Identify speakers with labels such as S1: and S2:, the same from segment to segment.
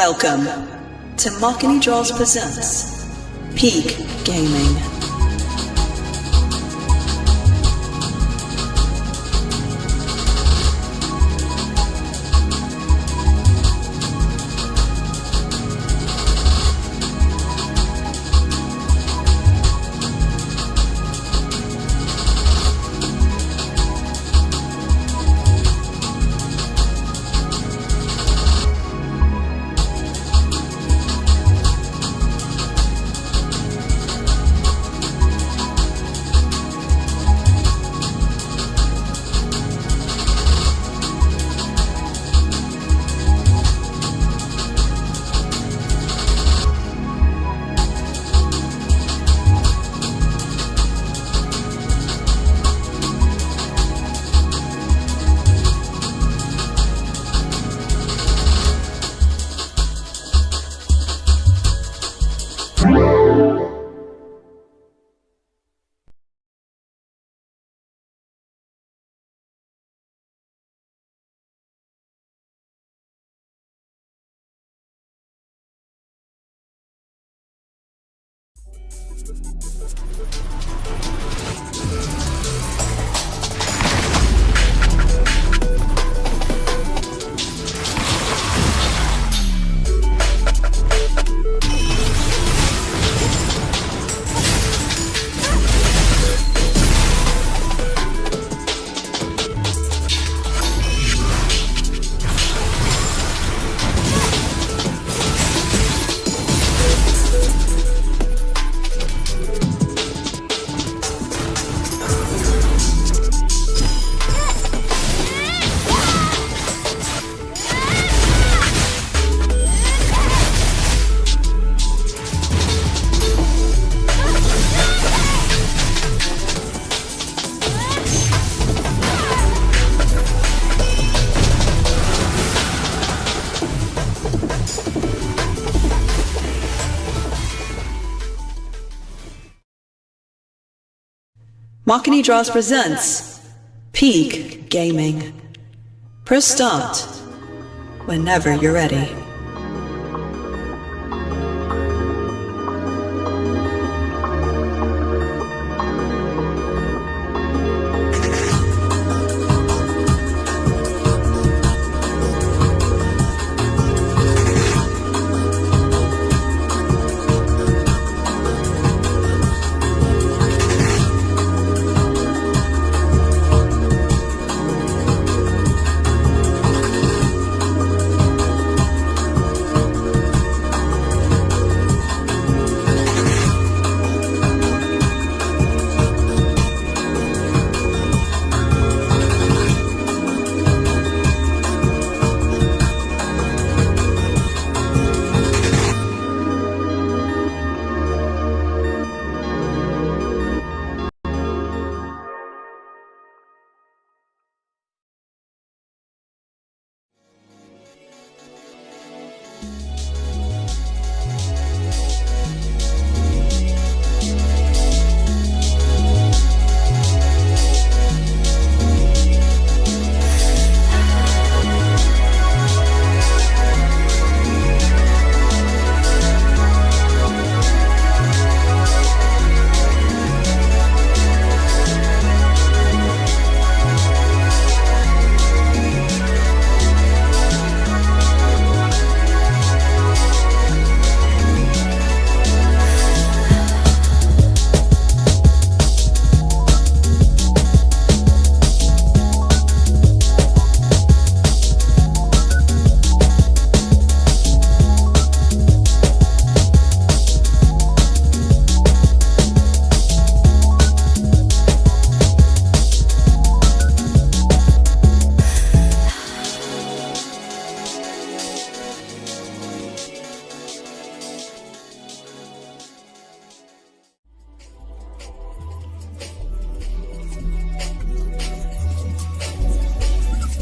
S1: Welcome to Makini presents Peak Gaming. Makini presents Peak Gaming. Press start whenever you're ready.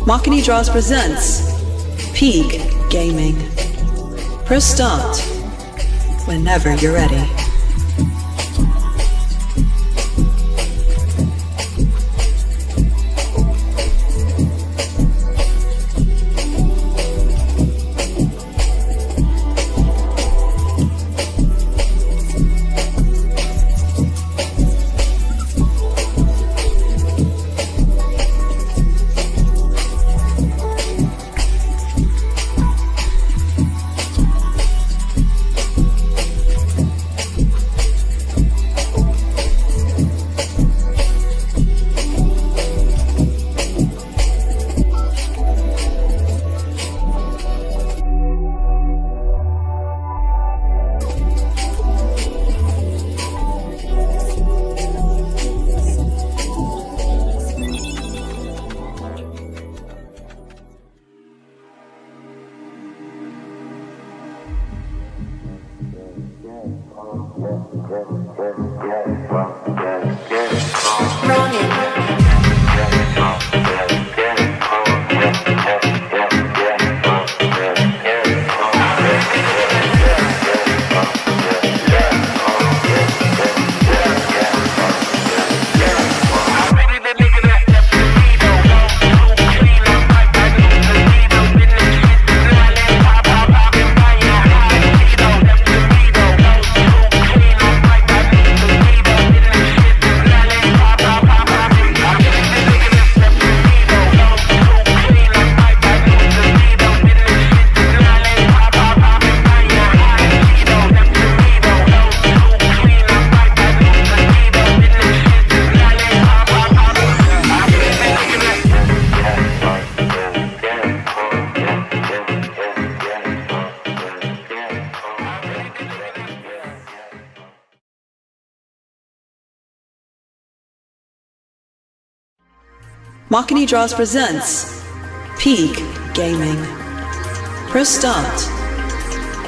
S1: Makini Draws presents Peak Gaming. Press start whenever you're ready. Makini Draws presents Peak Gaming. Press start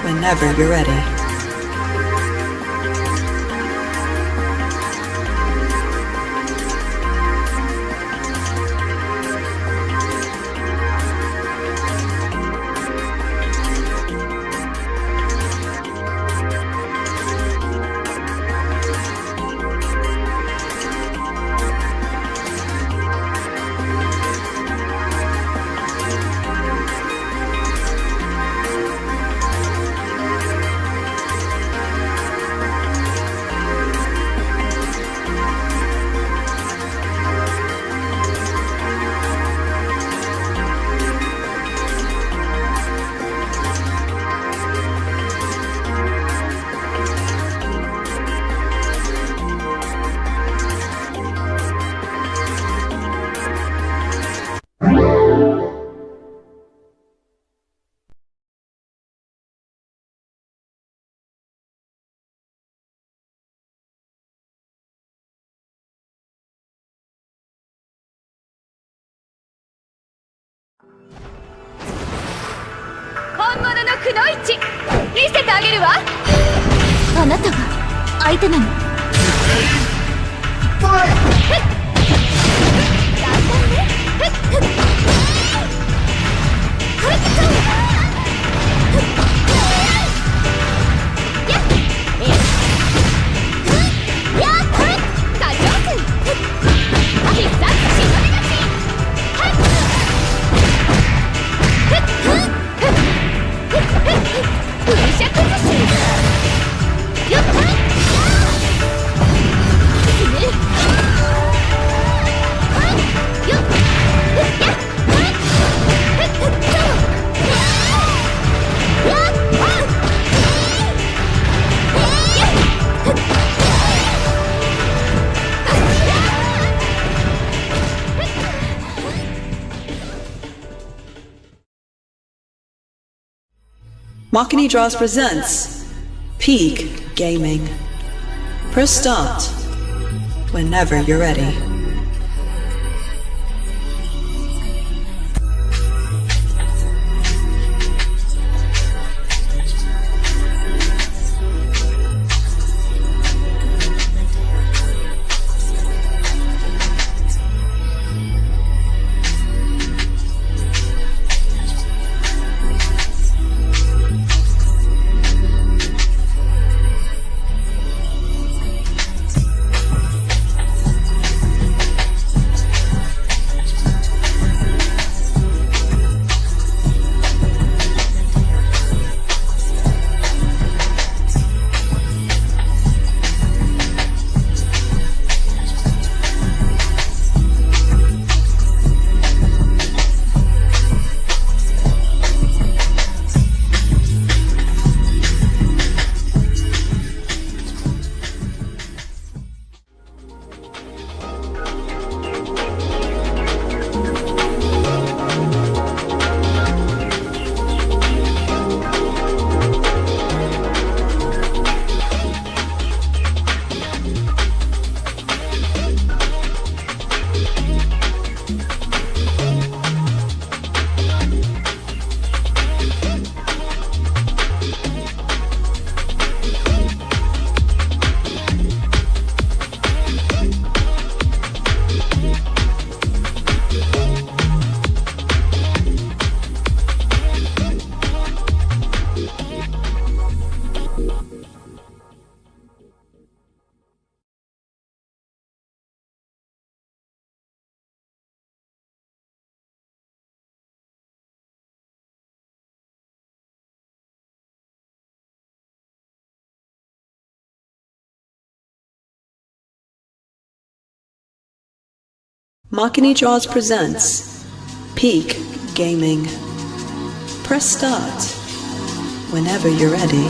S1: whenever you're ready. Makini Draws presents Peak Gaming. Press start whenever you're ready. Makini Draws presents Peak Gaming. Press start whenever you're ready.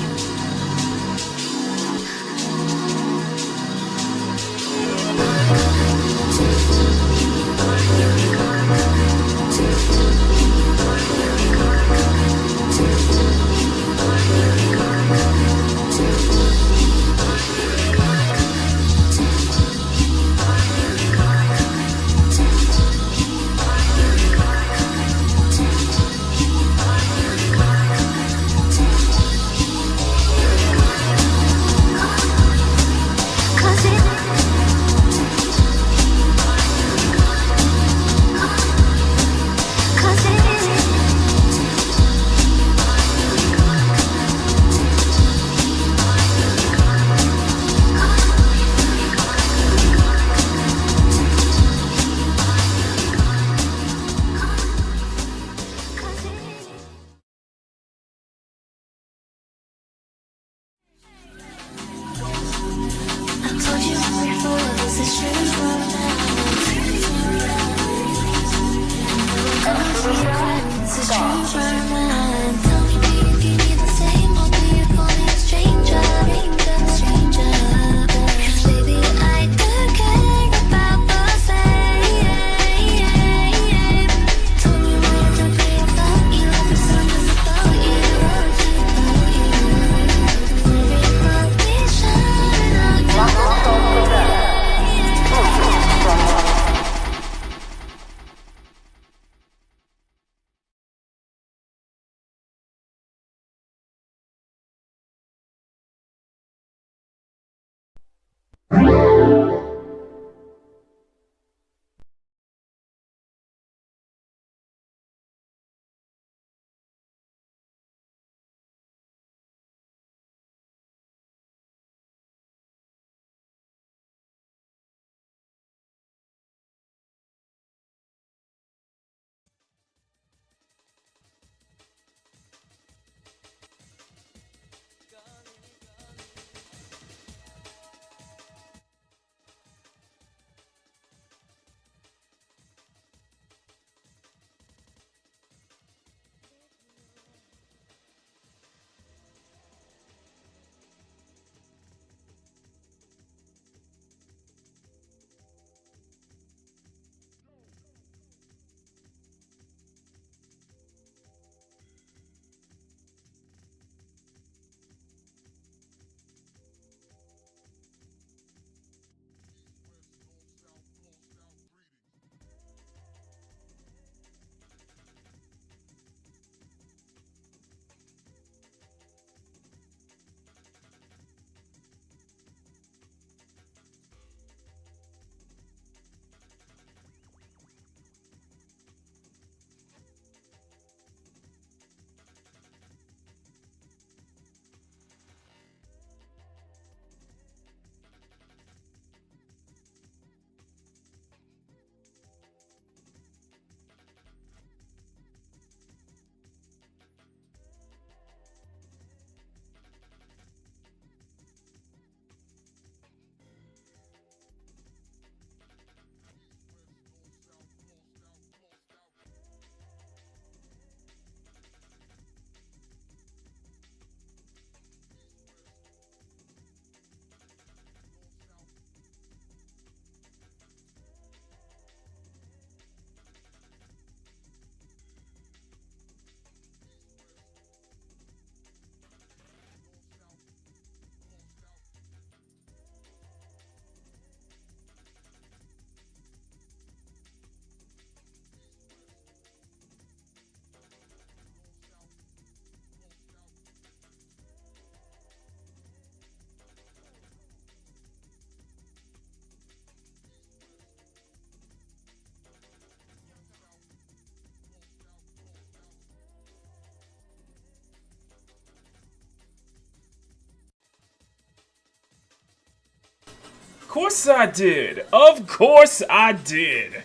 S2: Of course I did. Of course I did.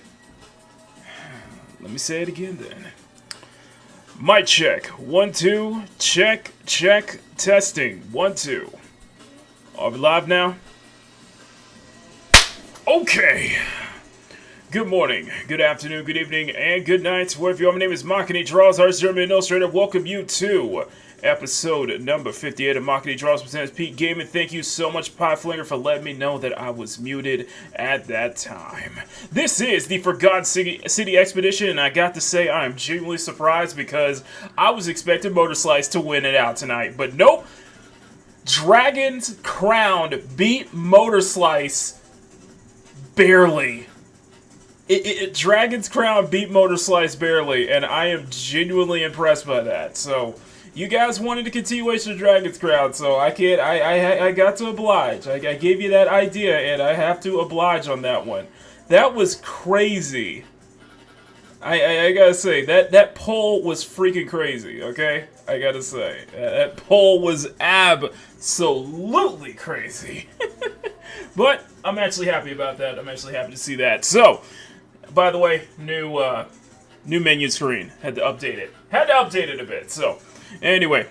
S2: Let me say it again then. Mic check. 1, 2. Check, check. Testing. 1, 2. Are we live now? Okay. Good morning, good afternoon, good evening, and good night. Wherever you are, my name is Makini Draws, Arts German Illustrator. Welcome you to episode number 58 of Makini Draws presents Peak Gaming. Thank you so much, Pieflinger, for letting me know that I was muted at that time. This is the Forgotten City Expedition, and I got to say I am genuinely surprised because I was expecting Motor Slice to win it out tonight, but nope. Dragon's Crown beat Motor Slice barely. Dragon's Crown beat Motor Slice barely, and I am genuinely impressed by that. So, you guys wanted a continuation of Dragon's Crown, so I can't. I got to oblige. I gave you that idea, and I have to oblige on that one. That was crazy. I gotta say that poll was freaking crazy. Okay, I gotta say that poll was absolutely crazy. But I'm actually happy about that. I'm actually happy to see that. So, by the way, new menu screen. Had to update it. Had to update it a bit. So, anyway,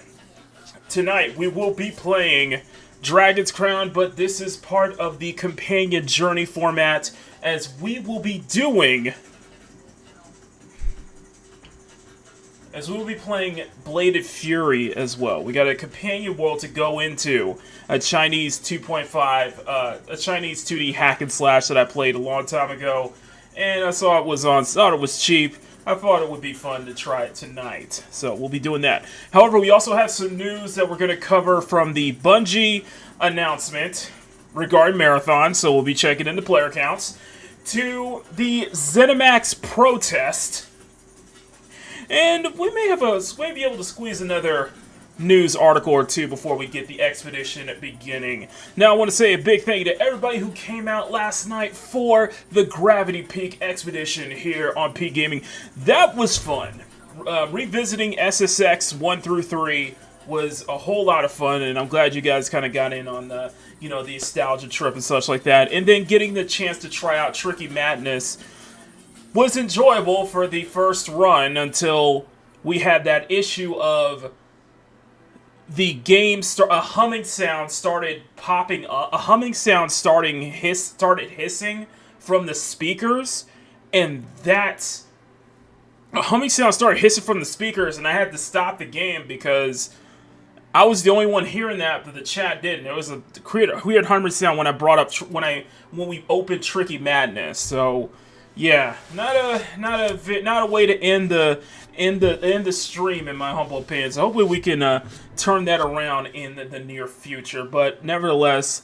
S2: tonight we will be playing Dragon's Crown, but this is part of the companion journey format, as we will be doing. As we will be playing Bladed Fury as well. We got a companion world to go into, a Chinese 2.5, a Chinese 2D hack and slash that I played a long time ago, and I saw it was on, thought it was cheap. I thought it would be fun to try it tonight, so we'll be doing that. However, we also have some news that we're going to cover from the Bungie announcement regarding Marathon, so we'll be checking into player counts, to the Zenimax protest. And we may be able to squeeze another news article or two before we get the expedition beginning. Now, I want to say a big thank you to everybody who came out last night for the Gravity Peak expedition here on Peak Gaming. That was fun. Revisiting SSX 1 through 3 was a whole lot of fun, and I'm glad you guys kind of got in on the, the nostalgia trip and such like that. And then getting the chance to try out Tricky Madness was enjoyable for the first run until we had that issue of the game a humming sound started popping up. A humming sound started hissing from the speakers, and a humming sound started hissing from the speakers, and I had to stop the game because I was the only one hearing that, but the chat didn't. It was a weird humming sound when I brought up when we opened Tricky Madness. So. Yeah, not a way to end the stream, in my humble opinion. So hopefully we can turn that around in the near future. But nevertheless,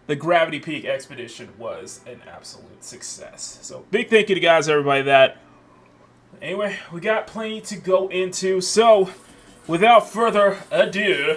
S2: the Gravity Peak expedition was an absolute success. So big thank you to guys, everybody. Anyway, we got plenty to go into. So without further ado,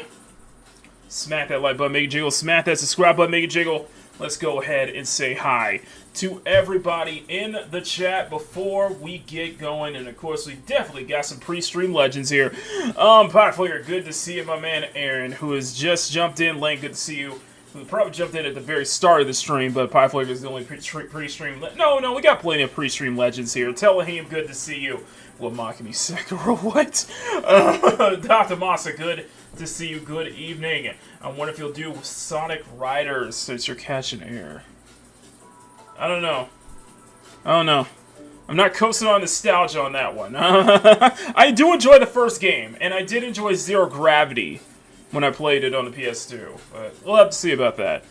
S2: smack that like button, make it jiggle. Smack that subscribe button, make it jiggle. Let's go ahead and say hi to everybody in the chat before we get going. And of course, we definitely got some pre-stream legends here. Pieflinger, good to see you, my man Aaron, who has just jumped in. Lane, good to see you. Who probably jumped in at the very start of the stream, but Pieflinger is the only pre-stream. No, we got plenty of pre-stream legends here. Telahim, good to see you. Well, Makini Sekiro, what? Dr. Masa, good to see you. Good evening. I wonder if you'll do Sonic Riders since you're catching air. I don't know. I'm not coasting on nostalgia on that one. I do enjoy the first game, and I did enjoy Zero Gravity when I played it on the PS2. But we'll have to see about that.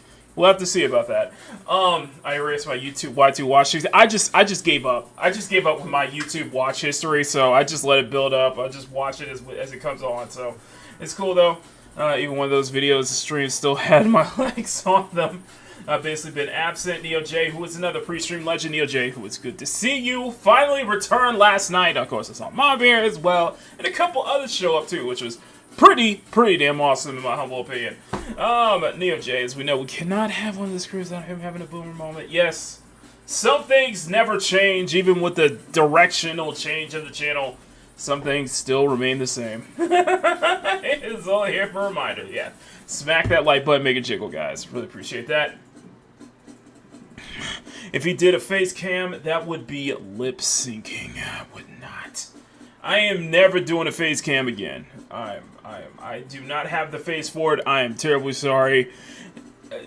S2: I erased my YouTube Y2 watch history. I just gave up. I just gave up with my YouTube watch history, so I just let it build up. I just watch it as it comes on. So it's cool though. Even one of those videos, the stream still had my legs on them. I've basically been absent. Neo J, who is another pre-stream legend. Neo J, who is good to see you. Finally returned last night. Of course, I saw Mob here as well, and a couple others show up too, which was pretty damn awesome in my humble opinion. Neo J, as we know, we cannot have one of the screws without him having a boomer moment. Yes, some things never change, even with the directional change of the channel. Some things still remain the same. It's all here for a reminder. Yeah, smack that like button, make it jiggle, guys. Really appreciate that. If he did a face cam, that would be lip syncing. I would not. I am never doing a face cam again. I do not have the face for it. I am terribly sorry.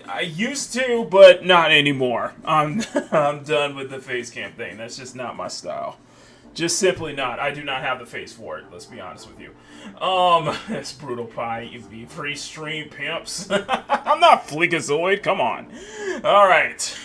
S2: I used to, but not anymore. I'm done with the face cam thing. That's just not my style. Just simply not. I do not have the face for it. Let's be honest with you. It's Brutal Pie. You be free stream pimps. I'm not Fleekazoid. Come on. All right.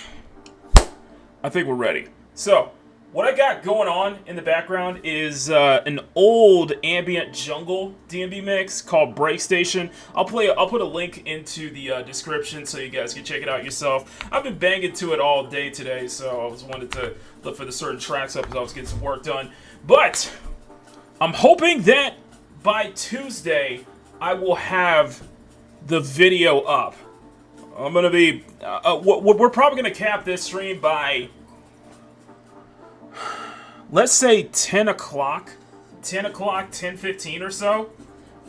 S2: I think we're ready. So, what I got going on in the background is an old ambient jungle D&B mix called Break Station. I'll put a link into the description so you guys can check it out yourself. I've been banging to it all day today, so I was wanted to look for the certain tracks up as I was getting some work done. But I'm hoping that by Tuesday I will have the video up. I'm gonna be we're probably gonna cap this stream by, let's say 10 o'clock, 10:15 or so.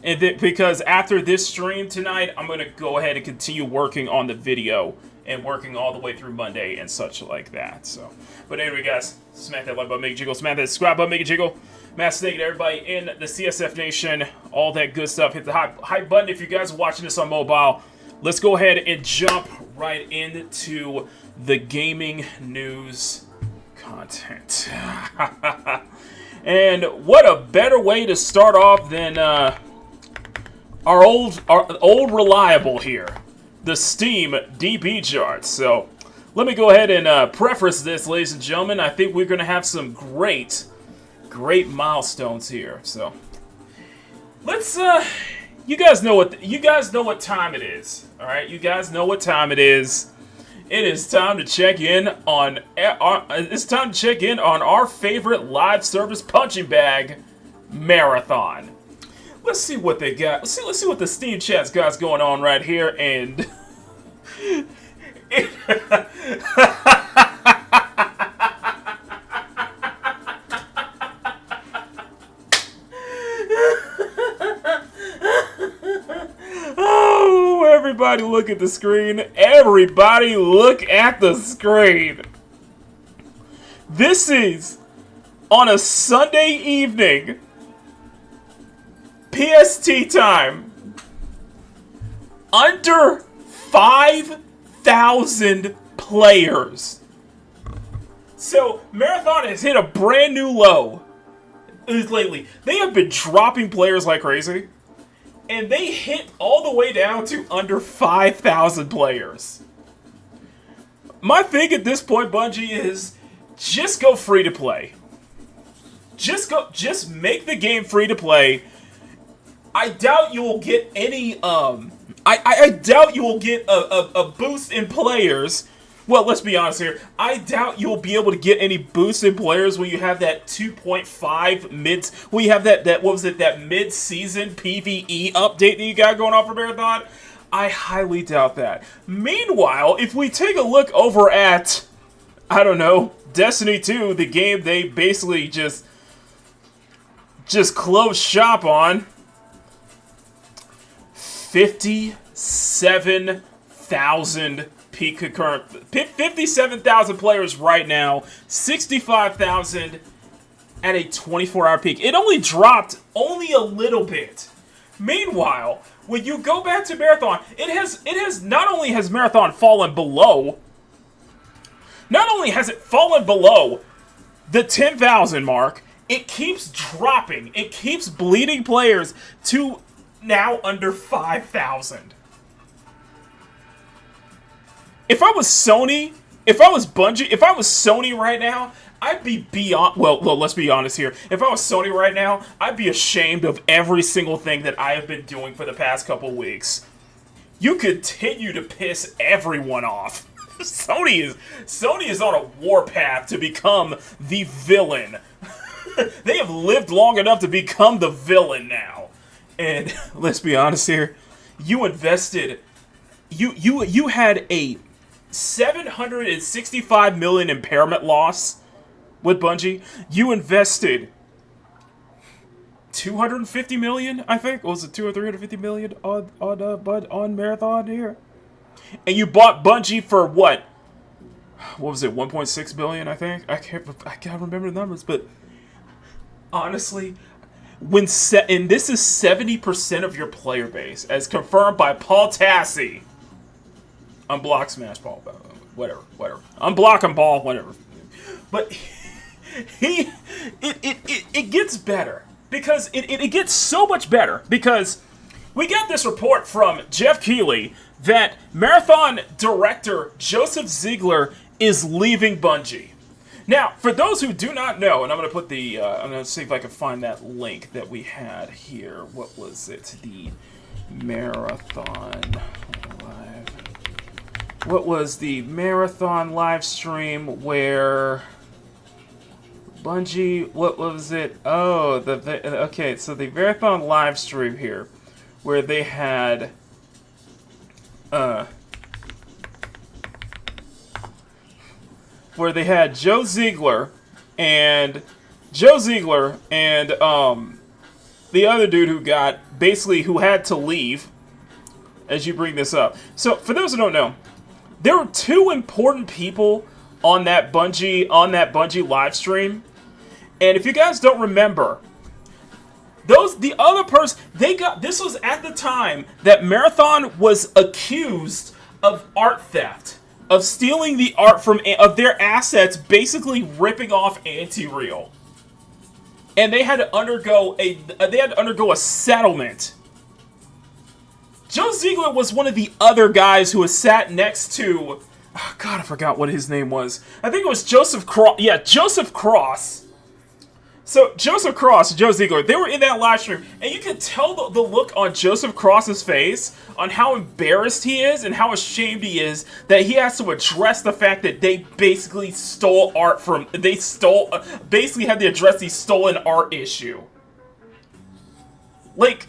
S2: And then, because after this stream tonight, I'm going to go ahead and continue working on the video and working all the way through Monday and such like that. So, but anyway, guys, smack that like button, make it jiggle. Smack that subscribe button, make it jiggle. Mass thank you to everybody in the CSF Nation, all that good stuff. Hit the hype button if you guys are watching this on mobile. Let's go ahead and jump right into the gaming news content. And what a better way to start off than our old reliable here, the Steam DB charts. So let me go ahead and preface this, ladies and gentlemen. I think we're going to have some great milestones here. So let's you guys know what time it is. All right, you guys know what time it is. It is time to check in on our favorite live service punching bag marathon. Let's see what they got. Let's see what the Steam chat's got going on right here. And oh, everybody look at the screen. Everybody look at the screen. This is on a Sunday evening, PST time, under 5,000 players. So Marathon has hit a brand new low lately. They have been dropping players like crazy, and they hit all the way down to under 5,000 players. My thing at this point, Bungie, is just go free to play. Just make the game free to play. I doubt you will get any, I doubt you will get a boost in players. Well, let's be honest here. I doubt you'll be able to get any boost in players when you have that 2.5 mids, when you have that what was it, that mid-season PvE update that you got going on for Marathon. I highly doubt that. Meanwhile, if we take a look over at, I don't know, Destiny 2, the game they basically just closed shop on, 57,000 peak concurrent, 57,000 players right now, 65,000 at a 24-hour peak. It only dropped only a little bit. Meanwhile, when you go back to Marathon, it has not only has Marathon fallen below, not only has it fallen below the 10,000 mark, it keeps dropping. It keeps bleeding players to now under 5,000. If I was Sony, if I was Bungie, if I was Sony right now, I'd be beyond, well, let's be honest here. If I was Sony right now, I'd be ashamed of every single thing that I have been doing for the past couple weeks. You continue to piss everyone off. Sony is on a warpath to become the villain. They have lived long enough to become the villain now. And let's be honest here, you invested, you had a $765 million impairment loss with Bungie. You invested $250 million, I think. Or was it $200 or $350 million on Marathon here? And you bought Bungie for what? What was it? 1.6 billion, I think. I can't remember the numbers, but honestly, and this is 70% of your player base, as confirmed by Paul Tassi Unblock Smash Ball. Whatever. Unblock Ball, whatever. But it gets better. Because it gets so much better. Because we got this report from Jeff Keighley that Marathon director Joseph Ziegler is leaving Bungie. Now, for those who do not know, and I'm going to put I'm going to see if I can find that link that we had here. What was it? The Marathon Live. What was the Marathon live stream where Bungie, what was it? Oh, okay, so the Marathon live stream here, where they had, Joe Ziegler and the other dude who had to leave, as you bring this up. So, for those who don't know, there were two important people on that Bungie live stream. And if you guys don't remember, this was at the time that Marathon was accused of art theft, of stealing the art of their assets, basically ripping off Anti-Real. And they had to undergo a settlement. Joe Ziegler was one of the other guys who was sat next to, oh God, I forgot what his name was. I think it was Joseph Cross. Yeah, Joseph Cross. So, Joseph Cross and Joe Ziegler, they were in that live stream, and you could tell the look on Joseph Cross's face on how embarrassed he is and how ashamed he is that he has to address the fact that they basically stole art from... basically had to address the stolen art issue. Like,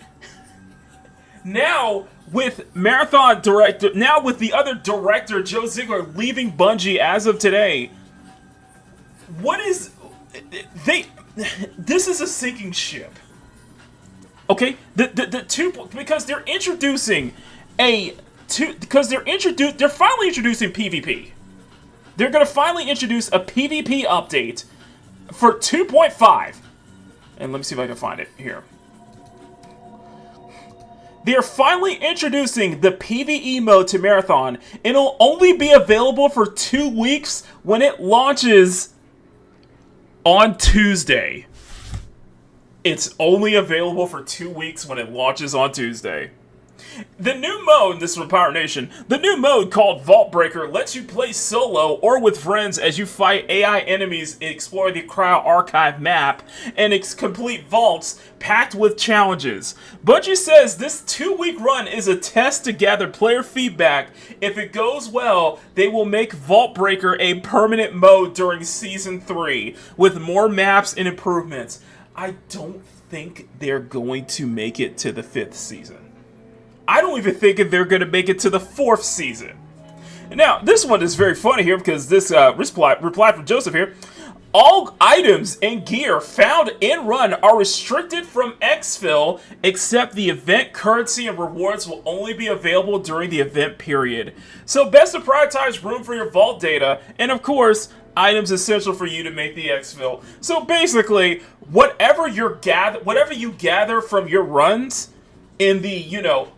S2: now, with Marathon director... Now, with the other director, Joe Ziegler, leaving Bungie as of today, what is... This is a sinking ship. Okay? Because they're introducing they're finally introducing PvP. They're gonna finally introduce a PvP update for 2.5. And let me see if I can find it here. They're finally introducing the PvE mode to Marathon. It'll only be available for 2 weeks when it launches on Tuesday. It's only available for 2 weeks when it launches on Tuesday. The new mode, this is from Power Nation, the new mode called Vault Breaker lets you play solo or with friends as you fight AI enemies and explore the Cryo Archive map and complete vaults packed with challenges. Bungie says this 2-week run is a test to gather player feedback. If it goes well, they will make Vault Breaker a permanent mode during Season 3 with more maps and improvements. I don't think they're going to make it to the 5th season. I don't even think they're going to make it to the 4th season. Now, this one is very funny here because this reply from Joseph here. All items and gear found in Run are restricted from exfil, except the event currency and rewards will only be available during the event period. So best to prioritize room for your vault data, and of course, items essential for you to make the exfil. So basically, whatever you gather from your runs in the,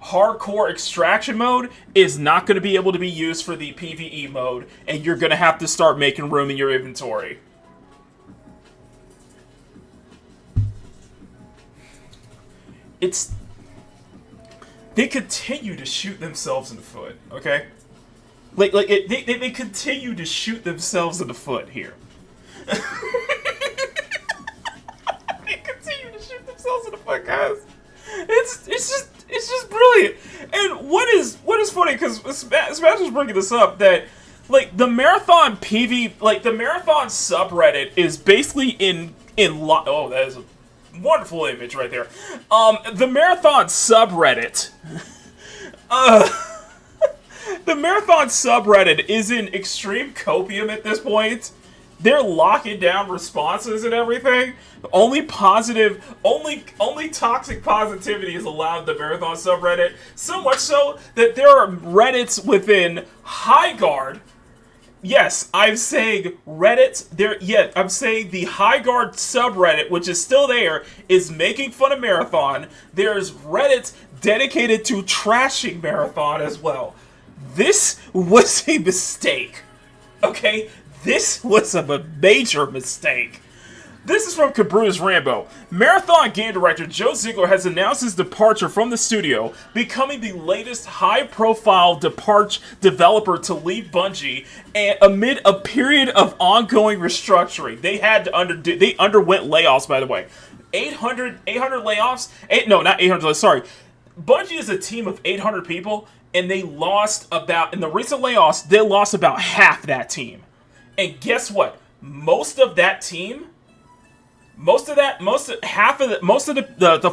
S2: hardcore extraction mode is not going to be able to be used for the PvE mode, and you're going to have to start making room in your inventory. They continue to shoot themselves in the foot, okay? They continue to shoot themselves in the foot here. They continue to shoot themselves in the foot, guys. It's just brilliant. And what is funny, because Smash was bringing this up, that the Marathon the Marathon subreddit is basically oh, that is a wonderful image right there. The Marathon subreddit the Marathon subreddit is in extreme copium at this point. They're locking down responses and everything. Only toxic positivity is allowed in the Marathon subreddit. So much so that there are Reddits within Highguard. Yes, I'm saying Reddit. I'm saying the Highguard subreddit, which is still there, is making fun of Marathon. There's Reddits dedicated to trashing Marathon as well. This was a mistake. Okay? This was a major mistake. This is from Cabru's Rambo. Marathon game director Joe Ziegler has announced his departure from the studio, becoming the latest high-profile developer to leave Bungie, and amid a period of ongoing restructuring. They underwent layoffs, by the way. 800 layoffs? No, not 800, sorry. Bungie is a team of 800 people, and in the recent layoffs, they lost about half that team. And guess what? Most of the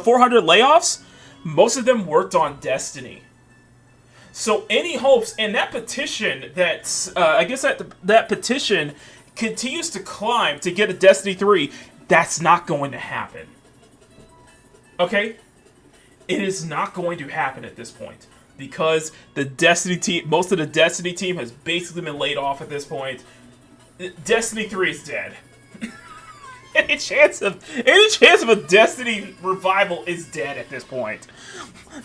S2: 400 layoffs, most of them worked on Destiny. So any hopes, and that petition that petition continues to climb to get a Destiny 3, that's not going to happen. Okay? It is not going to happen at this point. Because the Destiny team, most of the Destiny team has basically been laid off at this point. Destiny 3 is dead. Any chance of a Destiny revival is dead at this point.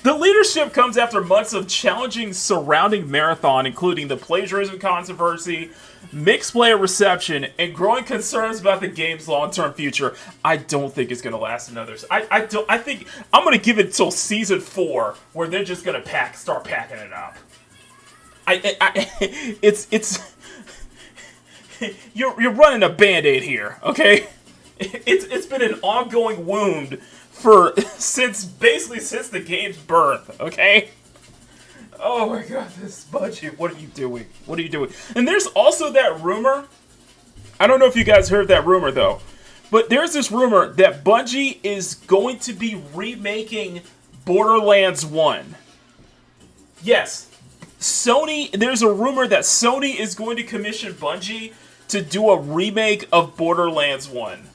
S2: The leadership comes after months of challenging surrounding Marathon, including the plagiarism controversy, mixed player reception, and growing concerns about the game's long-term future. I don't think it's gonna last another. I think I'm gonna give it till season 4, where they're just gonna start packing it up. You're running a Band-Aid here, okay? It's been an ongoing wound since the game's birth, okay? Oh my god, this budget, what are you doing? What are you doing? And there's also that rumor, I don't know if you guys heard that rumor though, but there's this rumor that Bungie is going to be remaking Borderlands 1. Yes, there's a rumor that Sony is going to commission Bungie to do a remake of Borderlands 1.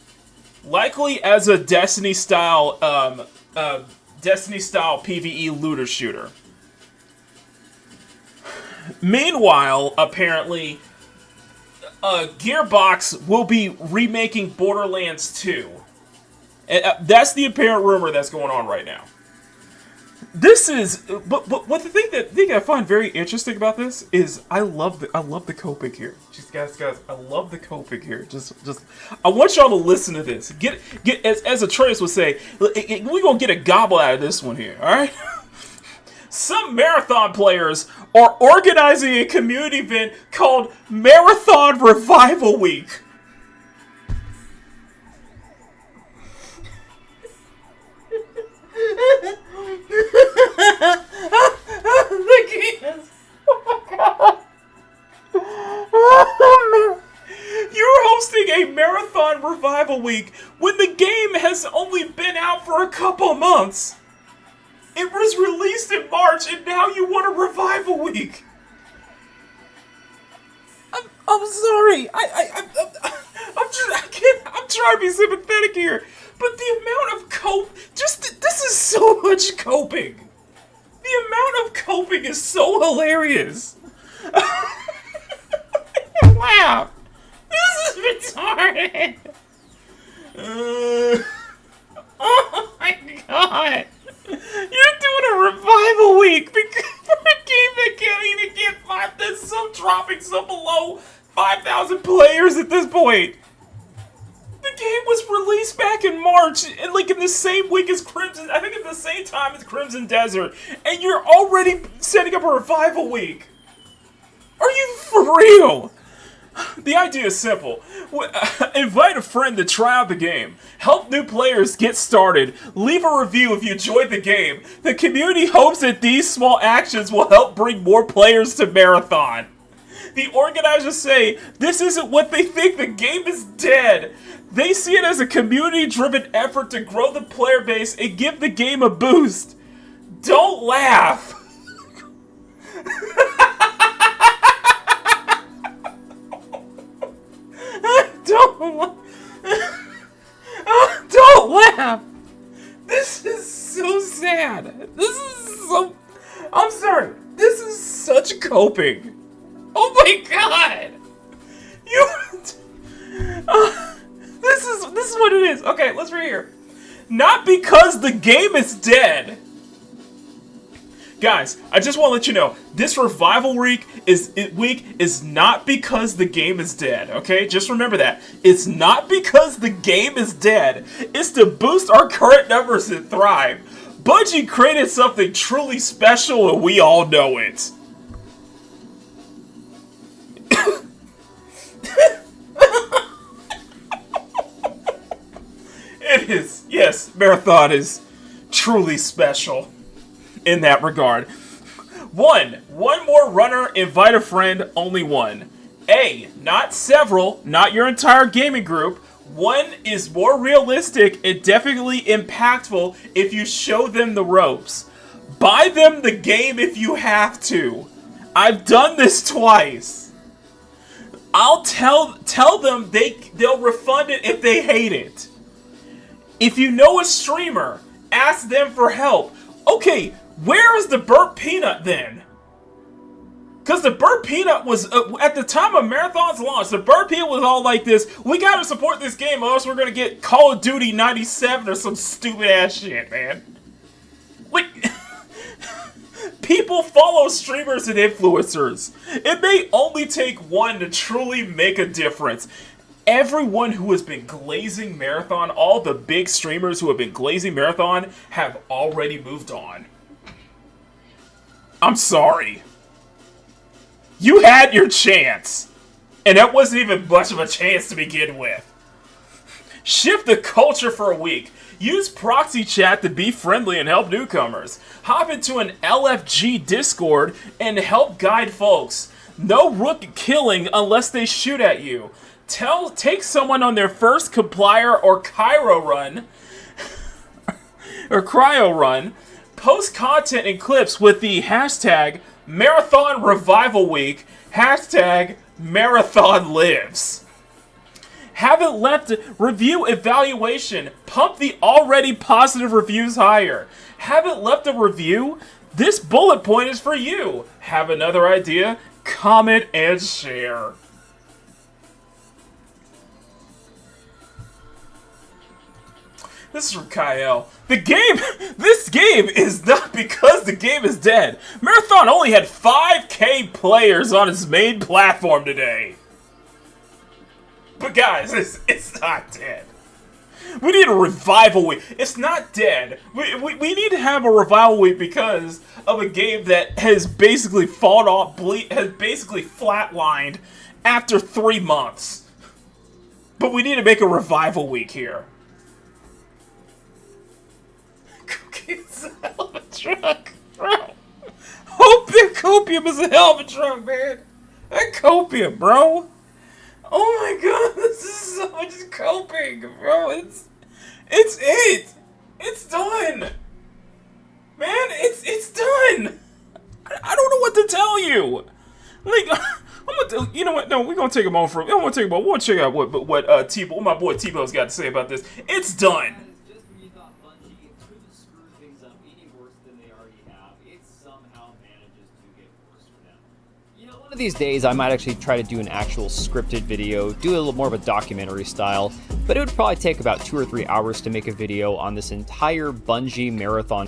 S2: Likely as a Destiny-style PvE looter shooter. Meanwhile, apparently, Gearbox will be remaking Borderlands 2. That's the apparent rumor that's going on right now. But what the thing I find very interesting about this is I love the coping here. Just guys, I love the coping here. Just I want y'all to listen to this. Get as Atreus would say, we're gonna get a gobble out of this one here. All right. Some Marathon players are organizing a community event called Marathon Revival Week. You're hosting a Marathon Revival Week when the game has only been out for a couple months. It was released in March, and now you want a Revival Week. I'm sorry. I'm trying to be sympathetic here, but the amount of this is so much coping. The amount of coping is so hilarious. Wow, this is retarded. Oh my god. You're doing a Revival Week for a game that can't even get 5. There's some dropping some below 5,000 players at this point. The game was released back in March, and in the same week as Crimson, I think at the same time as Crimson Desert, and you're already setting up a Revival Week. Are you for real? The idea is simple. Invite a friend to try out the game. Help new players get started. Leave a review if you enjoyed the game. The community hopes that these small actions will help bring more players to Marathon. The organizers say this isn't what they think. The game is dead. They see it as a community-driven effort to grow the player base and give the game a boost. Don't laugh. Don't laugh. This is so sad. I'm sorry. This is such coping. Oh my god. This is what it is. Okay, let's read here. Not because the game is dead. Guys, I just want to let you know, this revival week is not because the game is dead, okay? Just remember that. It's not because the game is dead. It's to boost our current numbers and thrive. Bungie created something truly special and we all know it. It is, yes, Marathon is truly special. In that regard. One more runner, invite a friend, only one. Not several, not your entire gaming group. One is more realistic and definitely impactful if you show them the ropes. Buy them the game if you have to. I've done this twice. I'll tell them they'll refund it if they hate it. If you know a streamer, ask them for help. Okay, where is the burnt peanut then? Because the burnt peanut was, at the time of Marathon's launch, the burnt peanut was all like this, we gotta support this game or else we're gonna get Call of Duty 97 or some stupid ass shit, man. Like, people follow streamers and influencers. It may only take one to truly make a difference. Everyone who has been glazing Marathon, all the big streamers who have been glazing Marathon have already moved on. I'm sorry. You had your chance. And that wasn't even much of a chance to begin with. Shift the culture for a week. Use proxy chat to be friendly and help newcomers. Hop into an LFG Discord and help guide folks. No rook killing unless they shoot at you. Take someone on their first complier or cryo run. Post content and clips with the hashtag Marathon Revival Week, hashtag Marathon Lives. Haven't left review evaluation. Pump the already positive reviews higher. Haven't left a review? This bullet point is for you. Have another idea? Comment and share. This is from Kyle. This game is not because the game is dead. Marathon only had 5K players on its main platform today. But guys, it's not dead. We need a revival week. It's not dead. We need to have a revival week because of a game that has basically fallen off, has basically flatlined after 3 months. But we need to make a revival week here. Cookie's a hell of a truck, bro. Copium is a hell of a truck, man. That copium, bro. Oh my god, this is so much coping, bro. It's done. Man, it's done. I don't know what to tell you. Like, you know what? No, we're gonna take a moment from. I want to take a moment. We'll check out what my boy T-Bow's got to say about this. It's done.
S3: One of these days, I might actually try to do an actual scripted video, do a little more of a documentary style, but it would probably take about 2 or 3 hours to make a video on this entire Bungie marathon.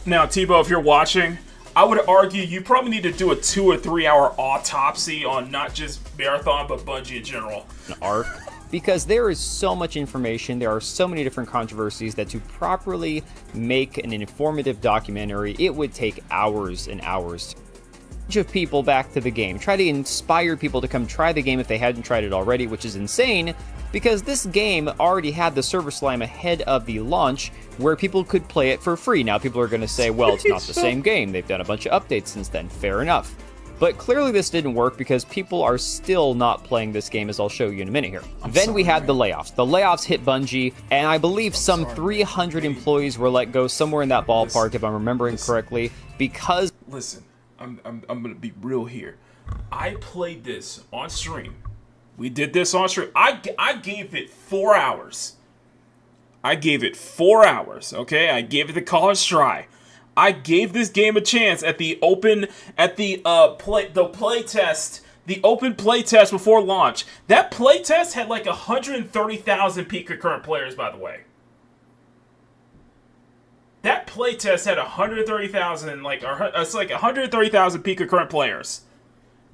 S2: Now, T-Bow, if you're watching, I would argue you probably need to do a 2 or 3 hour autopsy on not just Marathon, but Bungie in general.
S3: Arc, because there is so much information, there are so many different controversies that to properly make an informative documentary, it would take hours and hours. Of people back to the game. Try to inspire people to come try the game if they hadn't tried it already, which is insane because this game already had the server slime ahead of the launch where people could play it for free. Now people are going to say, well, it's not the same game. They've done a bunch of updates since then. Fair enough. But clearly this didn't work because people are still not playing this game, as I'll show you in a minute here. Then we had the layoffs. The layoffs hit Bungie, and I believe some 300 employees were let go, somewhere in that ballpark, if I'm remembering correctly, because...
S2: Listen. I'm gonna be real here. I played this on stream. We did this on stream. I gave it 4 hours. I gave it 4 hours. Okay, I gave it the college try. I gave this game a chance at the open play test. The open play test before launch. That play test had like 130,000 peak concurrent players, by the way. That playtest had 130,000, it's like 130,000 peak concurrent players.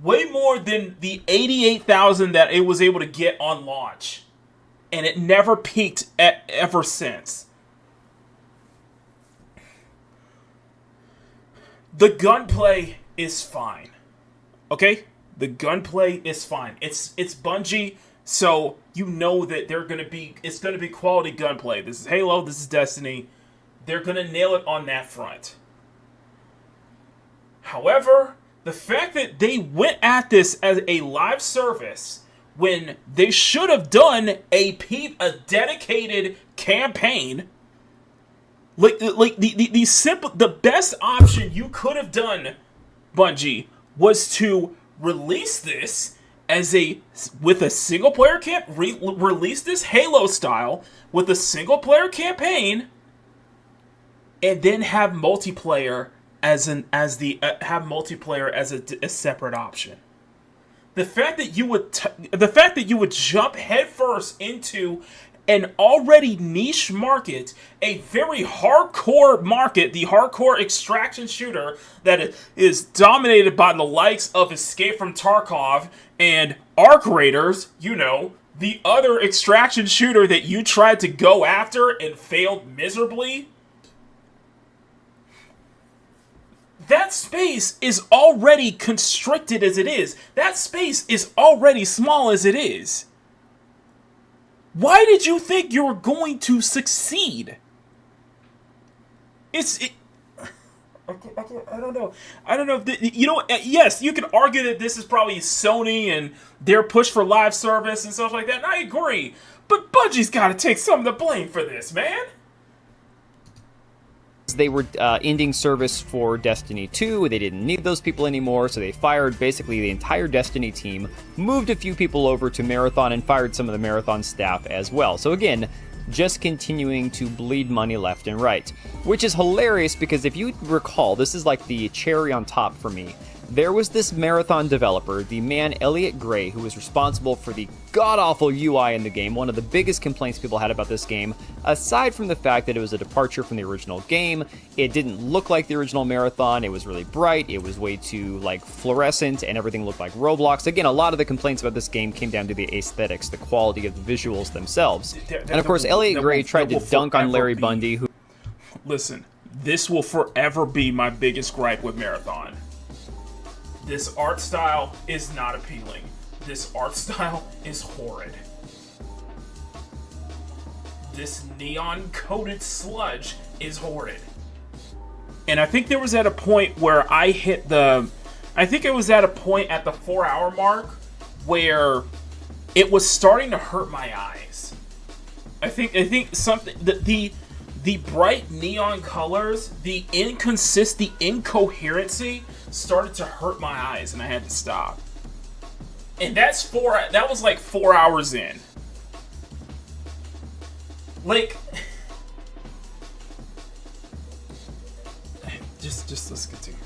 S2: Way more than the 88,000 that it was able to get on launch. And it never peaked ever since. The gunplay is fine. Okay? The gunplay is fine. It's Bungie, so you know that it's gonna be quality gunplay. This is Halo, this is Destiny. They're gonna nail it on that front. However, the fact that they went at this as a live service when they should have done a dedicated campaign, the best option you could have done, Bungie, was to release this with a single player release this Halo style with a single player campaign, and then have multiplayer as a separate option. The fact that you would jump headfirst into an already niche market, a very hardcore market, the hardcore extraction shooter that is dominated by the likes of Escape from Tarkov and Arc Raiders, the other extraction shooter that you tried to go after and failed miserably. That space is already constricted as it is. That space is already small as it is. Why did you think you were going to succeed? I don't know. I don't know if yes, you can argue that this is probably Sony and their push for live service and stuff like that. And I agree, but Bungie's got to take some of the blame for this, man.
S3: They were ending service for Destiny 2. They didn't need those people anymore, so they fired basically the entire Destiny team, moved a few people over to Marathon, and fired some of the Marathon staff as well. So again, just continuing to bleed money left and right. Which is hilarious because if you recall, this is like the cherry on top for me. There was this Marathon developer, the man Elliot Gray, who was responsible for the god-awful UI in the game, one of the biggest complaints people had about this game, aside from the fact that it was a departure from the original game. It didn't look like the original Marathon, it was really bright, it was way too, fluorescent, and everything looked like Roblox. Again, a lot of the complaints about this game came down to the aesthetics, the quality of the visuals themselves. And of course, Elliot Gray tried to dunk on Larry Bundy, who...
S2: Listen, this will forever be my biggest gripe with Marathon. This art style is not appealing. This art style is horrid. This neon-coated sludge is horrid. And I think there was at a point where I hit the... I think it was at a point at the 4-hour mark where it was starting to hurt my eyes. I think something... The bright neon colors, the incoherency started to hurt my eyes, and I had to stop. And that was like 4 hours in. Just let's continue.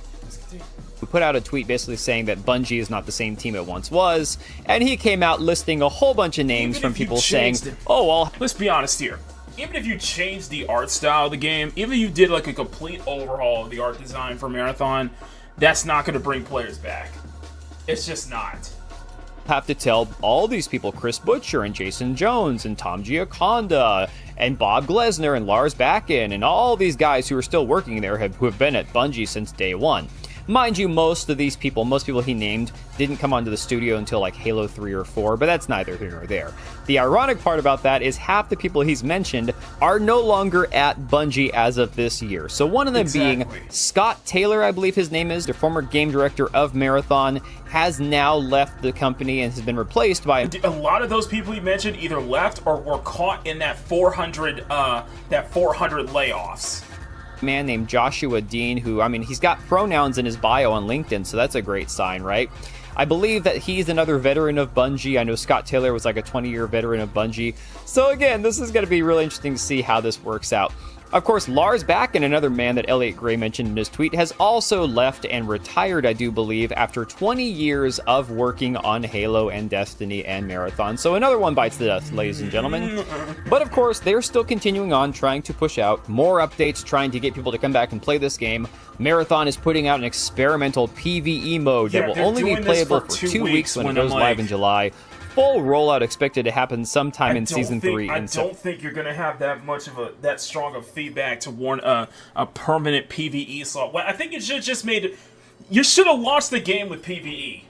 S3: We put out a tweet basically saying that Bungie is not the same team it once was, and he came out listing a whole bunch of names from people saying,
S2: let's be honest here. Even if you changed the art style of the game, even if you did a complete overhaul of the art design for Marathon, that's not going to bring players back. It's just not.
S3: Have to tell all these people, Chris Butcher and Jason Jones and Tom Gioconda and Bob Glesner and Lars Bakken and all these guys who are still working there who have been at Bungie since day one. Mind you, most people he named didn't come onto the studio until Halo 3 or 4, but that's neither here nor there. The ironic part about that is half the people he's mentioned are no longer at Bungie as of this year. So one of them being Scott Taylor, I believe his name is, the former game director of Marathon, has now left the company and has been replaced by...
S2: A lot of those people you mentioned either left or were caught in that 400 layoffs.
S3: Man named Joshua Dean, who, he's got pronouns in his bio on LinkedIn, so that's a great sign, right? I believe that he's another veteran of Bungie. I know Scott Taylor was a 20-year veteran of Bungie. So again, this is going to be really interesting to see how this works out. Of course, Lars Bakken, another man that Elliot Gray mentioned in his tweet, has also left and retired, I do believe, after 20 years of working on Halo and Destiny and Marathon. So another one bites the dust, ladies and gentlemen. But of course, they're still continuing on, trying to push out more updates, trying to get people to come back and play this game. Marathon is putting out an experimental PvE mode that will only be playable for 2 weeks when it goes live in July. Full rollout expected to happen sometime in Season 3.
S2: I don't think you're going to have that strong of feedback to warrant a permanent PvE slot. Well, I think you should just you should have launched the game with PvE.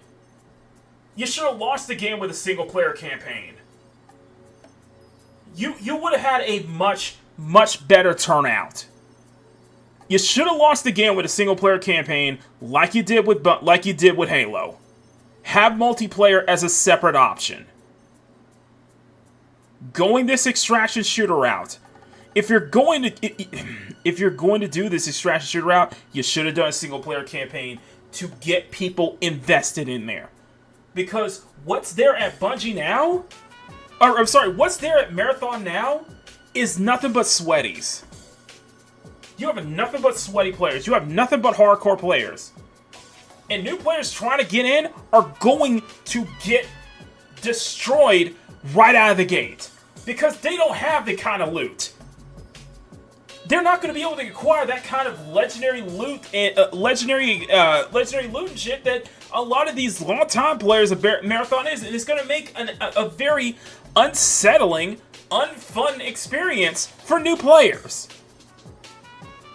S2: You should have launched the game with a single-player campaign. You would have had a much better turnout. You should have launched the game with a single-player campaign like you did with Halo. Have multiplayer as a separate option. Going this extraction shooter route. If you're going to do this extraction shooter route, you should have done a single player campaign to get people invested in there. Because what's there at Bungie now? What's there at Marathon now is nothing but sweaties. You have nothing but sweaty players. You have nothing but hardcore players. And new players trying to get in are going to get destroyed right out of the gate. Because they don't have the kind of loot. They're not going to be able to acquire that kind of legendary loot and legendary loot and shit that a lot of these long-time players of Marathon is. And it's going to make a very unsettling, unfun experience for new players.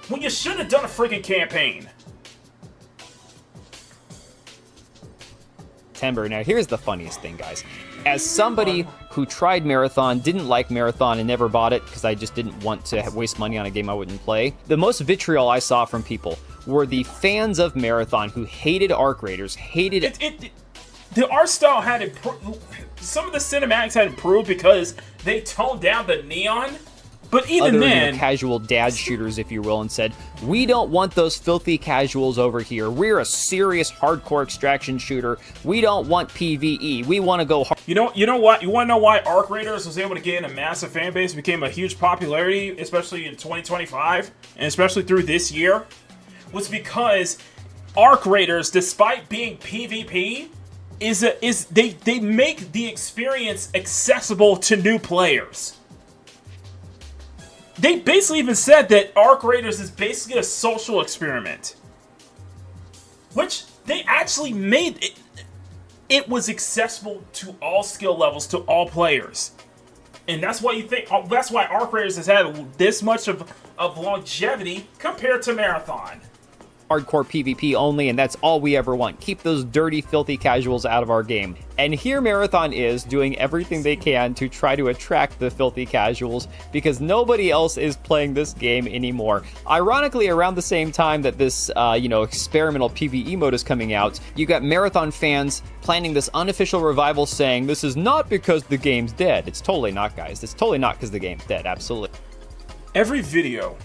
S2: When you should have done a freaking campaign.
S3: September. Now, here's the funniest thing, guys. As somebody who tried Marathon, didn't like Marathon, and never bought it because I just didn't want to waste money on a game I wouldn't play, the most vitriol I saw from people were the fans of Marathon who hated Arc Raiders, hated it.
S2: The art style had improved. Some of the cinematics had improved because they toned down the neon. But even then,
S3: casual dad shooters, if you will, and said, we don't want those filthy casuals over here. We're a serious hardcore extraction shooter. We don't want PvE. We want to go hard.
S2: You know what? You want to know why Arc Raiders was able to gain a massive fan base, became a huge popularity, especially in 2025, and especially through this year? Was because Arc Raiders, despite being PvP, they make the experience accessible to new players. They basically even said that Arc Raiders is basically a social experiment. Which they actually made it. It was accessible to all skill levels, to all players. And that's why that's why Arc Raiders has had this much of longevity compared to Marathon.
S3: Hardcore PvP only, and that's all we ever want. Keep those dirty, filthy casuals out of our game. And here Marathon is doing everything they can to try to attract the filthy casuals because nobody else is playing this game anymore. Ironically, around the same time that this, experimental PvE mode is coming out, you got Marathon fans planning this unofficial revival saying this is not because the game's dead. It's totally not, guys. It's totally not because the game's dead. Absolutely.
S2: Every video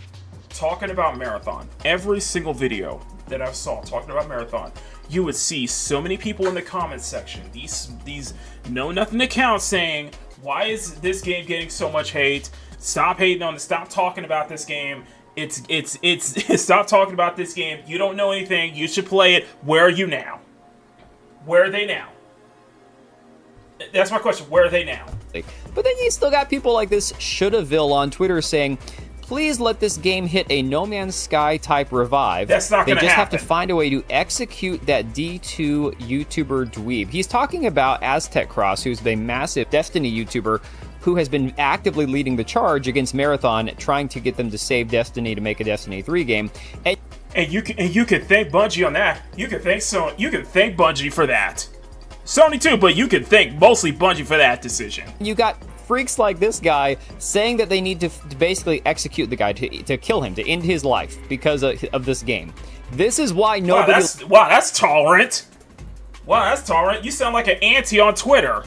S2: talking about Marathon, every single video that I saw talking about Marathon, you would see so many people in the comments section, these know-nothing accounts saying, why is this game getting so much hate? Stop hating on it. Stop talking about this game. It's stop talking about this game. You don't know anything. You should play it. Where are you now? Where are they now? That's my question. Where are they now?
S3: But then you still got people like this Shoulda-ville on Twitter saying, please let this game hit a No Man's Sky type revive.
S2: That's not going to happen.
S3: They just have to find a way to execute that D2 YouTuber dweeb. He's talking about Aztec Cross, who's a massive Destiny YouTuber who has been actively leading the charge against Marathon, trying to get them to save Destiny to make a Destiny 3 game.
S2: And you can thank Bungie on that. You can thank Bungie for that. Sony too, but you can thank mostly Bungie for that decision.
S3: You got freaks like this guy saying that they need to basically execute the guy to kill him, to end his life because of this game. This is why nobody...
S2: Wow, that's tolerant. Wow, that's tolerant. You sound like an auntie on Twitter.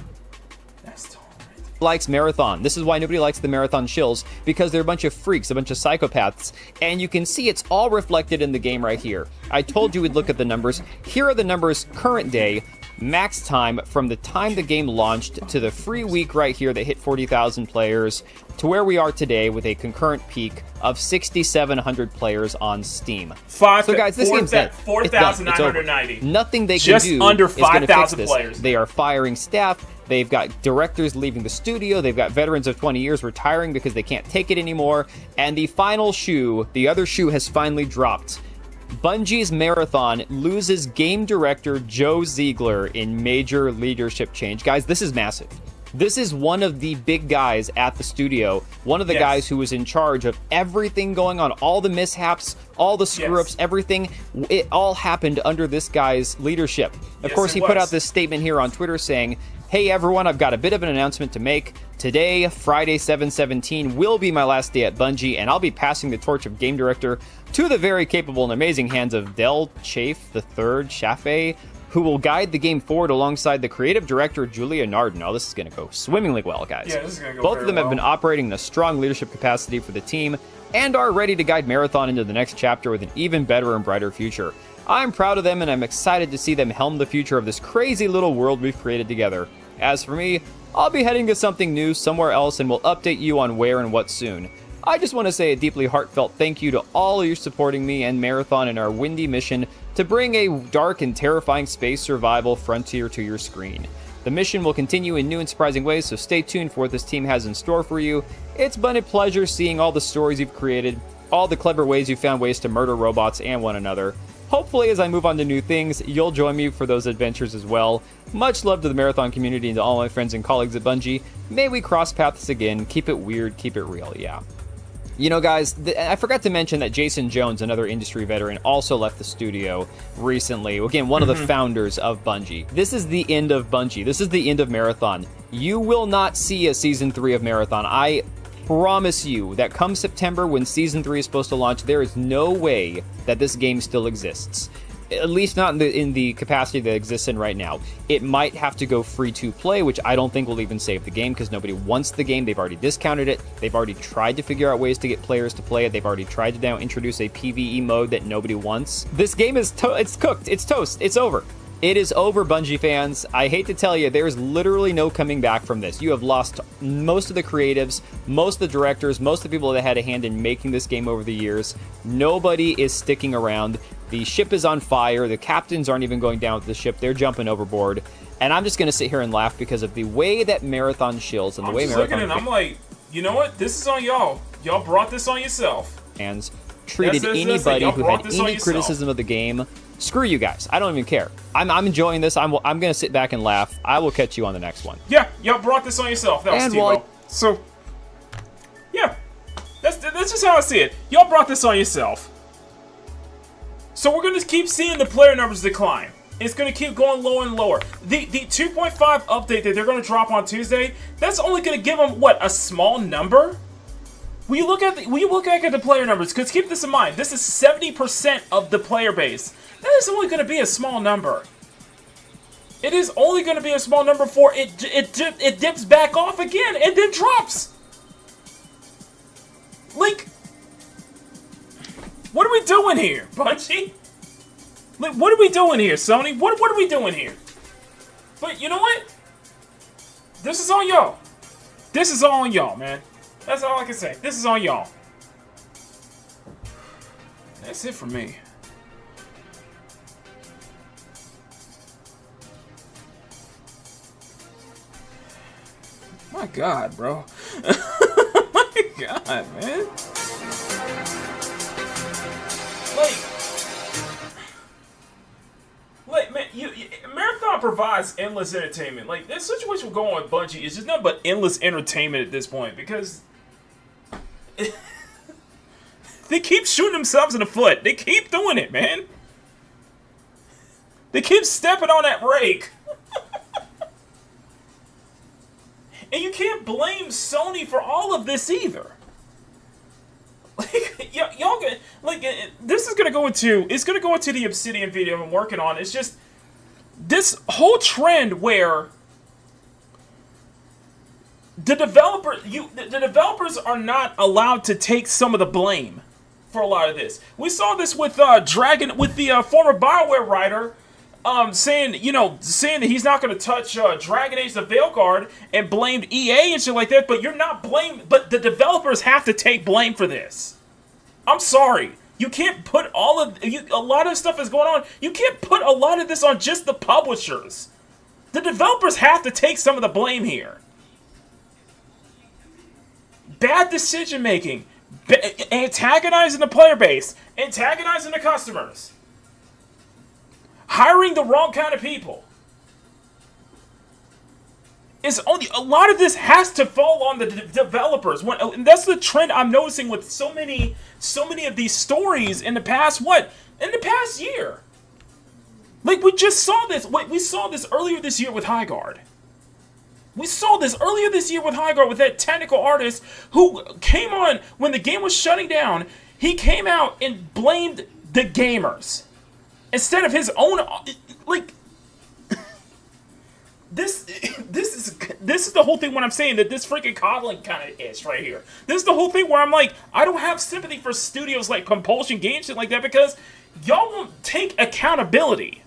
S2: That's tolerant.
S3: Likes Marathon. This is why nobody likes the Marathon shills, because they're a bunch of freaks, a bunch of psychopaths, and you can see it's all reflected in the game right here. I told you we'd look at the numbers. Here are the numbers current day. max time from the time the game launched to the free week right here that hit 40,000 players to where we are today with a concurrent peak of 6,700 players on Steam. So guys, this game's done.
S2: 4,990.
S3: Nothing they can
S2: Just
S3: do
S2: under
S3: is going to fix
S2: 5,000
S3: this.
S2: players.
S3: They are firing staff. They've got directors leaving the studio. They've got veterans of 20 years retiring because they can't take it anymore. And the final shoe, the other shoe has finally dropped. Bungie's Marathon loses game director Joe Ziegler in major leadership change. Guys, this is massive. This is one of the big guys at the studio, one of the guys who was in charge of everything going on, all the mishaps, all the screw-ups, everything. It all happened under this guy's leadership. Of course, he put out this statement here on Twitter saying, "Hey everyone, I've got a bit of an announcement to make. Today, Friday 7/17, will be my last day at Bungie, and I'll be passing the torch of game director to the very capable and amazing hands of Del Chafe III, who will guide the game forward alongside the creative director Julia Nardin." Oh, this is going to go swimmingly well, guys.
S2: Yeah, this is going to go
S3: Both of them have been operating in a strong leadership capacity for the team and are ready to guide Marathon into the next chapter with an even better and brighter future. I'm proud of them, and I'm excited to see them helm the future of this crazy little world we've created together. As for me, I'll be heading to something new somewhere else, and will update you on where and what soon. I just want to say a deeply heartfelt thank you to all of you supporting me and Marathon in our windy mission to bring a dark and terrifying space survival frontier to your screen. The mission will continue in new and surprising ways, so stay tuned for what this team has in store for you. It's been a pleasure seeing all the stories you've created, all the clever ways you found ways to murder robots and one another. Hopefully, as I move on to new things, you'll join me for those adventures as well. Much love to the Marathon community and to all my friends and colleagues at Bungie. May we cross paths again. Keep it weird, keep it real, yeah. You know, guys, I forgot to mention that Jason Jones, another industry veteran, also left the studio recently. Again, one of the founders of Bungie. This is the end of Bungie. This is the end of Marathon. You will not see a Season 3 of Marathon. I promise you that come September, when Season 3 is supposed to launch, there is no way that this game still exists. At least not in the capacity that it exists in right now. It might have to go free to play, which I don't think will even save the game because nobody wants the game. They've already discounted it. They've already tried to figure out ways to get players to play it. They've already tried to now introduce a PvE mode that nobody wants. This game is it's cooked. It's toast. It's over. It is over, Bungie fans. I hate to tell you, there's literally no coming back from this. You have lost most of the creatives, most of the directors, most of the people that had a hand in making this game over the years. Nobody is sticking around. The ship is on fire. The captains aren't even going down with the ship. They're jumping overboard. And I'm just going to sit here and laugh because of the way that Marathon shills and the way Marathon...
S2: I'm just looking and I'm like, you know what? This is on y'all. Y'all brought this on yourself.
S3: And treated anybody who had any criticism of the game... Screw you guys. I don't even care. I'm enjoying this. I'm going to sit back and laugh. I will catch you on the next one.
S2: Yeah, y'all brought this on yourself. That was Steve-O. So, yeah. That's just how I see it. Y'all brought this on yourself. So we're going to keep seeing the player numbers decline. It's going to keep going lower and lower. The 2.5 update that they're going to drop on Tuesday, that's only going to give them, what, a small number? When you look at the player numbers, because keep this in mind, this is 70% of the player base. That is only going to be a small number. It is only going to be a small number for it dips back off again and then drops. Like, what are we doing here, Bungie? Like, what are we doing here, Sony? What are we doing here? But you know what? This is on y'all. This is all on y'all, man. That's all I can say. This is on y'all. That's it for me. My God, bro. My God, man. Like, man, Marathon provides endless entertainment. Like, this situation we're going with Bungie is just nothing but endless entertainment at this point because they keep shooting themselves in the foot. They keep doing it, man. They keep stepping on that rake. And you can't blame Sony for all of this either. Like, y'all get, like, this is gonna go into, it's gonna go into the Obsidian video I'm working on. It's just this whole trend where the developers are not allowed to take some of the blame for a lot of this. We saw this with the former BioWare writer saying that he's not going to touch Dragon Age: The Veilguard and blamed EA and shit like that. But you're not blamed. But the developers have to take blame for this. I'm sorry. You can't put a lot of stuff is going on. You can't put a lot of this on just the publishers. The developers have to take some of the blame here. Bad decision making, antagonizing the player base, antagonizing the customers, hiring the wrong kind of people. It's only a lot of this has to fall on the developers. And that's the trend I'm noticing with so many of these stories in the past. In the past year, like we just saw this. We saw this earlier this year with Highguard. We saw this earlier this year with Highguard with that technical artist who came on when the game was shutting down. He came out and blamed the gamers instead of his own. Like. This is the whole thing when I'm saying that this freaking coddling kind of is right here. This is the whole thing where I'm like, I don't have sympathy for studios like Compulsion Games, shit like that, because y'all won't take accountability.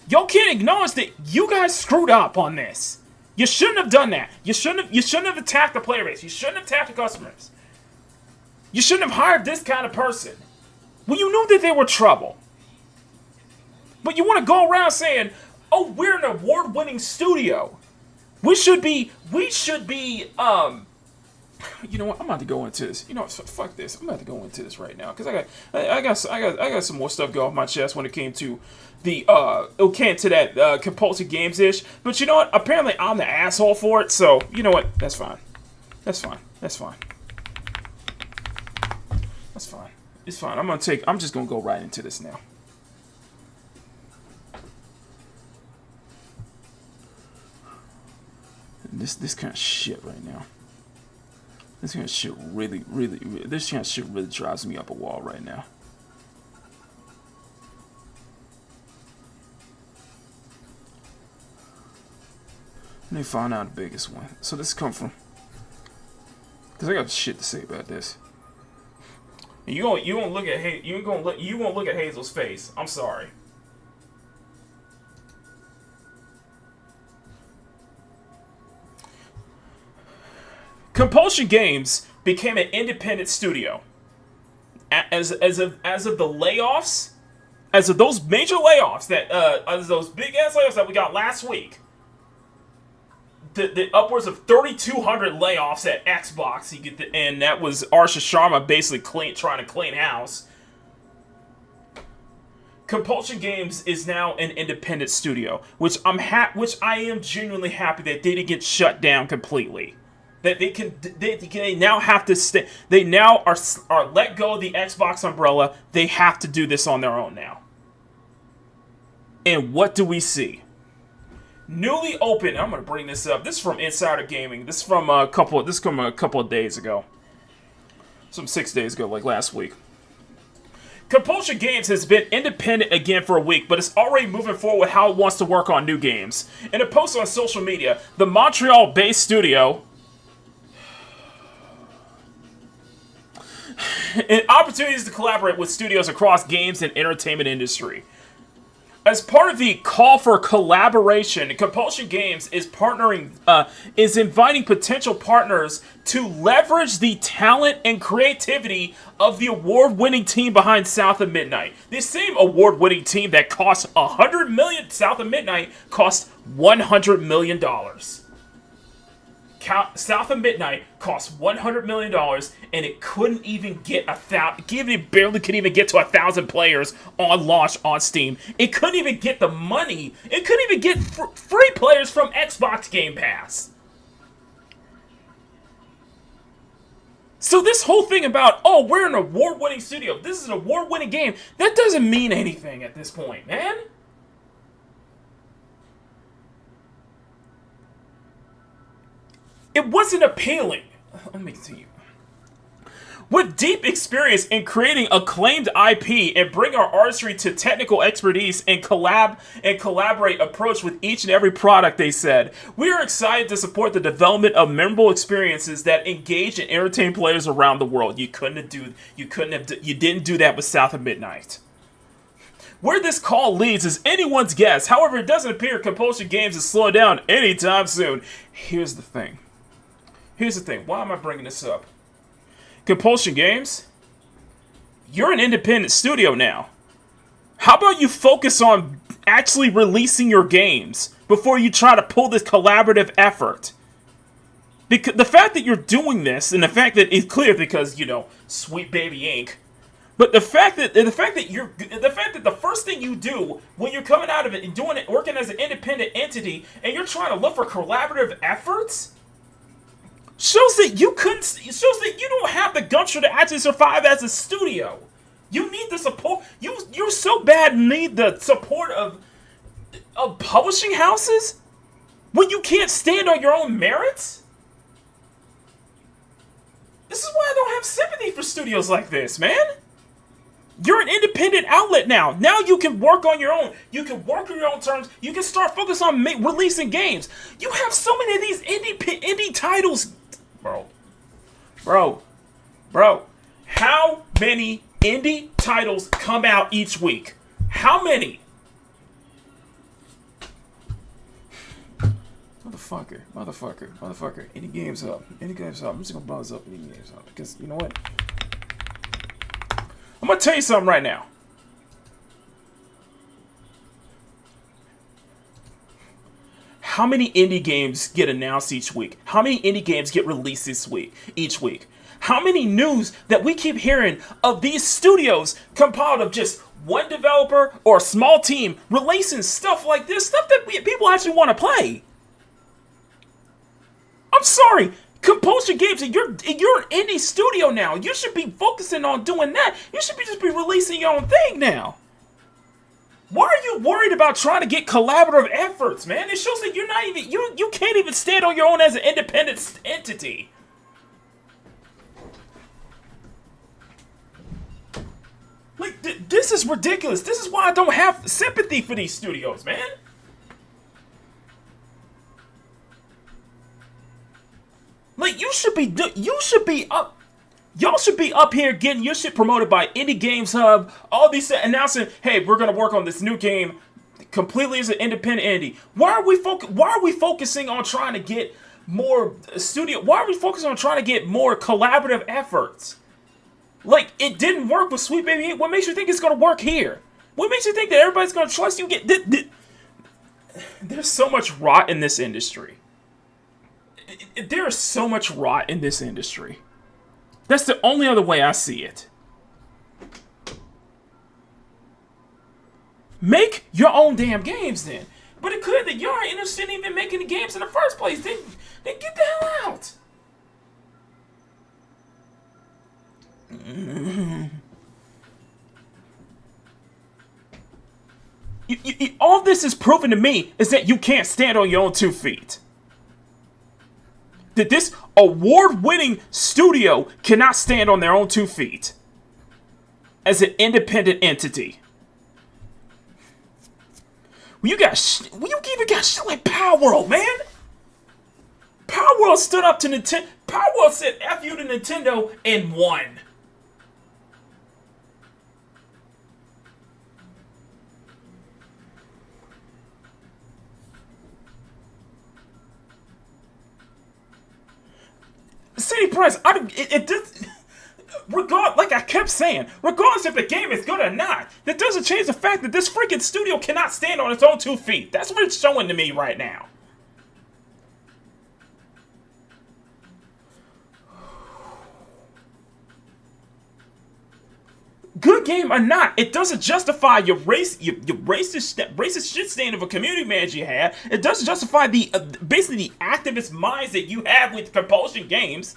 S2: Y'all can't acknowledge that you guys screwed up on this. You shouldn't have done that. You shouldn't have attacked the player base. You shouldn't have attacked the customers. You shouldn't have hired this kind of person when you knew that they were trouble. But you want to go around saying, oh, we're an award-winning studio. We should be, you know what, I'm about to go into this. You know what, fuck this. I'm about to go into this right now. Because I got some more stuff going off my chest when it came to that Compulsive Games-ish. But you know what, apparently I'm the asshole for it. So, you know what, that's fine. That's fine. It's fine. I'm just gonna go right into this now. This kind of shit right now. This kind of shit really drives me up a wall right now. And they found out the biggest one. So this come from, because I got shit to say about this. And you won't look at Hazel's face. I'm sorry. Compulsion Games became an independent studio. As of the layoffs, as of those major layoffs as those big ass layoffs that we got last week, the upwards of 3,200 layoffs at Xbox, and that was Arsha Sharma basically trying to clean house. Compulsion Games is now an independent studio, which I am genuinely happy that they didn't get shut down completely. That they now have to stay. They now are let go of the Xbox umbrella. They have to do this on their own now. And what do we see? Newly opened. I'm gonna bring this up. This is from Insider Gaming. This is from a couple of days ago. Some 6 days ago, like last week. Compulsion Games has been independent again for a week, but it's already moving forward with how it wants to work on new games. In a post on social media, the Montreal-based studio and opportunities to collaborate with studios across games and entertainment industry. As part of the call for collaboration, Compulsion Games is inviting potential partners to leverage the talent and creativity of the award-winning team behind South of Midnight. The same award-winning team that cost $100 million. South of Midnight cost $100 million. South of Midnight cost $100 million, and it couldn't even get it barely could even get to 1,000 players on launch on Steam. It couldn't even get the money. It couldn't even get free players from Xbox Game Pass. So this whole thing about, oh, we're an award-winning studio, this is an award-winning game, that doesn't mean anything at this point, man. It wasn't appealing. Let me continue. With deep experience in creating acclaimed IP and bring our artistry to technical expertise and collaborate approach with each and every product, they said, we are excited to support the development of memorable experiences that engage and entertain players around the world. You didn't do that with South of Midnight. Where this call leads is anyone's guess. However, it doesn't appear Compulsion Games is slowing down anytime soon. Here's the thing. Why am I bringing this up? Compulsion Games, you're an independent studio now. How about you focus on actually releasing your games before you try to pull this collaborative effort? Because the fact that you're doing this, and the fact that it's clear because, you know, Sweet Baby Inc., but the fact that the first thing you do when you're coming out of it and doing it, working as an independent entity, and you're trying to look for collaborative efforts, shows that you don't have the gumption to actually survive as a studio. You need the support. You're so bad need the support of publishing houses when you can't stand on your own merits. This is why I don't have sympathy for studios like this, man. You're an independent outlet now. Now you can work on your own. You can work on your own terms. You can start focusing on releasing games. You have so many of these indie titles. Bro. How many indie titles come out each week? How many? Motherfucker. Any games up. I'm just gonna buzz up any games up. Because, you know what? I'm gonna tell you something right now. How many indie games get announced each week? How many indie games get released each week? How many news that we keep hearing of these studios compiled of just one developer or a small team releasing stuff like this, stuff that people actually want to play? I'm sorry, Compulsion Games, you're an indie studio now. You should be focusing on doing that. You should just be releasing your own thing now. Why are you worried about trying to get collaborative efforts, man? It shows that you're not even you can't even stand on your own as an independent entity. Like this is ridiculous. This is why I don't have sympathy for these studios, man. Like y'all should be up here getting your shit promoted by Indie Games Hub, all these announcing, hey, we're gonna work on this new game completely as an independent indie. Why are we focusing on trying to get more studio? Why are we focusing on trying to get more collaborative efforts? Like, it didn't work with Sweet Baby Inc. What makes you think it's gonna work here? What makes you think that everybody's gonna trust you? There's so much rot in this industry. There is so much rot in this industry. That's the only other way I see it. Make your own damn games then. But it could that you aren't interested in even making the games in the first place. Then get the hell out. All this is proven to me is that you can't stand on your own 2 feet. That this award-winning studio cannot stand on their own 2 feet as an independent entity. You even got shit like Power World, man. Power World stood up to Nintendo. Power World said F you to Nintendo and won. City Price, like I kept saying, regardless if the game is good or not, that doesn't change the fact that this freaking studio cannot stand on its own 2 feet. That's what it's showing to me right now. Good game or not, it doesn't justify your racist shit stand of a community manager you had. It doesn't justify basically the activist minds that you have with Compulsion Games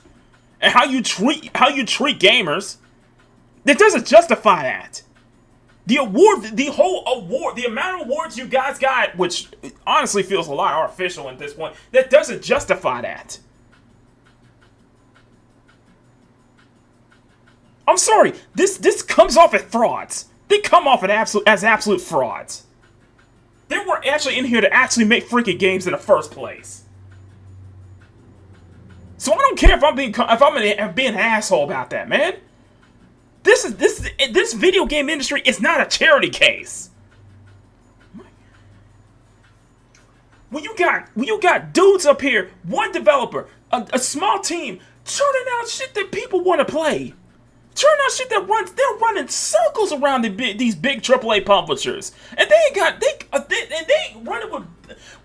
S2: and how you treat gamers. It doesn't justify that. The amount of awards you guys got, which honestly feels a lot artificial at this point, that doesn't justify that. I'm sorry, this comes off as frauds. They come off as absolute frauds. They weren't actually in here to actually make freaking games in the first place. So I don't care if I'm being an asshole about that, man. This video game industry is not a charity case. when you got dudes up here, one developer, a small team, churning out shit that people want to play. Churning out shit that they're running circles around these big AAA publishers. And they ain't running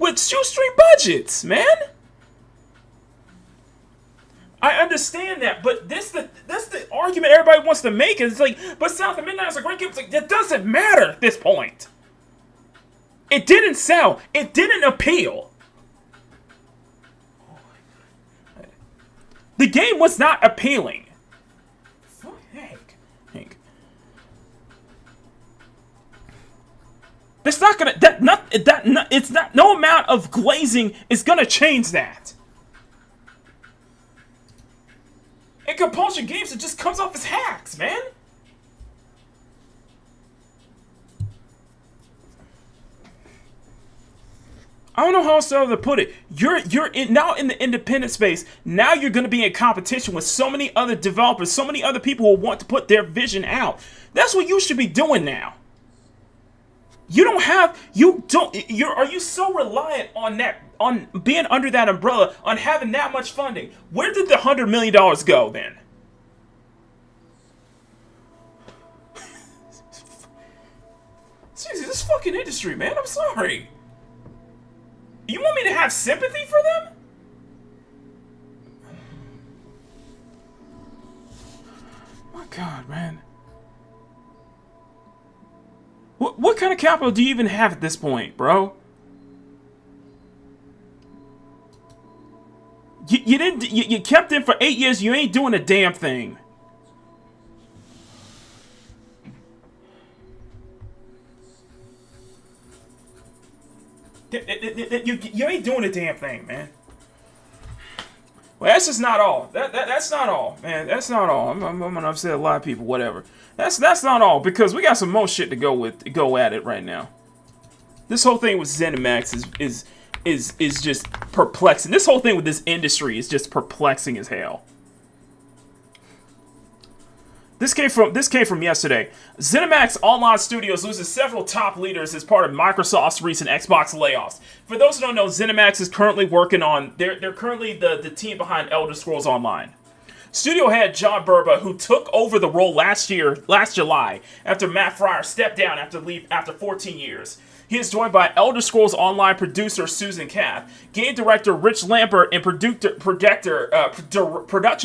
S2: with shoestring budgets, man. I understand that, but that's the argument everybody wants to make. It's like, but South of Midnight is a great game. It's like, that doesn't matter at this point. It didn't sell. It didn't appeal. The game was not appealing. Hank. That's not gonna. It's not. No amount of glazing is gonna change that. And Compulsion Games, it just comes off as hacks, man. I don't know how else to put it. You're now in the independent space. Now you're going to be in competition with so many other developers, so many other people who want to put their vision out. That's what you should be doing now. Are you so reliant on being under that umbrella, on having that much funding? Where did the $100 million go then? Seriously, this fucking industry, man. I'm sorry. You want me to have sympathy for them? My God, man. What kind of capital do you even have at this point, bro? You kept in for 8 years. You ain't doing a damn thing. You ain't doing a damn thing, man. Well, that's just not all. That's not all, man. That's not all. I'm gonna upset a lot of people. Whatever. That's not all, because we got some more shit to go at it right now. This whole thing with Zenimax is just perplexing. This whole thing with this industry is just perplexing as hell. This came from yesterday. Zenimax Online Studios loses several top leaders as part of Microsoft's recent Xbox layoffs. For those who don't know, Zenimax is currently working on. They're currently the team behind Elder Scrolls Online. Studio head John Burba, who took over the role last July, after Matt Fryer stepped down after 14 years. He is joined by Elder Scrolls Online producer Susan Cath, game director Rich Lambert, and production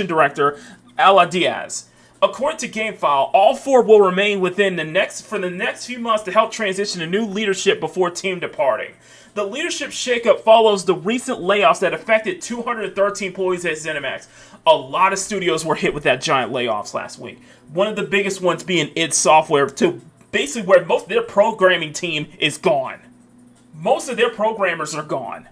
S2: director Ala Diaz. According to GameFile, all four will remain for the next few months to help transition to new leadership before team departing. The leadership shakeup follows the recent layoffs that affected 213 employees at Zenimax. A lot of studios were hit with that giant layoffs last week. One of the biggest ones being id Software, to basically where most of their programming team is gone. Most of their programmers are gone.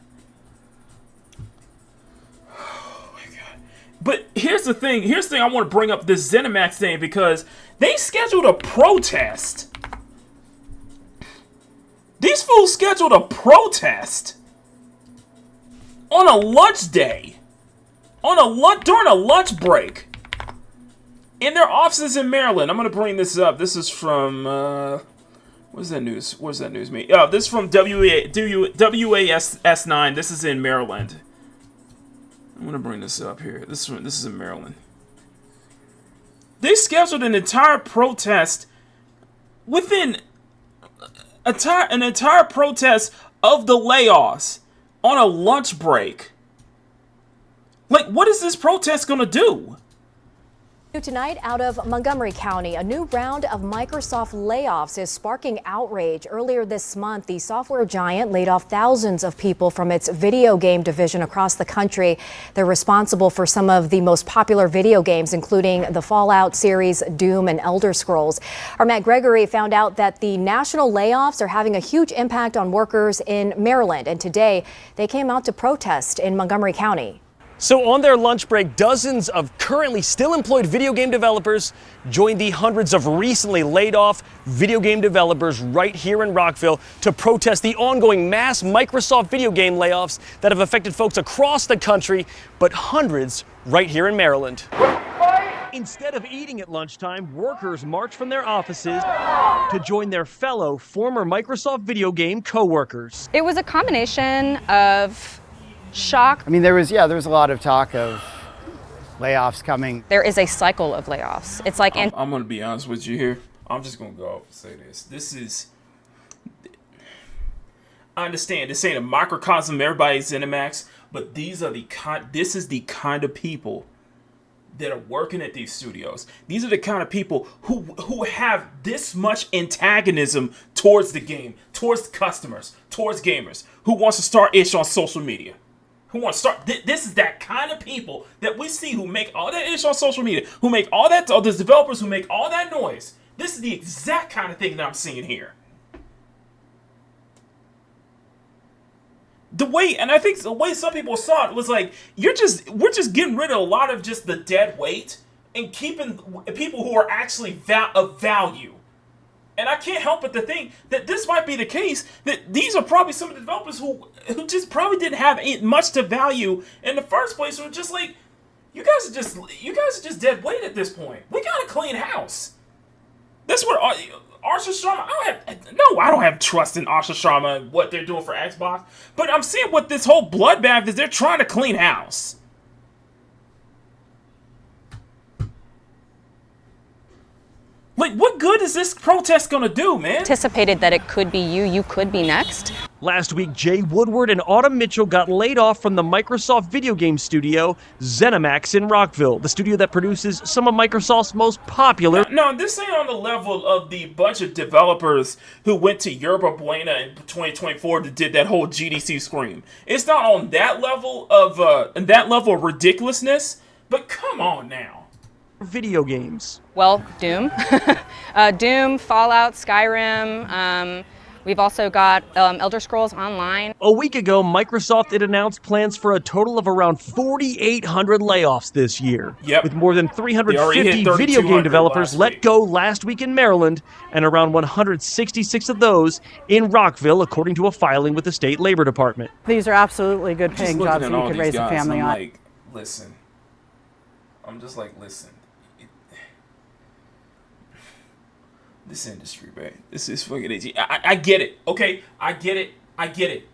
S2: But here's the thing. I want to bring up this Zenimax thing, because they scheduled a protest. These fools scheduled a protest on a lunch day, during a lunch break, in their offices in Maryland. I'm gonna bring this up. This is from what's that news? Where's that news meet? Oh, this is from WAS9. This is in Maryland. I'm gonna bring this up here. This is in Maryland. They scheduled an entire protest within an entire protest of the layoffs on a lunch break. Like, what is this protest gonna do?
S4: Tonight, out of Montgomery County, a new round of Microsoft layoffs is sparking outrage. Earlier this month, the software giant laid off thousands of people from its video game division across the country. They're responsible for some of the most popular video games, including the Fallout series, Doom, and Elder Scrolls. Our Matt Gregory found out that the national layoffs are having a huge impact on workers in Maryland, and today they came out to protest in Montgomery County.
S5: So on their lunch break, dozens of currently still employed video game developers joined the hundreds of recently laid off video game developers right here in Rockville to protest the ongoing mass Microsoft video game layoffs that have affected folks across the country, but hundreds right here in Maryland.
S6: We fight
S5: Instead of eating at lunchtime, workers march from their offices to join their fellow former Microsoft video game co-workers.
S6: It was a combination of shock.
S7: I mean, there was a lot of talk of layoffs coming.
S6: There is a cycle of layoffs. It's like
S2: I'm going to be honest with you here. I'm just going to go and say this. I understand this ain't a microcosm of everybody's Zenimax, but this is the kind of people that are working at these studios. These are the kind of people who have this much antagonism towards the game, towards customers, towards gamers, who wants to start ish on social media. Who wants to start? This is that kind of people that we see who make all that ish on social media, who make all that, all these developers who make all that noise. This is the exact kind of thing that I'm seeing here. I think the way some people saw it was like, we're just getting rid of a lot of just the dead weight and keeping people who are actually of value. And I can't help but to think that this might be the case, that these are probably some of the developers who just probably didn't have much to value in the first place. Who are just like, you guys are just dead weight at this point. We got a clean house. That's what Arthur Sharma. I don't have trust in Arthur Sharma and what they're doing for Xbox. But I'm seeing what this whole bloodbath is. They're trying to clean house. Like, what good is this protest gonna do, man?
S6: anticipated that it could be you could be next.
S5: Last week, Jay Woodward and Autumn Mitchell got laid off from the Microsoft video game studio, Zenimax in Rockville, the studio that produces some of Microsoft's most popular.
S2: No, this ain't on the level of the bunch of developers who went to Yerba Buena in 2024 that did that whole GDC scream. It's not on that level of ridiculousness, but come on now.
S5: Video games.
S6: Well, Doom, Doom, Fallout, Skyrim. We've also got Elder Scrolls Online.
S5: A week ago, Microsoft had announced plans for a total of around 4,800 layoffs this year.
S2: Yep.
S5: With more than 350 video game developers let go last week in Maryland, and around 166 of those in Rockville, according to a filing with the state labor department.
S8: These are absolutely good paying
S2: Just
S8: jobs
S2: looking
S8: that
S2: at
S8: you
S2: all
S8: could
S2: these
S8: raise a
S2: guys,
S8: family
S2: I'm
S8: on.
S2: like, listen. I'm just like, listen. This industry, man. This is fucking easy. I get it, okay? I get it.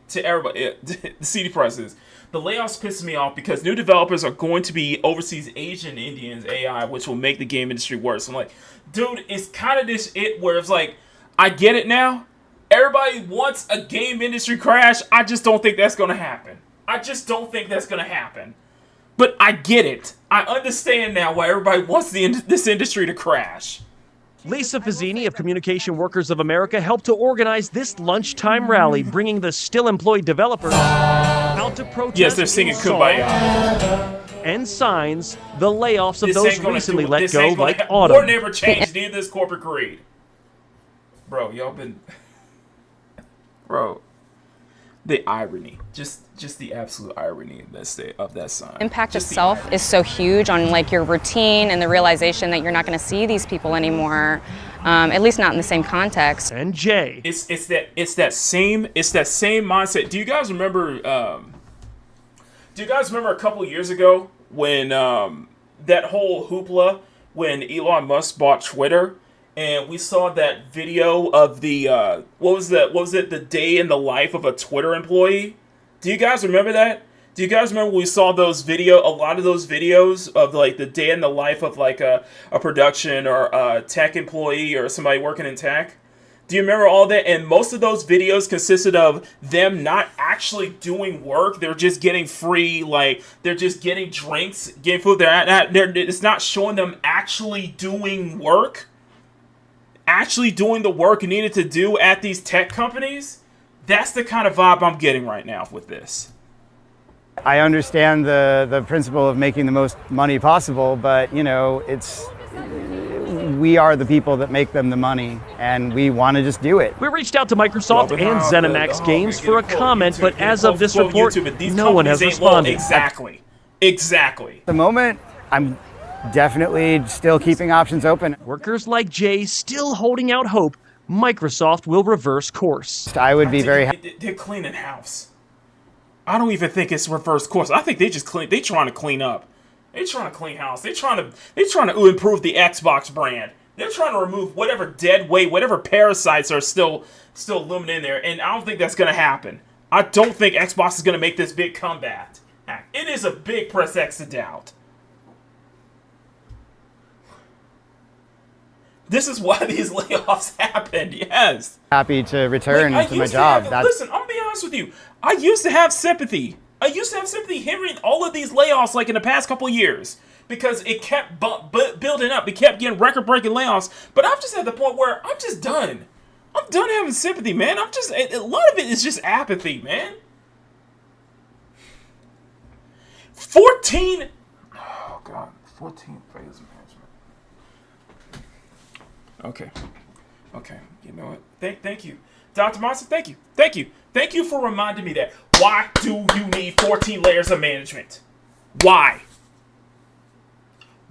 S2: To everybody, the CD prices. The layoffs piss me off because new developers are going to be overseas Asian Indians AI, which will make the game industry worse. I'm like, dude, it's kind of this where it's like, I get it now. Everybody wants a game industry crash. I just don't think that's going to happen. But I get it. I understand now why everybody wants this industry to crash.
S5: Lisa Fazzini of Communication Workers of America helped to organize this lunchtime rally, bringing the still employed developers out to protest.
S2: Yes, they're singing Kumbaya.
S5: And signs the layoffs of those recently let go, like
S2: War
S5: Autumn.
S2: never changed any of this corporate greed. Bro, y'all been... Bro. The irony. Just the absolute irony of that sign.
S6: Impact itself is so huge on like your routine and the realization that you're not going to see these people anymore, at least not in the same context.
S5: And Jay,
S2: it's that same mindset. Do you guys remember a couple of years ago when that whole hoopla when Elon Musk bought Twitter? And we saw that video of the what was it? The day in the life of a Twitter employee. Do you guys remember that? Do you guys remember we saw a lot of those videos of like the day in the life of like a production or a tech employee or somebody working in tech? Do you remember all that? And most of those videos consisted of them not actually doing work. They're just getting free, like they're just getting drinks, getting food. It's not showing them actually doing work. Actually doing the work needed to do at these tech companies. That's the kind of vibe I'm getting right now with this.
S7: I understand the principle of making the most money possible, but we are the people that make them the money, and we want to just do it.
S5: We reached out to Microsoft and ZeniMax Games for a comment, but as of this report, no one has responded.
S2: Exactly.
S7: At the moment, I'm definitely still keeping options open.
S5: Workers like Jay still holding out hope Microsoft will reverse course.
S7: I would be very happy.
S2: They're cleaning house. I don't even think it's reverse course. I think they trying to clean up. They're trying to clean house. They're trying to improve the Xbox brand. They're trying to remove whatever dead weight, whatever parasites are still looming in there, and I don't think that's going to happen. I don't think Xbox is going to make this big comeback. It is a big press X to doubt. This is why these layoffs happened, yes.
S7: Happy to return to my job.
S2: Listen, I'm going to be honest with you. I used to have sympathy. Hearing all of these layoffs like in the past couple of years. Because it kept building up. We kept getting record-breaking layoffs. But I'm just at the point where I'm just done. I'm done having sympathy, man. A lot of it is just apathy, man. 14 phase management. Okay. You know what? Thank you. Dr. Monson, thank you. Thank you for reminding me that. Why do you need 14 layers of management? Why?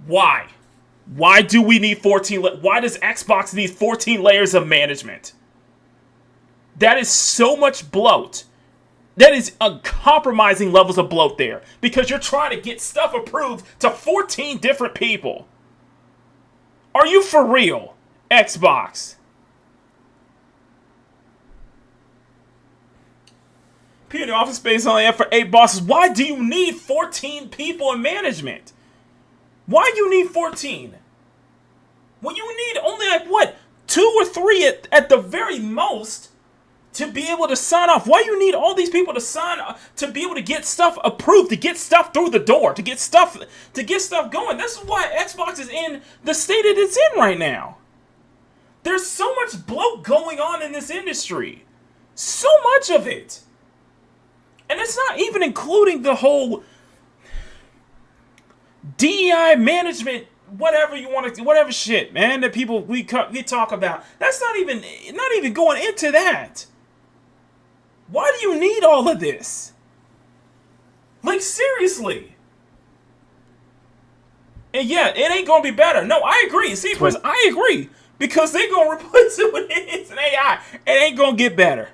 S2: Why do we need 14? Why does Xbox need 14 layers of management? That is so much bloat. That is uncompromising levels of bloat there. Because you're trying to get stuff approved to 14 different people. Are you for real, Xbox? People in the office space only have for 8 bosses. Why do you need 14 people in management? Why you need 14? Well, you need only like what? 2 or 3 at the very most to be able to sign off. Why you need all these people to sign to be able to get stuff approved, to get stuff through the door, to get stuff going? This is why Xbox is in the state that it's in right now. There's so much bloat going on in this industry. So much of it. And it's not even including the whole DEI management, whatever you want to, whatever shit, man, that people we talk about. That's not even going into that. Why do you need all of this? Like, seriously. And yeah, it ain't gonna be better. No, I agree. See, Chris, I agree. Because they're gonna replace it with it's an AI. It ain't gonna get better.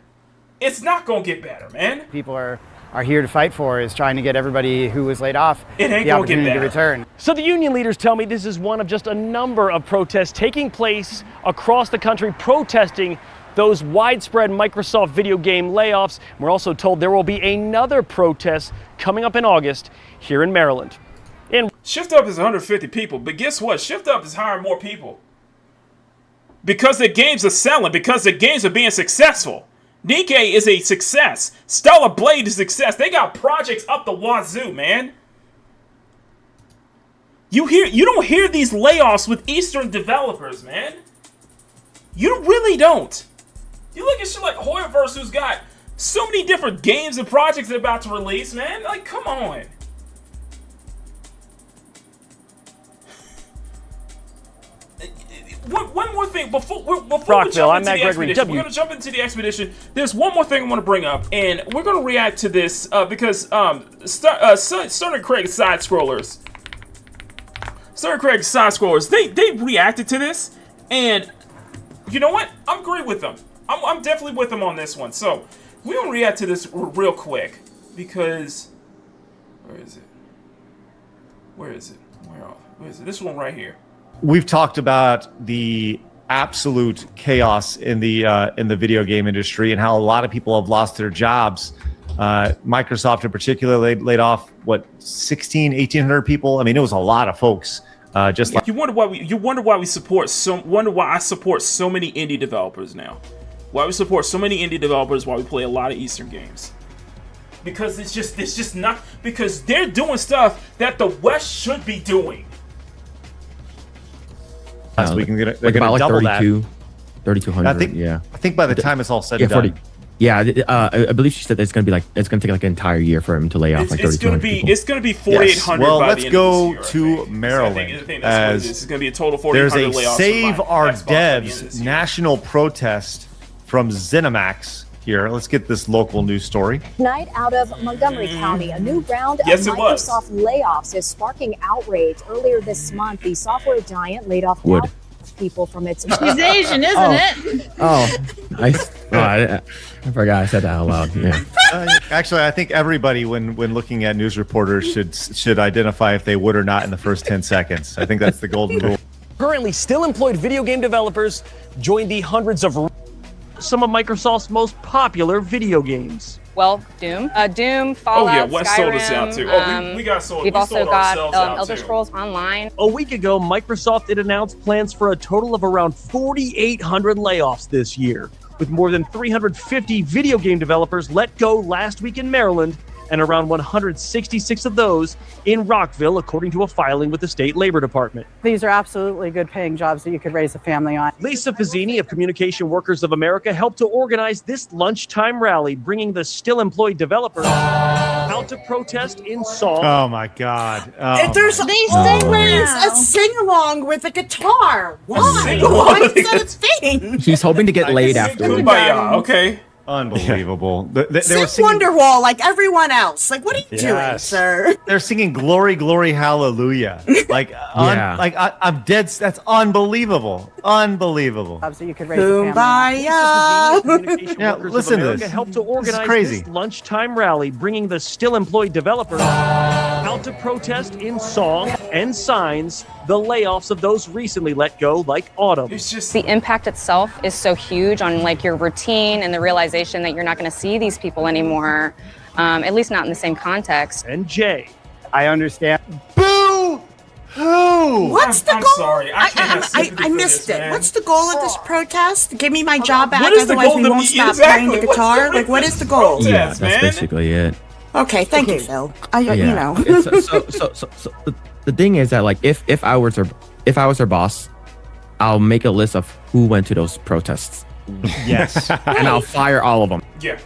S2: It's not gonna get better, man.
S7: People are here to fight for is trying to get everybody who was laid off the opportunity to return.
S5: So the union leaders tell me this is one of just a number of protests taking place across the country protesting those widespread Microsoft video game layoffs. We're also told there will be another protest coming up in August here in Maryland.
S2: Shift Up is 150 people, but guess what? Shift Up is hiring more people. Because the games are selling, because the games are being successful. Nikkei is a success. Stellar Blade is a success. They got projects up the wazoo, man. You don't hear these layoffs with Eastern developers, man. You really don't. You look at shit like Hoyoverse, who's got so many different games and projects they're about to release, man. Like, come on. One more thing before we jump into the expedition. We're going to jump into the expedition. There's one more thing I want to bring up, and we're going to react to this because Stern and Craig side scrollers, they reacted to this, and you know what? I agree with them. I'm definitely with them on this one. So we're going to react to this real quick because where is it? Where is it? This one right here.
S9: We've talked about the absolute chaos in the video game industry and how a lot of people have lost their jobs. Microsoft in particular laid off 1,800 people. I mean, it was a lot of folks. You wonder why I support so many indie developers now. Why we support so many indie developers while we play a lot of Eastern games. Because it's just not, because they're doing stuff that the West should be doing. So we can get
S10: like about
S9: double
S10: 3,200.
S9: I think by the time it's all said and done.
S10: I believe she said that it's gonna take like an entire year for him to lay off like 3,200 people.
S2: It's gonna be 4,800.
S9: Well,
S2: by
S9: let's
S2: the end
S9: go
S2: of this year,
S9: to Maryland.
S2: I think that's what it is. It's gonna be a total 4,800 layoffs.
S9: There's a Save Our Devs national protest from Zenimax. Here, let's get this local news story.
S4: Tonight, out of Montgomery County, a new round of Microsoft layoffs is sparking outrage. Earlier this month, the software giant laid off thousands of people from its.
S11: He's Asian, isn't it?
S10: Oh, nice. I forgot I said that out loud. Yeah.
S9: Actually, I think everybody, when looking at news reporters, should identify if they would or not in the first 10 seconds. I think that's the golden rule.
S5: Currently still employed video game developers join the hundreds of some of Microsoft's most popular video games.
S6: Well, Doom, Fallout,
S2: Oh yeah, Wes
S6: Skyrim.
S2: sold us out too. Oh, we got sold.
S6: We've
S2: we
S6: also
S2: sold
S6: got
S2: ourselves out
S6: Elder
S2: too.
S6: Scrolls Online.
S5: A week ago, Microsoft had announced plans for a total of around 4,800 layoffs this year, with more than 350 video game developers let go last week in Maryland, and around 166 of those in Rockville, according to a filing with the state labor department.
S8: These are absolutely good paying jobs that you could raise a family on.
S5: Lisa Fazzini of Communication Workers of America helped to organize this lunchtime rally, bringing the still employed developers out to protest in song.
S9: Oh my God!
S11: There's always a sing-along with a guitar. Why?
S2: sing-along
S11: Why
S2: with
S11: is
S2: a
S11: that a thing?
S10: He's hoping to get laid afterwards.
S2: Kumbaya, okay.
S9: Unbelievable. They were
S11: Sing
S9: singing,
S11: Wonderwall like everyone else. Like, what are you doing,
S9: Yes.
S11: sir?
S9: they're singing "Glory, Glory, Hallelujah." Like, I'm dead. That's unbelievable. Unbelievable.
S8: Jobs that you could raise a family on.
S11: Kumbaya.
S5: Communication
S9: Yeah,
S5: Workers
S9: listen
S5: of
S9: to
S5: America
S9: this.
S5: helped to
S9: This is
S5: organize
S9: crazy.
S5: this lunchtime rally, bringing the still employed developers out to protest in song and signs the layoffs of those recently let go, like Autumn.
S2: It's just
S6: The impact itself is so huge on like your routine and the realization that you're not going to see these people anymore, at least not in the same context.
S5: And Jay.
S7: I understand.
S9: Boo! Who?
S11: What's the
S2: I'm
S11: goal?
S2: sorry. I can't have sympathy
S11: I
S2: for
S11: missed
S2: this,
S11: it.
S2: man.
S11: What's the goal of this protest? Give me my job back,
S2: what is the
S11: otherwise
S2: goal
S11: we
S2: to
S11: won't
S2: be-
S11: stop
S2: exactly,
S11: playing the
S2: what's the
S11: guitar.
S2: reason
S11: Like, what
S2: for
S11: is the
S2: this
S11: goal?
S2: protest?
S10: Yeah, that's
S2: man.
S10: basically it.
S11: Okay, thank you, Phil. You know.
S10: It's- so the thing is that like if I was her boss, I'll make a list of who went to those protests
S9: Yes.
S10: and I'll fire all of them.
S2: Yeah,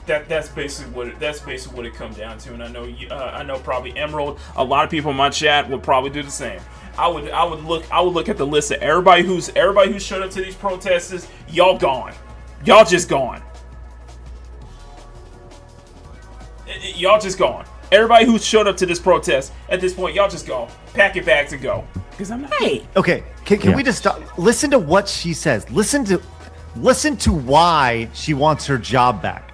S2: that's basically what it comes down to. And I know probably Emerald. A lot of people in my chat would probably do the same. I would look at the list of everybody who's showed up to these protests. Y'all gone. Y'all just gone. Y'all just gone. Everybody who showed up to this protest at this point, y'all just go. Pack your bags and go. Because I'm not.
S11: Hey,
S9: Okay. Can we just stop? Listen to what she says. Listen to why she wants her job back.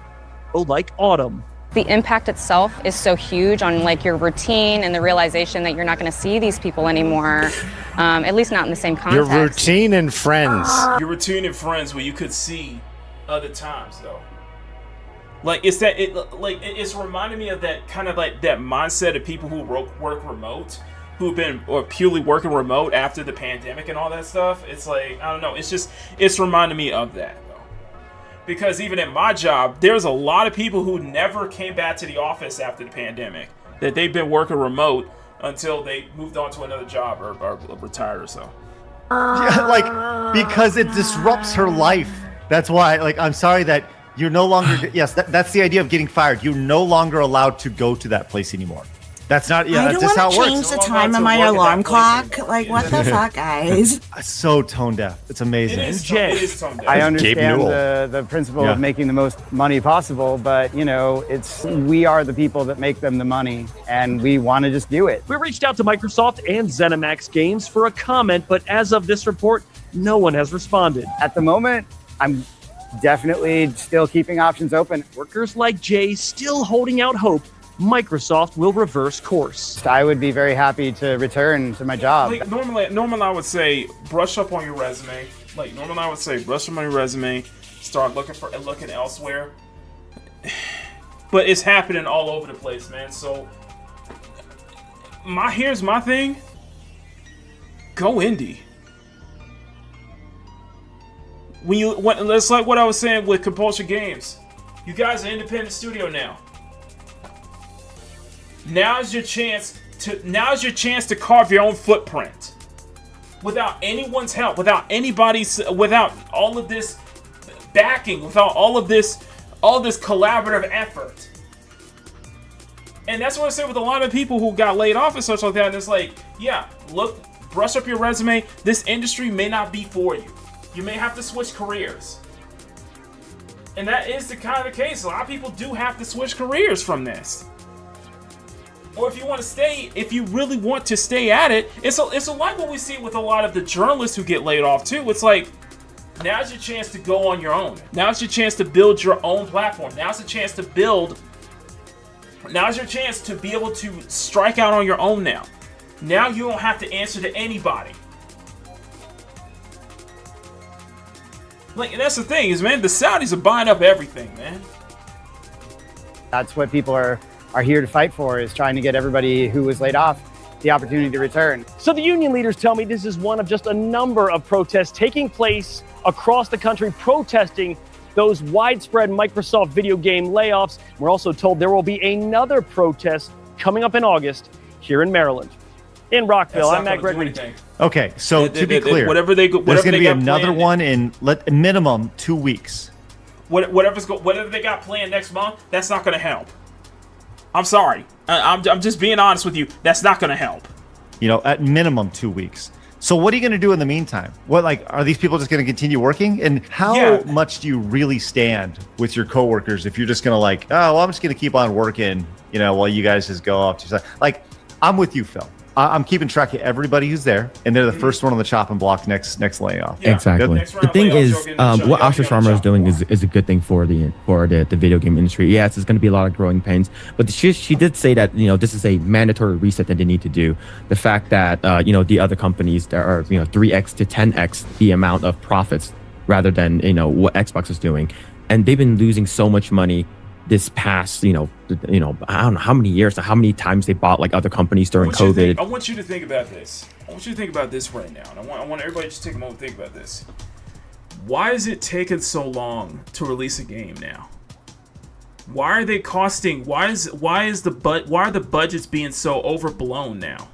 S5: Oh, like Autumn.
S6: The impact itself is so huge on like your routine and the realization that you're not going to see these people anymore, at least not in the same
S12: Your
S6: context.
S12: routine and friends.
S2: Your routine and friends where you could see other times though. Like it's reminding me of that kind of like that mindset of people who work remote, who've been or purely working remote after the pandemic and all that stuff. It's like, I don't know, it's reminding me of that though. Because even at my job, there's a lot of people who never came back to the office after the pandemic. That they've been working remote until they moved on to another job or retired or so.
S9: Yeah, like, because it disrupts her life. That's why, like, I'm sorry that you're no longer, yes, that's the idea of getting fired. You're no longer allowed to go to that place anymore. That's not, yeah,
S11: I
S9: that's
S11: don't
S9: just how
S11: want
S9: it
S11: to
S9: works.
S11: change the
S2: No
S11: time
S2: longer
S11: of
S2: to
S11: my
S2: work at that
S11: alarm
S2: place
S11: clock.
S2: anymore.
S11: Like, what the fuck, guys?
S9: So tone deaf. It's amazing.
S2: It is
S5: Jay.
S2: it is tone deaf.
S7: I understand
S12: Newell.
S7: the principle
S9: Yeah.
S7: of making the most money possible, but we are the people that make them the money, and we want to just do it.
S5: We reached out to Microsoft and Zenimax Games for a comment, but as of this report, no one has responded.
S7: At the moment, I'm definitely still keeping options open.
S5: Workers like Jay still holding out hope Microsoft will reverse course.
S7: I would be very happy to return to my job.
S2: Like, normally I would say brush up on your resume. Like normally I would say brush up on your resume, start looking elsewhere. But it's happening all over the place, man. So here's my thing. Go indie. It's like what I was saying with Compulsion Games. You guys are an independent studio now. Now's your chance to carve your own footprint. Without anyone's help, without all of this backing, without all this collaborative effort. And that's what I say with a lot of people who got laid off and such like that. And it's like, yeah, look, brush up your resume. This industry may not be for you. You may have to switch careers. And that is the kind of case. A lot of people do have to switch careers from this. Or if you really want to stay at it, it's like what we see with a lot of the journalists who get laid off too. It's like, Now's your chance to go on your own. Now's your chance to build your own platform. Now's the chance to build. Now's your chance to be able to strike out on your own now. Now you don't have to answer to anybody. Like, and that's the thing is, man, the Saudis are buying up everything, man.
S7: That's what people are here to fight for, is trying to get everybody who was laid off the opportunity to return.
S5: So the union leaders tell me this is one of just a number of protests taking place across the country, protesting those widespread Microsoft video game layoffs. We're also told there will be another protest coming up in August here in Maryland. In Rockville, I'm Matt Gregory.
S9: Okay, so to be clear,
S2: whatever they go,
S9: there's going to be
S2: got
S9: another
S2: planned,
S9: one in minimum 2 weeks.
S2: Whatever they got planned next month, that's not going to help. I'm sorry. I'm just being honest with you. That's not going to help.
S9: You know, at minimum 2 weeks. So what are you going to do in the meantime? What, like, are these people just going to continue working? And how much do you really stand with your coworkers if you're just going to like, oh, well, I'm just going to keep on working, you know, while you guys just go off to side? Like, I'm with you, Phil. I'm keeping track of everybody who's there, and they're the first one on the chopping block next layoff.
S10: Yeah. Exactly. The thing is, what Asha Sharma is doing is a good thing for the video game industry. Yes, it's going to be a lot of growing pains, but she did say that, you know, this is a mandatory reset that they need to do. The fact that you know, the other companies that are, you know, 3x to 10x the amount of profits rather than, you know, what Xbox is doing, and they've been losing so much money this past, you know, I don't know how many years, how many times they bought like other companies during COVID.
S2: I want you to think about this. I want you to think about this right now. And I want everybody to just take a moment to think about this. Why is it taking so long to release a game now? Why are they costing? Why are the budgets being so overblown now?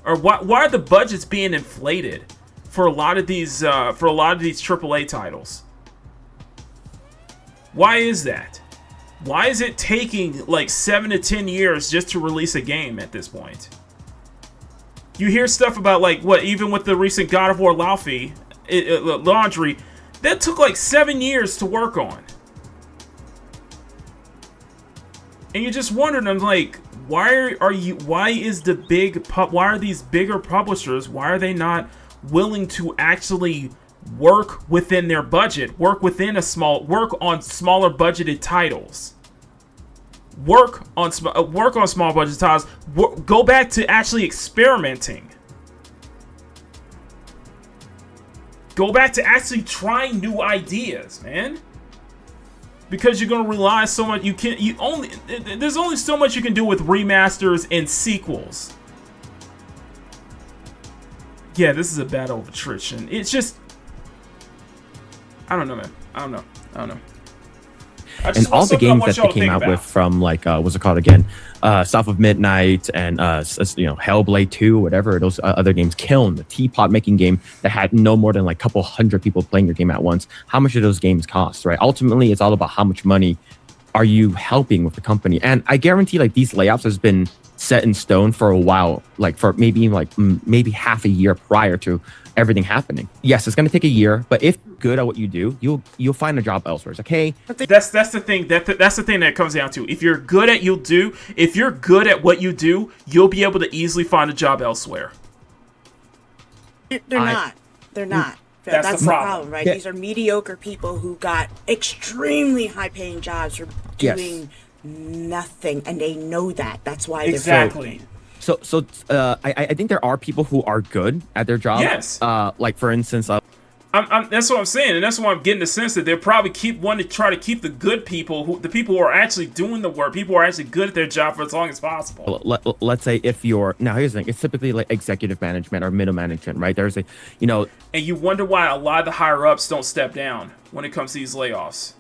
S2: Or why are the budgets being inflated for a lot of these AAA titles? Why is that? Why is it taking like 7 to 10 years just to release a game at this point? You hear stuff about like even with the recent God of War Laundry, that took like 7 years to work on. And you're just wondering, I'm like, why are these bigger publishers, why are they not willing to actually work within their budget, work on smaller budgeted titles, work on small budget titles, go back to actually experimenting, go back to actually trying new ideas, man. Because you're gonna rely so much. There's only so much you can do with remasters and sequels. Yeah, this is a battle of attrition. It's just, I don't know, man. I don't know.
S10: And all the games that they came out with from like what's it called again? South of Midnight and you know, Hellblade 2, whatever those other games. Kiln, the teapot making game that had no more than like a couple hundred people playing your game at once. How much do those games cost, right? Ultimately, it's all about how much money are you helping with the company. And I guarantee like these layoffs has been set in stone for a while, like for maybe half a year prior to everything happening. Yes, it's going to take a year, but if you're good at what you do, you'll find a job elsewhere. It's okay.
S2: That's the thing. That's the thing that it comes down to. If you're good at what you do, you'll be able to easily find a job elsewhere.
S11: They're not. That's the problem, right? Yeah. These are mediocre people who got extremely high-paying jobs for doing nothing, and they know that. That's why they're
S2: exactly.
S10: So I think there are people who are good at their job.
S2: Yes.
S10: Like for instance,
S2: that's what I'm saying, and that's why I'm getting the sense that they'll probably want to try to keep the good people, the people who are actually doing the work, people who are actually good at their job for as long as possible.
S10: Let's say if you're now, here's the thing: it's typically like executive management or middle management, right? There's and
S2: you wonder why a lot of the higher ups don't step down when it comes to these layoffs.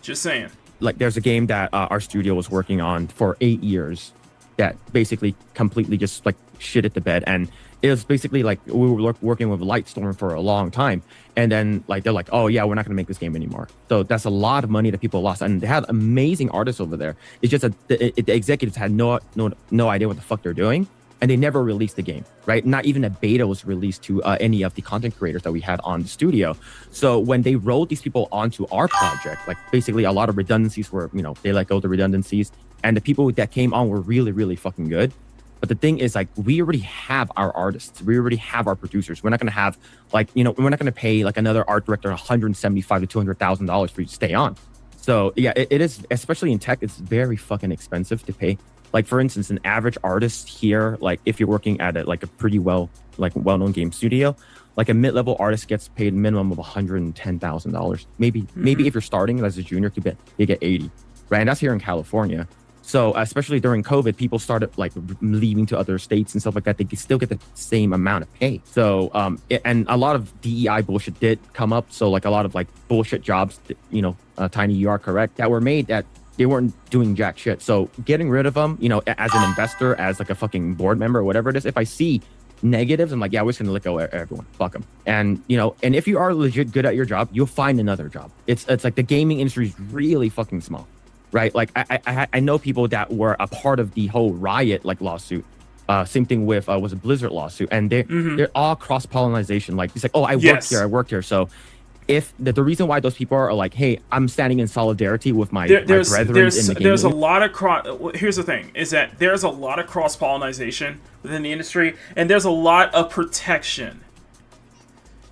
S2: Just saying.
S10: Like there's a game that our studio was working on for 8 years that basically completely just like shit at the bed, and it was basically like we were working with Lightstorm for a long time, and then like they're like, oh yeah, we're not gonna make this game anymore. So that's a lot of money that people lost, and they had amazing artists over there. It's just that the executives had no idea what the fuck they're doing, and they never released the game, right? Not even a beta was released to any of the content creators that we had on the studio. So when they rolled these people onto our project, like basically a lot of redundancies were, they let go of the redundancies, and the people that came on were really, really fucking good. But the thing is, like, we already have our artists. We already have our producers. We're not going to have, like, we're not going to pay, like, another art director $175,000 to $200,000 for you to stay on. So, yeah, it is, especially in tech, it's very fucking expensive to pay. Like, for instance, an average artist here, like, if you're working at a pretty well-known game studio, like, a mid-level artist gets paid minimum of $110,000. Maybe if you're starting as a junior, you get 80, right? And that's here in California. So especially during COVID, people started like leaving to other states and stuff like that. They could still get the same amount of pay. So and a lot of DEI bullshit did come up. So like a lot of like bullshit jobs, Tiny, you are correct, that were made that they weren't doing jack shit. So getting rid of them, as an investor, as like a fucking board member or whatever it is, if I see negatives, I'm like, yeah, we're just gonna let go of everyone. Fuck them. And and if you are legit good at your job, you'll find another job. It's like the gaming industry is really fucking small. Right, like I know people that were a part of the whole Riot like lawsuit. Same thing with was a Blizzard lawsuit, and they're all cross pollination. Like it's like, oh, I worked here. So if the reason why those people are like, hey, I'm standing in solidarity with my brethren in the game.
S2: There's a lot of here's the thing is that there's a lot of cross pollination within the industry, and there's a lot of protection.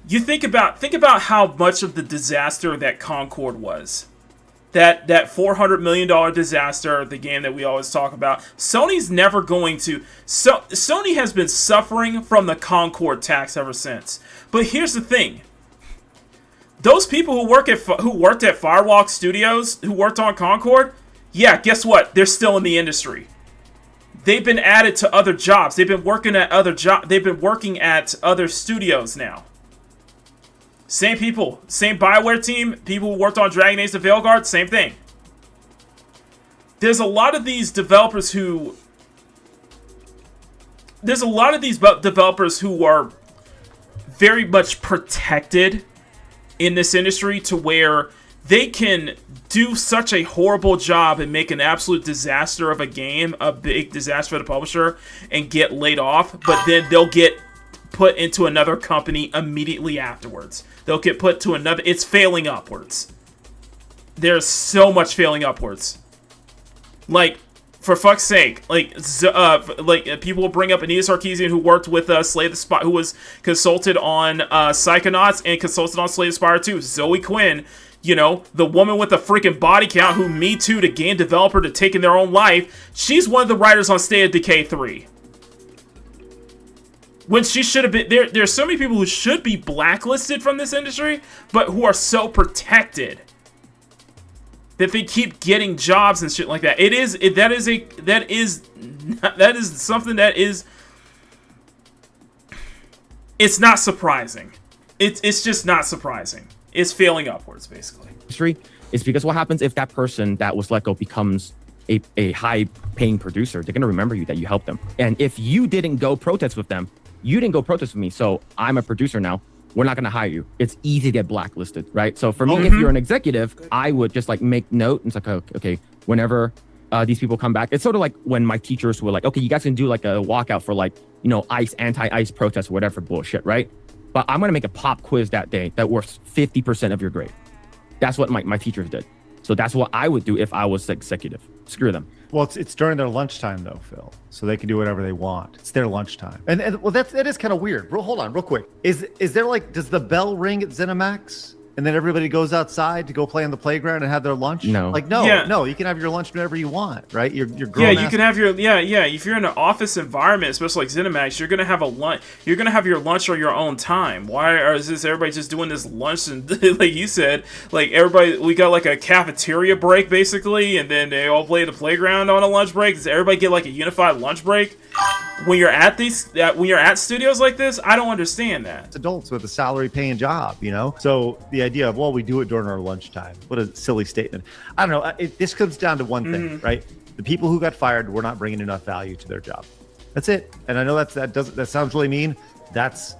S2: You think about how much of the disaster that Concord was. That $400 million disaster, the game that we always talk about, Sony's never going to... Sony has been suffering from the Concord tax ever since. But here's the thing. Those people who worked at Firewalk Studios, who worked on Concord, yeah, guess what? They're still in the industry. They've been added to other jobs. They've been working at other studios now. Same people, same BioWare team, people who worked on Dragon Age the Veilguard, same thing. There's a lot of these developers who are very much protected in this industry to where they can do such a horrible job and make an absolute disaster of a game, a big disaster for the publisher, and get laid off, but then they'll get put into another company immediately afterwards. They'll get put to another... It's failing upwards. There's so much failing upwards. Like, for fuck's sake, people will bring up Anita Sarkeesian, who worked with Slay the Spire, who was consulted on Psychonauts and consulted on Slay the Spire 2. Zoe Quinn, the woman with the freaking body count who Me Too'd a game developer to taking their own life. She's one of the writers on State of Decay 3. When she should have been... There's so many people who should be blacklisted from this industry, but who are so protected that they keep getting jobs and shit like that. That is something that is... It's not surprising. It's just not surprising. It's failing upwards, basically.
S10: It's because what happens if that person that was let go becomes a high-paying producer? They're going to remember you, that you helped them. And if you didn't go protest with them, you didn't go protest with me, so I'm a producer now. We're not going to hire you. It's easy to get blacklisted, right? So for me, if you're an executive, I would just like make note. And it's like, okay, whenever these people come back, it's sort of like when my teachers were like, okay, you guys can do like a walkout for like, ICE, anti-ICE protest, whatever bullshit, right? But I'm going to make a pop quiz that day that worth 50% of your grade. That's what my teachers did. So that's what I would do if I was executive. Screw them.
S9: Well, it's during their lunchtime though, Phil. So they can do whatever they want. It's their lunchtime. And well, that is kind of weird. Hold on, real quick. Is there like, does the bell ring at Zenimax? And then everybody goes outside to go play on the playground and have their lunch?
S10: No.
S9: No, you can have your lunch whenever you want, right? You're grown.
S2: Yeah, you can have your if you're in an office environment, especially like ZeniMax, you're gonna have a lunch. You're gonna have your lunch on your own time. Is this everybody just doing this lunch and like you said, like everybody, we got like a cafeteria break basically, and then they all play the playground on a lunch break. Does everybody get like a unified lunch break? When you're at studios like this, I don't understand that.
S9: It's adults with a salary paying job, So the idea of, well, we do it during our lunchtime. What a silly statement. I don't know. This comes down to one thing, right? The people who got fired were not bringing enough value to their job. That's it. And I know that sounds really mean. That's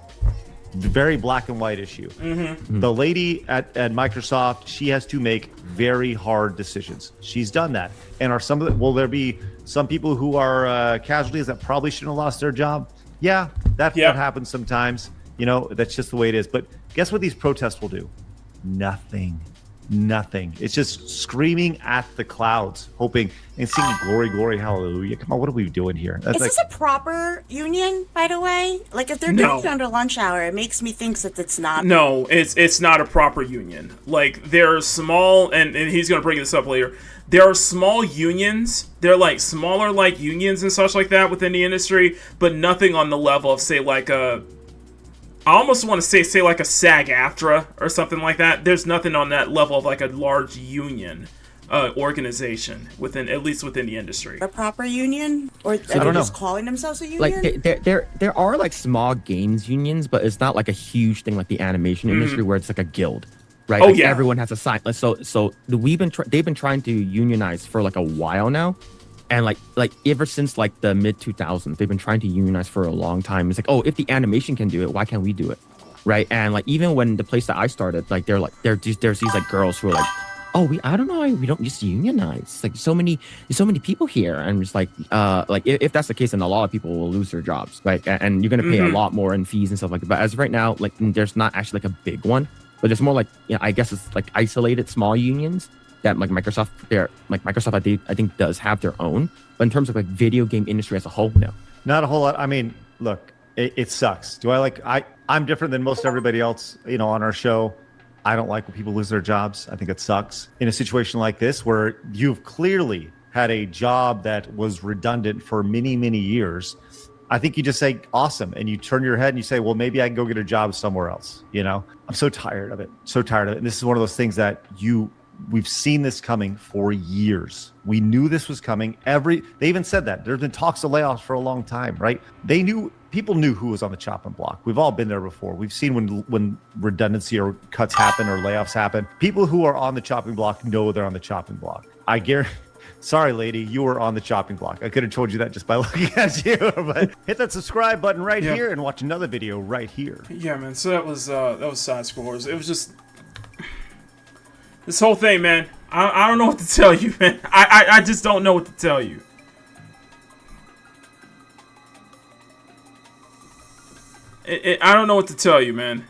S9: the very black and white issue. The lady at Microsoft, she has to make very hard decisions. She's done that. And will there be some people who are casualties that probably shouldn't have lost their job? Yeah, that happens sometimes. That's just the way it is. But guess what these protests will do? Nothing. nothing. It's just screaming at the clouds, hoping and singing glory, glory, hallelujah. Come on, what are we doing here?
S11: Is this a proper union, by the way? Like, if they're doing it under lunch hour, it makes me think that it's not.
S2: No, it's not a proper union. Like, they're small, and he's going to bring this up later. There are small unions. They're like smaller like unions and such like that within the industry, but nothing on the level of, say, like a... I almost want to say like a SAG-AFTRA or something like that. There's nothing on that level of like a large union organization within, at least within the industry.
S11: A proper union, or are they just calling themselves a union?
S10: Like there are like small games unions, but it's not like a huge thing like the animation industry where it's like a guild, right?
S2: Oh
S10: like
S2: yeah,
S10: everyone has a sign. So they've been trying to unionize for like a while now. And like ever since like the mid 2000s, they've been trying to unionize for a long time. It's like, oh, if the animation can do it, why can't we do it, right? And like even when the place that I started, like there's these like girls who are like, oh, I don't know, we don't just unionize. Like there's so many people here, and it's like if that's the case, then a lot of people will lose their jobs, right? And you're gonna pay a lot more in fees and stuff like that. But as of right now, like there's not actually like a big one, but there's more like, I guess it's like isolated small unions that like Microsoft, I think does have their own, but in terms of like video game industry as a whole, no,
S9: not a whole lot. I mean, look, it sucks. I'm different than most everybody else, on our show. I don't like when people lose their jobs. I think it sucks in a situation like this where you've clearly had a job that was redundant for many, many years. I think you just say awesome, and you turn your head and you say, well, maybe I can go get a job somewhere else. I'm so tired of it. And this is one of those things that we've seen this coming for years. We knew this was coming. They even said that there's been talks of layoffs for a long time, right? People knew who was on the chopping block. We've all been there before. We've seen when redundancy or cuts happen or layoffs happen. People who are on the chopping block know they're on the chopping block. I guarantee. Sorry, lady, you were on the chopping block. I could have told you that just by looking at you. But hit that subscribe button right here and watch another video right here.
S2: Yeah, man. So that was Side Scrollers. It was just this whole thing, man. I don't know what to tell you, man. I just don't know what to tell you. I don't know what to tell you, man.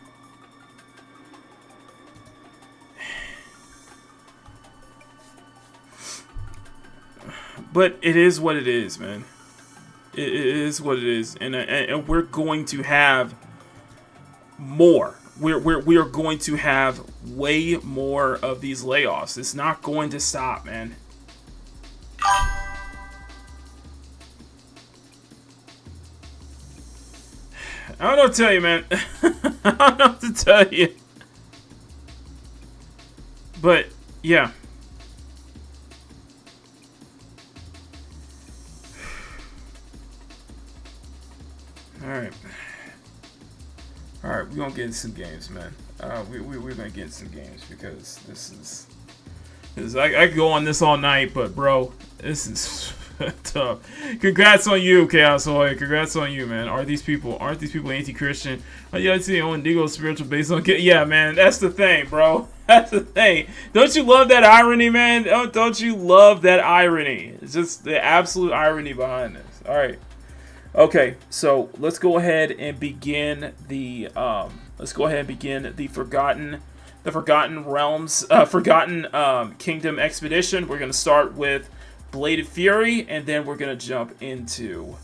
S2: But it is what it is, man. It is what it is, and we're going to have more. We are going to have way more of these layoffs. It's not going to stop, man. I don't know what to tell you, man. I don't know what to tell you. But yeah. Alright, we're gonna get into some games, man. We're gonna get into some games because this is I could go on this all night, but bro, this is tough. Congrats on you, Chaos Hoy. Congrats on you, man. Aren't these people anti-Christian? Yeah, I see Indigo's spiritual based on yeah, man. That's the thing, bro. That's the thing. Don't you love that irony, man? Don't you love that irony? It's just the absolute irony behind this. All right. Okay, so let's go ahead and begin the Forgotten Realms, Forgotten Kingdom expedition. We're gonna start with Bladed Fury, and then we're gonna jump into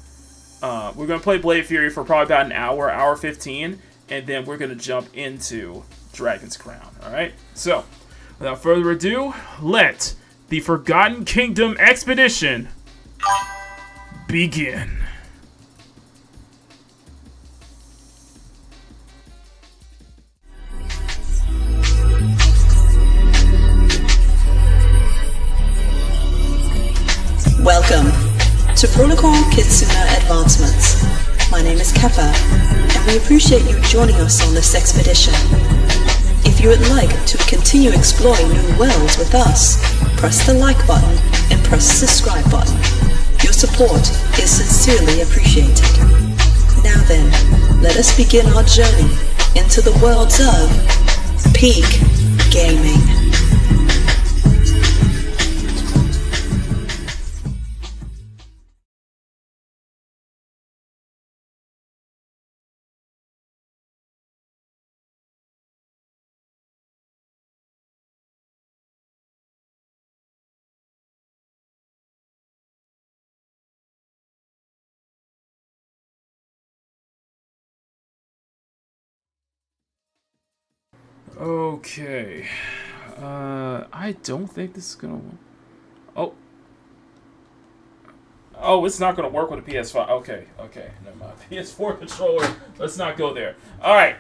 S2: we're gonna play Bladed Fury for probably about an hour 15, and then we're gonna jump into Dragon's Crown. All right. So without further ado, let the Forgotten Kingdom expedition begin.
S1: Welcome to Protocol Kitsuna Advancements. My name is Keppa, and we appreciate you joining us on this expedition. If you would like to continue exploring new worlds with us, press the like button and press the subscribe button. Your support is sincerely appreciated. Now then, let us begin our journey into the worlds of Peak Gaming.
S2: Okay. I don't think this is gonna. Oh. Oh, it's not gonna work with a PS5. Okay, never mind. PS4 controller. Let's not go there. All right.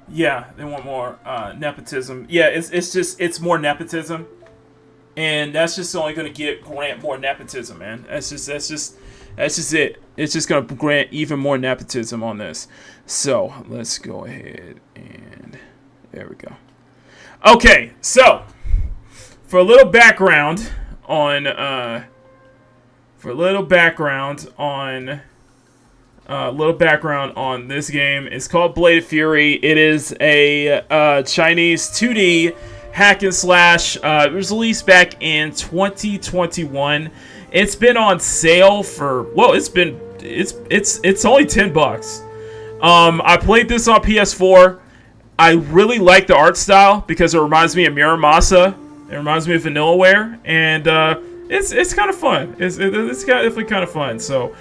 S2: Yeah, they want more nepotism. Yeah, it's more nepotism, and that's just only going to grant more nepotism, man. That's just it. It's just going to grant even more nepotism on this. So let's go ahead and there we go. Okay, so for a little background on this game. It's called Blade of Fury. It is a Chinese 2D hack and slash. It was released back in 2021. It's been on sale for it's only $10. I played this on PS4. I really like the art style because it reminds me of Muramasa. It reminds me of Vanillaware, and it's kind of fun. It's definitely kind of fun. So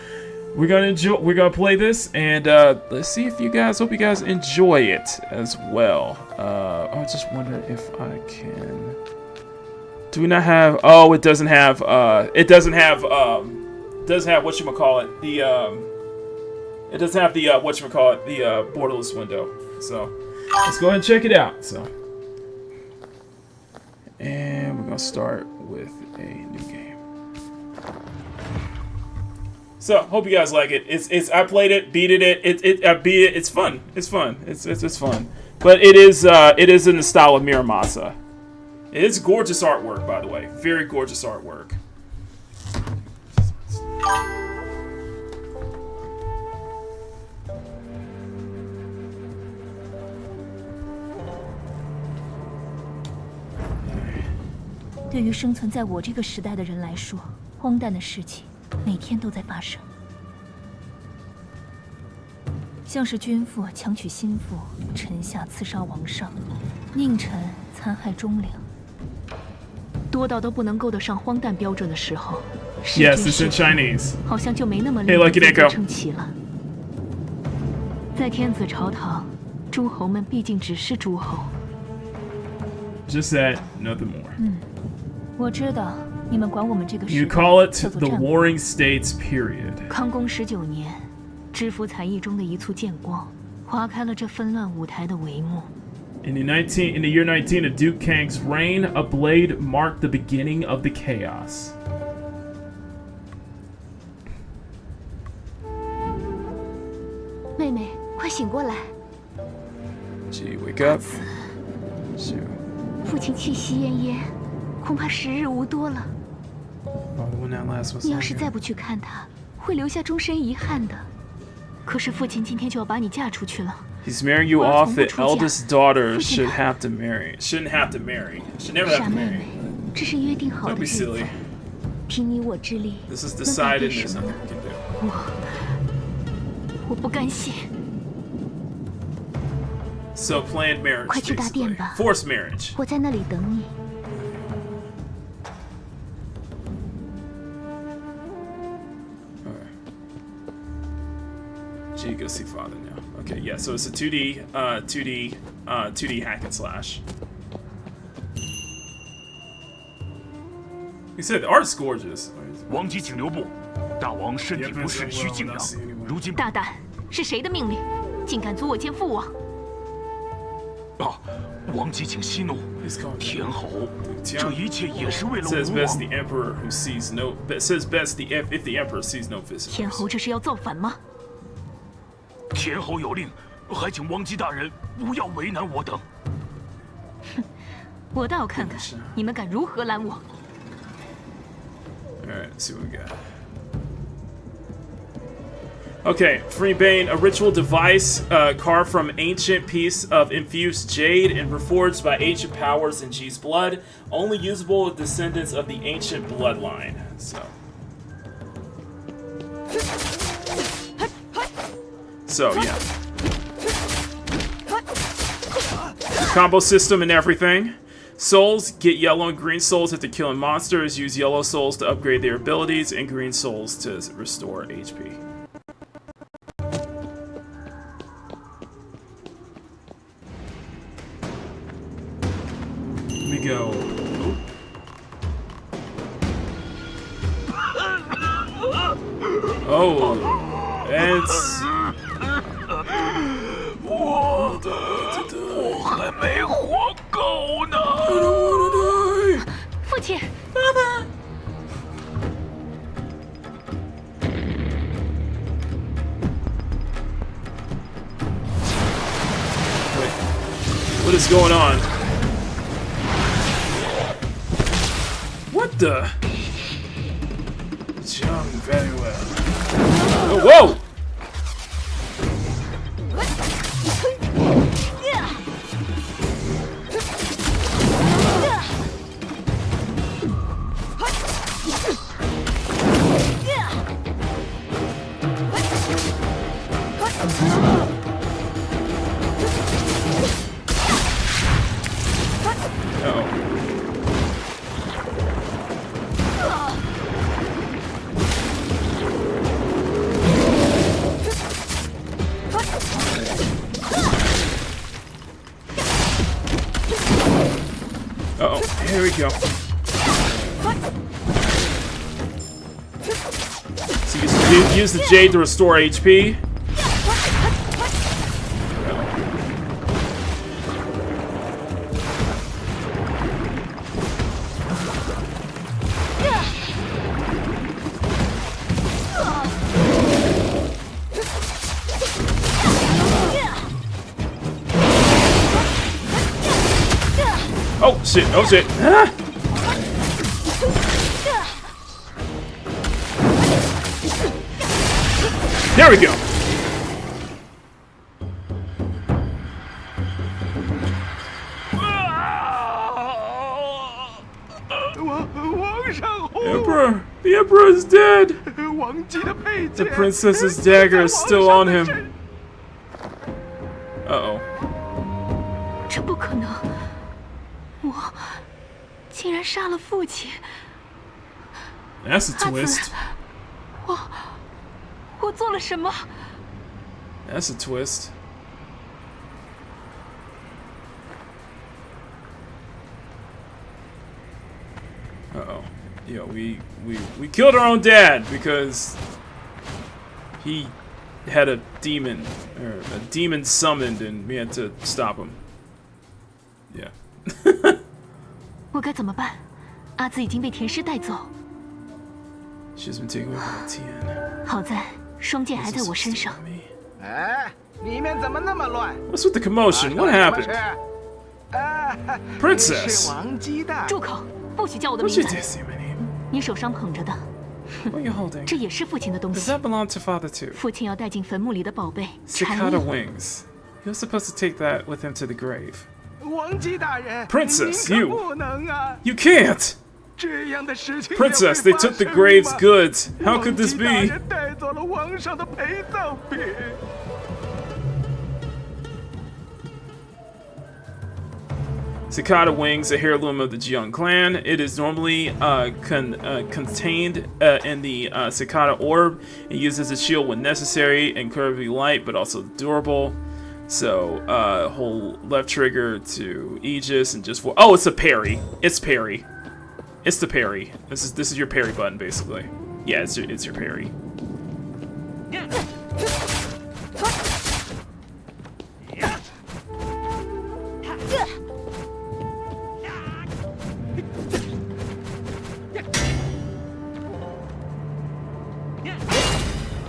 S2: we're gonna play this, and let's see if you guys. Hope you guys enjoy it as well. I just wonder if I can. Do we not have? Oh, it doesn't have. It doesn't have whatchamacallit. It doesn't have the whatchamacallit, the borderless window. So let's go ahead and check it out. So, and we're gonna start with a new game. So hope you guys like it. It's I played it, beat it. It's fun. It's fun. It's fun. But it is in the style of Muramasa. It is gorgeous artwork, by the way. Very gorgeous artwork.
S12: 对于生存在我这个时代的人来说，荒诞的事情每天都在发生，像是君父强娶心腹，臣下刺杀王上，佞臣残害忠良，多到都不能够得上荒诞标准的时候，
S2: Yes, it's in Chinese.
S12: 好像就没那么令人自得称奇了。在天子朝堂，诸侯们毕竟只是诸侯。
S2: Just that, nothing more.
S12: 我知道你们管我们这个
S2: You call it the Warring States period.
S12: 康公19年，知府才艺中的一簇剑光，划开了这纷乱舞台的帷幕。
S2: In the year 19 of Duke Kang's reign, a blade marked the beginning of the chaos.
S12: 妹妹，快醒过来！
S2: Gee, wake up.
S12: 父亲气息奄奄，恐怕时日无多了。你要是再不去看他，会留下终身遗憾的。可是父亲今天就要把你嫁出去了。
S2: He's marrying you off. The eldest daughter shouldn't have to marry. Should never have to marry.
S12: 傻妹妹，这是约定好的
S2: Don't be
S12: 日子。
S2: silly.
S12: 凭你我之力，
S2: This is
S12: 能改
S2: decided.
S12: 变
S2: There's
S12: 什么？
S2: nothing we can do.
S12: 我不甘心。
S2: So planned marriage.
S12: 快去大殿吧。
S2: Forced marriage.
S12: 我在那里等你。
S2: Gee, go see father now. Okay, yeah. So it's a 2D hack and slash. He said the art's gorgeous.
S13: 王姬请留步，大王身体不适，需静养。如今
S12: 大胆，是谁的命令，竟敢阻我见父王？
S13: 啊，王姬请息怒，天侯，这一切也是为了吴王。
S2: Says best the emperor who sees no. Says best if the emperor sees no visitors.
S12: 天侯这是要造反吗？
S13: 天侯有令，还请王姬大人不要为难我等。
S12: 哼，我倒要看看你们敢如何拦我。
S2: All right, let's see what we got. Okay, Free Bane, a ritual device carved from ancient piece of infused jade and reforged by ancient powers in G's blood, only usable with descendants of the ancient bloodline. So yeah. Combo system and everything. Souls, get yellow and green souls after killing monsters. Use yellow souls to upgrade their abilities, and green souls to restore HP. Here we go. Oh, it's...
S13: 我还没活够呢。
S12: 父亲，
S2: 爸爸。Wait, what is going on? What the? Young, very well. Oh, whoa! Uh-oh, here we go. So you use the jade to restore HP. Oh shit, oh shit. Ah. There we go. Emperor! The Emperor is dead! The princess's dagger is still on him. Uh-oh.
S12: 这不可能！我竟然杀了父亲！
S2: That's a twist.
S12: 我做了什么？
S2: That's a twist. Uh-oh. Yeah, we killed our own dad because he had a demon, or a demon summoned, and we had to stop him. Yeah.
S12: 我该怎么办？阿紫已经被田师带走。
S2: She's been taken away by Tian.
S12: 好在双剑还在我身上。
S14: 哎，里面怎么那么乱
S2: What's with the commotion? What happened?
S14: ？Princess。
S2: Princess.
S14: 王鸡蛋。
S12: 住口！不许叫我的
S2: What's
S12: 名
S2: your
S12: 字。
S2: destiny, my name?
S12: 你手上捧着的，
S2: What are you holding?
S12: 这也是父亲的东
S2: Does
S12: 西。
S2: that belong to Father too?
S12: 父亲要带进坟墓里的宝贝蝉
S2: Cicada
S12: 翼。
S2: wings. He was supposed to take that with him to the grave.
S14: 王姬大人
S2: Princess,
S14: 您
S2: you.
S14: 可不能啊！
S2: You can't!
S14: 这样的事情
S2: Princess, they took the grave's goods. How could this
S14: 王姬大
S2: be?
S14: 人带走了皇上的陪葬品。
S2: Cicada wings, a heirloom of the Jiang clan. It is normally contained in the Cicada orb and used as a shield when necessary, incredibly light but also durable. So, hold left trigger to Aegis and just for it's a parry. It's parry. It's the parry. This is your parry button basically. Yeah, it's your parry.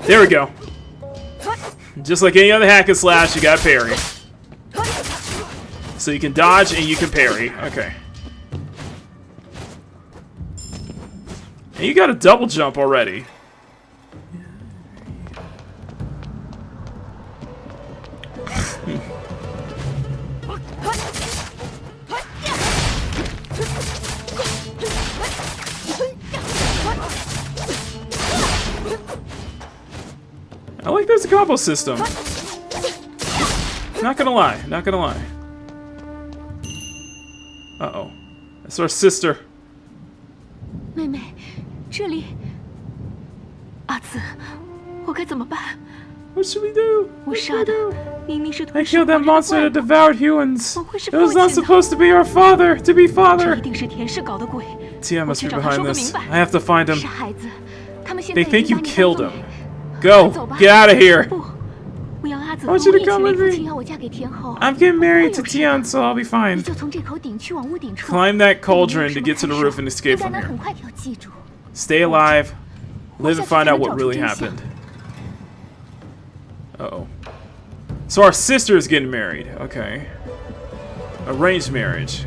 S2: There we go. Just like any other hack and slash, you got parry. So you can dodge and you can parry. Okay. And you got a double jump already. I like there's a combo system. Not gonna lie, not gonna lie. Uh-oh. That's our sister.
S12: 妹妹，这里，阿紫，我该怎么办？
S2: What should we do?
S12: 我杀的明明是
S2: I killed that monster that devoured humans. It was not supposed to be our father, to be father.
S12: 一定是田氏搞的鬼。
S2: Tia must be
S12: 我去找他
S2: behind
S12: 说个
S2: this.
S12: 明白。
S2: I have to find him.
S12: 傻孩子，他们现在
S2: They
S12: 已
S2: think
S12: 经
S2: you
S12: 把你
S2: killed
S12: 带走
S2: him.
S12: 了。
S2: Go,
S12: 走吧
S2: get out of here.
S12: 不，我要阿紫
S2: I
S12: 和
S2: want you
S12: 我
S2: to
S12: 一起
S2: come
S12: 为
S2: with
S12: 父
S2: me.
S12: 亲要我嫁给田后。
S2: I'm getting married to
S12: 会有什么
S2: Tian, so I'll be fine.
S12: 你就从这口顶去往屋顶处。
S2: Climb that cauldron to get to the roof and escape
S12: 应该
S2: from
S12: 能
S2: here.
S12: 很快要记住。
S2: Stay alive. Live and find out what really happened. Uh-oh. So our sister is getting married. Okay. Arranged marriage.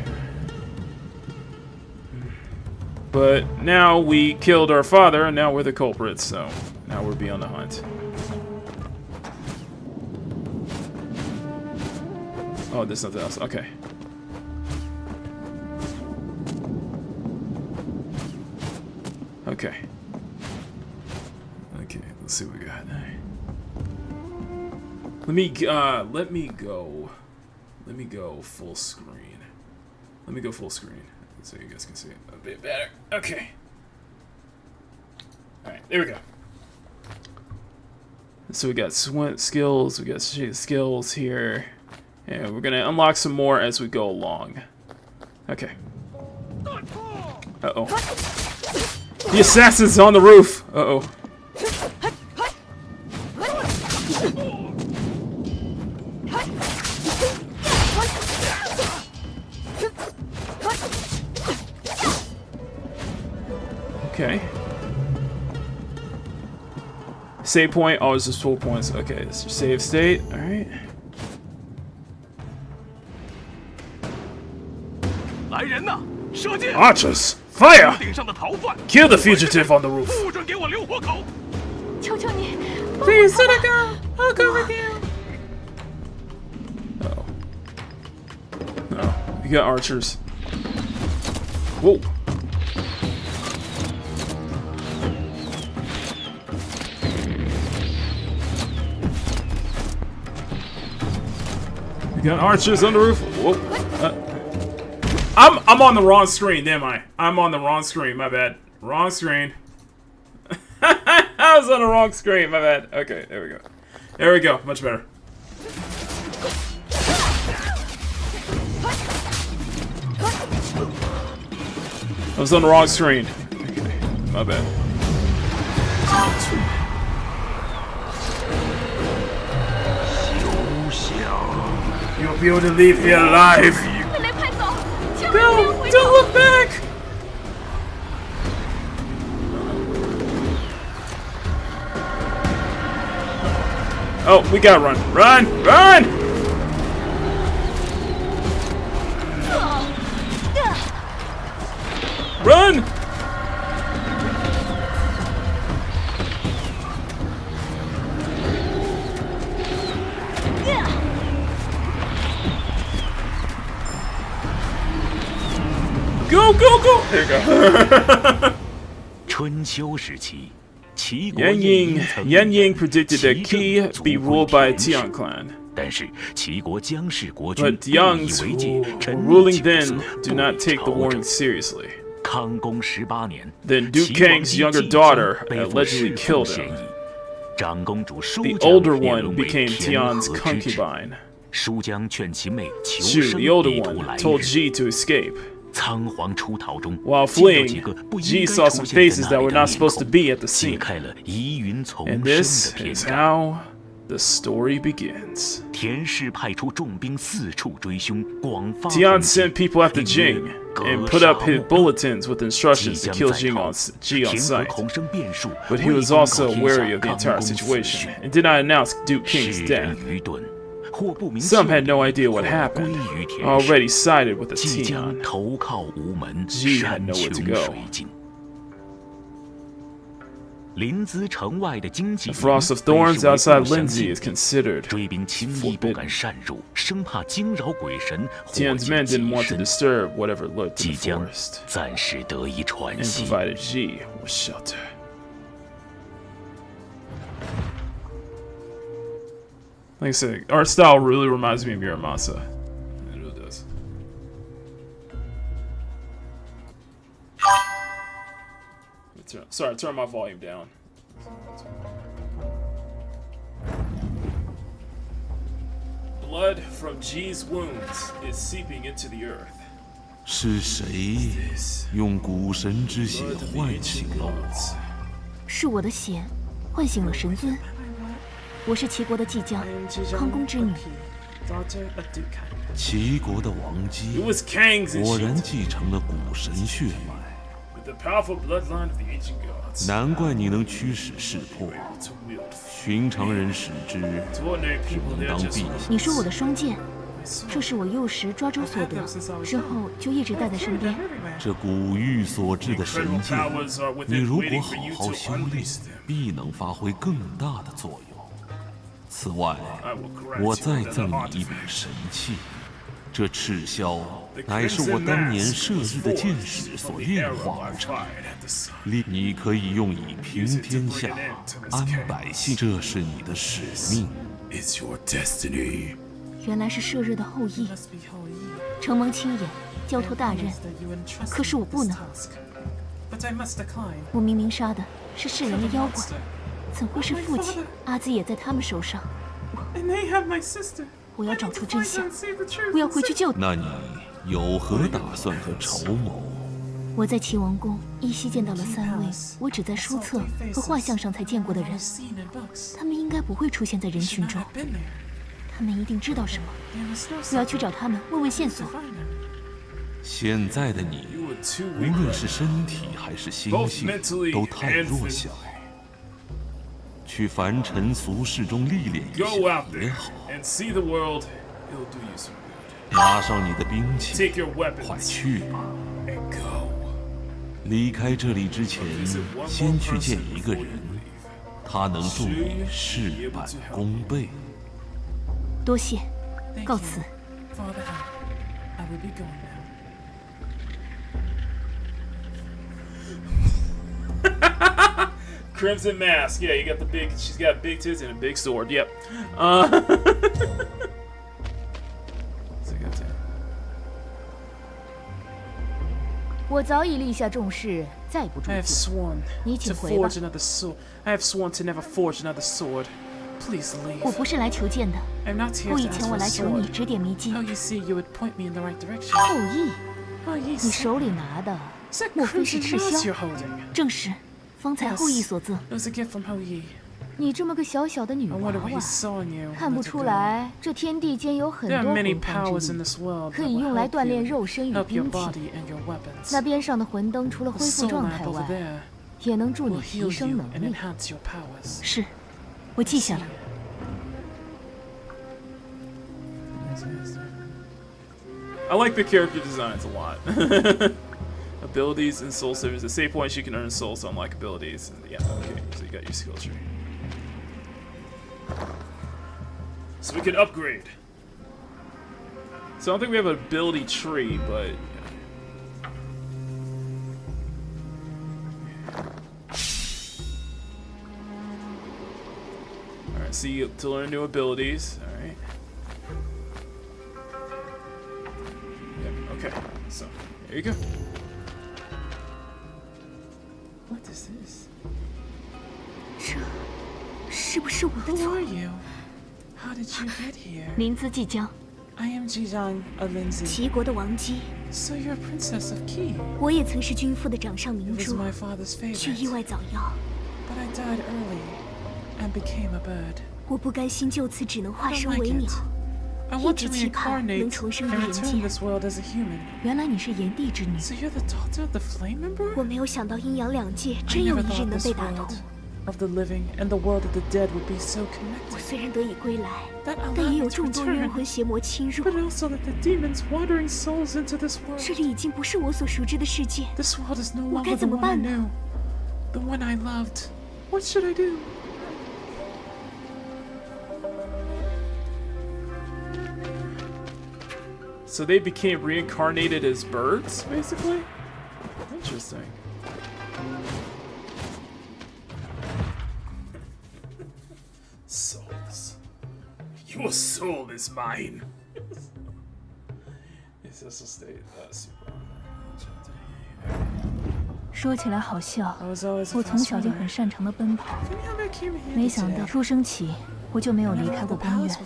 S2: But now we killed our father, and now we're the culprits, so now we'll be on the hunt. Oh, there's nothing else. Okay. Okay. Okay, let's see what we got. Let me go full screen. Let me go full screen so you guys can see it a bit better. Okay. Alright, there we go. So we got skills, we got skills here. And we're gonna unlock some more as we go along. Okay. Uh-oh. The assassin's on the roof! Uh-oh. Okay. Save point. Oh, it's just 4 points. Okay, this is your save state. Alright. Archers! Fire! Kill the fugitive on the roof!
S12: 求求你，
S2: Please let it go! I'll go with you! Uh-oh. Oh, you got archers. Whoa! You got archers on the roof. Whoa! I'm on the wrong screen, am I? I'm on the wrong screen. My bad. Wrong screen. I was on the wrong screen. My bad. Okay, there we go. There we go. Much better. I was on the wrong screen. Okay, my bad. You'll be able to leave here alive.
S12: 妹妹快走，千万
S2: No,
S12: 不要回
S2: don't
S12: 头。
S2: look back. Oh, we gotta run. Run! Run! Run! Go, go, go! There you go.
S13: 春秋时期，齐国
S2: Yan Ying predicted that Qi be ruled by a Tian clan.
S13: 但是齐国姜氏国君
S2: But the Yangs
S13: 不以为戒，
S2: who
S13: 沉
S2: were
S13: 溺
S2: ruling
S13: 酒
S2: then
S13: 色，
S2: do not
S13: 不
S2: take the
S13: 朝政
S2: warning seriously.
S13: 康公18年，
S2: Then Duke
S13: 齐王
S2: Kang's
S13: 姬
S2: younger
S13: 季
S2: daughter
S13: 将背负
S2: allegedly
S13: 弑
S2: killed
S13: 父嫌
S2: him.
S13: 疑，长公主舒
S2: The
S13: 姜
S2: older
S13: 便
S2: one
S13: 沦为
S2: became
S13: 田
S2: Tian's
S13: 和之子。
S2: concubine.
S13: 舒姜劝其妹求
S2: Shu,
S13: 生
S2: the older
S13: 以图
S2: one,
S13: 来
S2: told
S13: 日。
S2: Ji to escape.
S13: 仓皇出逃中，
S2: While
S13: 见到
S2: fleeing,
S13: 几个不应
S2: Ji
S13: 该
S2: saw
S13: 出
S2: some
S13: 现在
S2: faces
S13: 那
S2: that
S13: 里
S2: were
S13: 的
S2: not
S13: 面
S2: supposed to
S13: 孔，
S2: be at the
S13: 揭
S2: scene.
S13: 开了疑云丛
S2: And
S13: 生
S2: this
S13: 的篇
S2: is
S13: 章。
S2: how the story begins.
S13: 田氏派出重兵四处追凶，广发
S2: Tian
S13: 轰击
S2: sent people after
S13: 并
S2: Jing
S13: 曰
S2: and
S13: 格
S2: put up
S13: 杀
S2: his
S13: 莫
S2: bulletins with
S13: 即
S2: instructions to
S13: 将
S2: kill
S13: 在
S2: Ji
S13: 后，
S2: on
S13: 田和
S2: sight.
S13: 孔生变数，
S2: But he was
S13: 未公告
S2: also
S13: 天
S2: wary
S13: 下
S2: of the
S13: 康
S2: entire
S13: 公死
S2: situation
S13: 讯。
S2: and did not announce Duke King's
S13: 世
S2: death.
S13: 人愚钝，或不明
S2: Some
S13: 就
S2: had no
S13: 里，
S2: idea what
S13: 或
S2: happened.
S13: 归于田氏，
S2: Already sided with the
S13: 即将
S2: Tian.
S13: 投靠无门，
S2: Ji had
S13: 山
S2: nowhere
S13: 穷
S2: to go.
S13: 水尽。临淄城外的荆棘
S2: The Frost of
S13: 被
S2: Thorns
S13: 视为
S2: outside
S13: 不祥
S2: Lindsay
S13: 禁
S2: is
S13: 地
S2: considered
S13: 追兵轻易不敢
S2: forbidden.
S13: 擅入，生怕惊扰鬼神，祸
S2: Tian's
S13: 及
S2: men
S13: 己
S2: didn't want to
S13: 身。
S2: disturb whatever lurked in
S13: 即
S2: the
S13: 将
S2: forest
S13: 暂时得以喘
S2: and
S13: 息。
S2: provided Ji with shelter. Like I said, art style really reminds me of Muramasa. It really does. Sorry, turn my volume down. Blood from G's wounds is seeping into the earth.
S13: 是谁用古神之血唤醒了我？
S12: 是我的血唤醒了神尊。我是齐国的继将，康公之女。
S13: 齐国的王姬
S2: It was Kang's
S13: 果然继承了古神血脉，
S2: with the powerful bloodline of the ancient gods.
S13: 难怪你能驱使识破，寻常人使之只能当避险。
S12: 你说我的双剑，这是我幼时抓周所得，之后就一直带在身边。
S13: 这古玉所制的神剑，你如果好好修炼，必能发挥更大的作用。此外，我再赠你一柄神器。 这赤箫乃是我当年射日的剑矢所炼化而成，你可以用以平天下、安百姓，这是你的使命。
S12: 原来是射日的后裔，承蒙亲眼交托大任，可是我不能。我明明杀的是世人的妖怪，怎会是父亲阿紫也在他们手上？我要找出真相，我要回去救他。
S13: 那你有何打算和筹谋？
S12: 我在齐王宫依稀见到了3位我只在书册和画像上才见过的人，他们应该不会出现在人群中，他们一定知道什么。我要去找他们，问问线索。
S13: 现在的你，无论是身体还是心性，都太弱小。去凡尘俗世中历练一下也好。 拿上你的兵器，快去吧。离开这里之前，先去见一个人，他能助你事半功倍。
S12: 多谢，告辞。
S2: Crimson mask. Yeah, you got the big. She's got big tits and a big sword. Yep.
S12: 我早已立下重誓，再不诛
S2: I have
S12: 罪。
S2: sworn
S12: 你
S2: to
S12: 请回吧。
S2: forge another sword. I have sworn to never forge another sword. Please leave.
S12: 我不是来求见的。
S2: I'm not here
S12: 不
S2: to
S12: 以
S2: ask
S12: 前
S2: for
S12: 我
S2: a
S12: 来求你
S2: sword.
S12: 指点迷津。
S2: Oh, you see, you would point me in the right direction.
S12: 后羿，
S2: Oh, you
S12: 你
S2: see.
S12: 手里拿的
S2: Is that
S12: 莫非是
S2: crimson
S12: 赤
S2: mask you're
S12: 箫？
S2: holding?
S12: 正是，方才后羿所赠。
S2: It was a gift from Houyi.
S12: 你这么个小小的女
S2: I
S12: 娃
S2: wonder what
S12: 娃
S2: he，saw in you.
S12: 看不出来，这天地间有很
S2: There
S12: 多
S2: are many
S12: 洪荒
S2: powers
S12: 之
S2: in
S12: 力，
S2: this world
S12: 可
S2: that
S12: 以
S2: will
S12: 用来
S2: help
S12: 锻炼
S2: you,
S12: 肉身与
S2: help your
S12: 兵器。
S2: body and your weapons.
S12: 那边上的魂灯除了
S2: The
S12: 恢复
S2: soul
S12: 状
S2: lamp
S12: 态
S2: over
S12: 外，
S2: there
S12: 也能助
S2: will
S12: 你提
S2: heal
S12: 升
S2: you
S12: 能
S2: and
S12: 力。
S2: enhance your powers.
S12: 是，我记下了。
S2: I like the character designs a lot. Abilities and soul savers. At save points, you can earn souls to unlock abilities. And yeah, okay. So you got your skill tree. So we can upgrade. So I don't think we have an ability tree, but alright, so you get to learn new abilities. Alright. Yep, okay. So there you go. What is this?
S12: 这是不是我的
S2: Who
S12: 错
S2: are？you? How did you get here?
S12: 临淄即将，
S2: I am XiangziArtStudio.
S12: 齐国的王姬，
S2: So you're a princess of Qi.
S12: 我也曾是君父的掌上明
S2: It was
S12: 珠，
S2: my father's
S12: 却意
S2: favorite.
S12: 外早夭。
S2: But I died early and became a bird.
S12: 我不甘心就此只能化
S2: I don't
S12: 身
S2: like
S12: 为鸟
S2: it.，I
S12: 一
S2: want
S12: 直
S2: to
S12: 期盼能
S2: reincarnate
S12: 重生于
S2: and
S12: 人
S2: return
S12: 间。
S2: this world as a human.
S12: 原来你是炎帝之女，
S2: So you're the daughter of the flame member?
S12: 我没有想到阴阳两界
S2: I
S12: 真有
S2: never
S12: 一日
S2: thought
S12: 能
S2: this
S12: 被打通
S2: world。of the living and the world of the dead would be so
S12: 我
S2: connected.
S12: 虽然得以归来，
S2: That
S12: 但
S2: allowed
S12: 也
S2: me
S12: 有
S2: to
S12: 众多冤
S2: return.
S12: 魂邪魔侵入。
S2: But also that the demons wandering souls into this world.
S12: 这里已经不是我所熟知的世界，
S2: This world is no
S12: 我
S2: longer
S12: 该
S2: the
S12: 怎么
S2: one I
S12: 办呢？
S2: knew. The one I loved. What should I do? So they became reincarnated as birds, basically? Interesting. Souls. Your soul is mine. Is this a state? Super.
S12: 说起来好笑，我从小就很擅长的奔跑，没想到出生起我就没有离开过公园。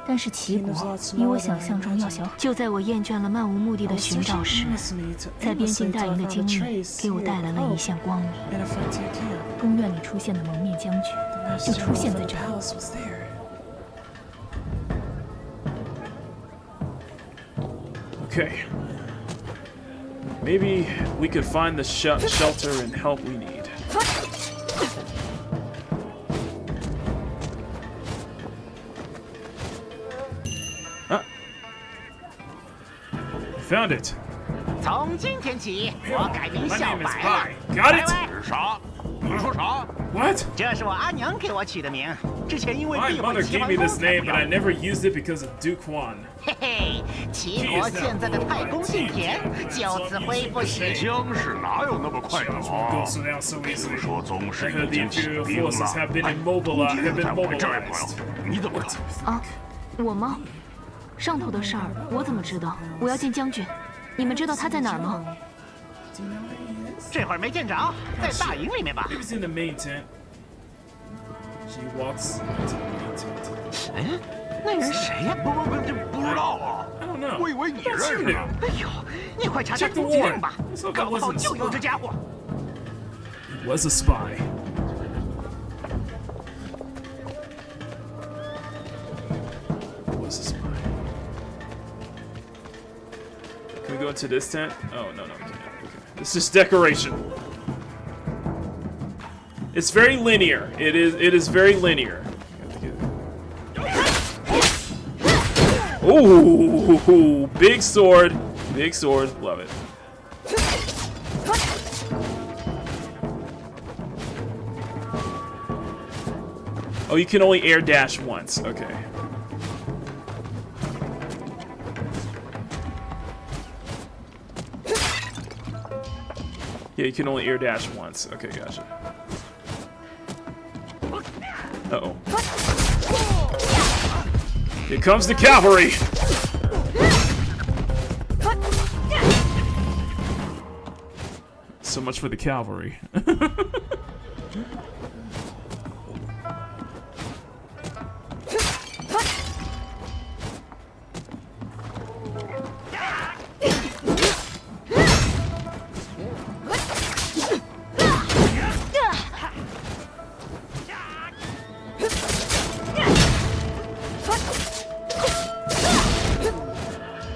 S12: 但是齐国比我想象中要小。就在我厌倦了漫无目的的寻找时，在边境大营的经历给我带来了一线光明。公园里出现的蒙面将军就出现在这里。
S2: Okay. Maybe we could find the shelter and help we need. Ah. Found it.
S15: 从今天起，我改名小白了。
S2: Got it.
S14: 是啥？你说啥
S2: ？What?
S15: 这是我阿娘给我起的名。之前因为
S2: My
S15: 避
S2: mother
S15: 讳齐
S2: gave
S15: 桓
S2: me
S15: 公
S2: this
S15: 才
S2: name,
S15: 不
S2: but
S15: 要
S2: I never used it because of Duke Huan.
S15: 嘿嘿，齐国现在的太公姓田就此恢复起。
S14: 姜氏哪有那么快的啊？听说宗室已经起兵了。哎，公爵在我这儿朋友，你怎么看？
S12: 啊，我吗？上头的事儿我怎么知道？我要见将军，你们知道他在哪儿吗？
S15: 这会儿没见着，在大营里面吧。
S2: He was in the main tent. She walks into the main tent.
S15: 哎，那人谁呀？
S14: 不知道啊。
S2: I don't know.
S14: 我以为你认识呢。
S15: 哎呦，你快查查通缉令吧，搞不好就有这家伙。
S2: Was a spy. Was a spy. Can we go into this tent? Oh no, we can't. Okay. It's just decoration. It's very linear. It is very linear. Ooh, big sword. Big sword. Love it. Oh, you can only air dash once. Okay. Yeah, you can only air dash once. Okay, gotcha. Uh-oh. Here comes the cavalry! So much for the cavalry.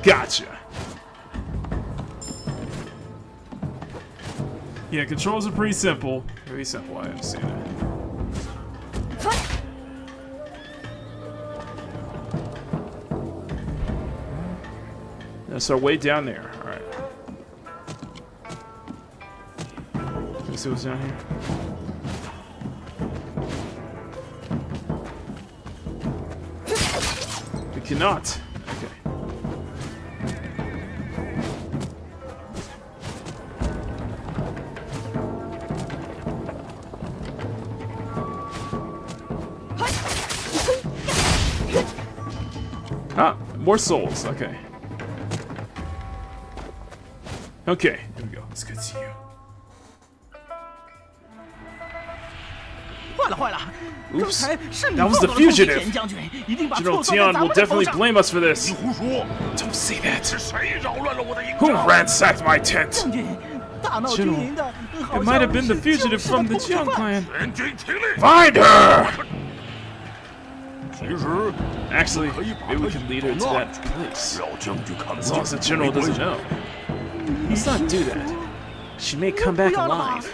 S2: Gotcha. Yeah, controls are pretty simple. Very simple, I understand it. That's our way down there. Alright. Let me see what's down here. We cannot. Okay. Ah, more souls. Okay. Okay, here we go. Let's continue.
S15: 坏了坏了！
S2: Oops, that was the fugitive. General Tian will definitely blame us for this.
S14: 你胡说！
S2: Don't say that.
S14: 是谁扰乱了我的营
S2: Who
S14: 帐？
S2: ransacked my tent?
S15: 大闹军营的，
S2: It might have been the fugitive from the Jiang clan.
S14: 全军听令！
S2: Find her!
S14: 其实
S2: Actually, maybe we can lead her to that place.
S14: 让将军看不
S2: As long as the
S14: 见。
S2: general doesn't know. Let's not do that. She may come back alive.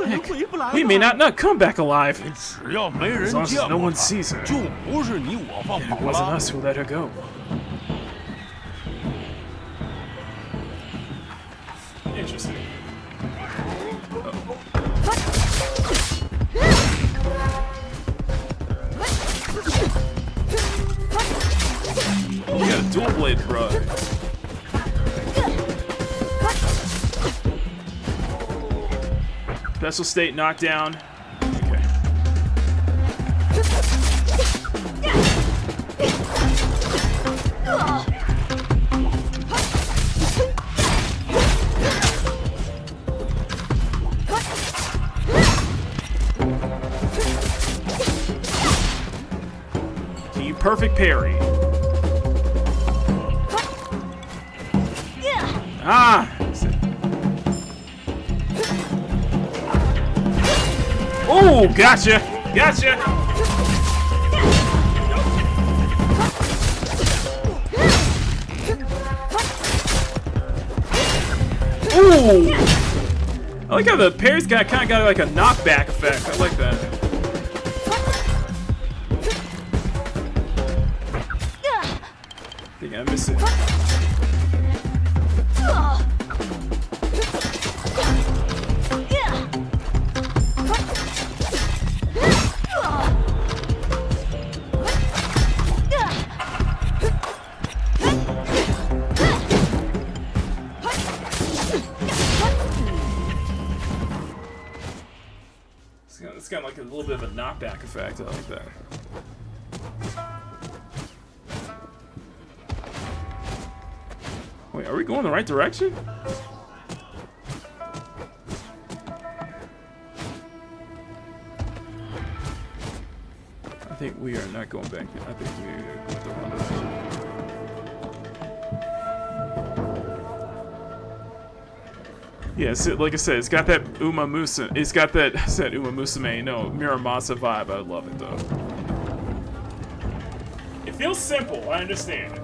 S2: Heck, we may not come back alive.
S14: 只要没人
S2: As long as
S14: 见
S2: no
S14: 过
S2: one
S14: 他，
S2: sees her.
S14: 就不是你我放
S2: And
S14: 跑
S2: it wasn't
S14: 了。
S2: us who let her go. Interesting. Oh, we got a dual blade, bro. Special state knockdown. Okay. perfect parry. Ah! Oh, gotcha! Gotcha! Ooh! I like how the parry's kind of got like a knockback effect. I like that. I think I missed it. It's got like a little bit of a knockback effect. I like that. Wait, are we going the right direction? I think we are not going back. I think we are going the wrong direction. Yeah, so, like I said, it's got that Uma Musume. It's got that Uma Musume, no, Miramasa vibe. I love it though. It feels simple. I understand it.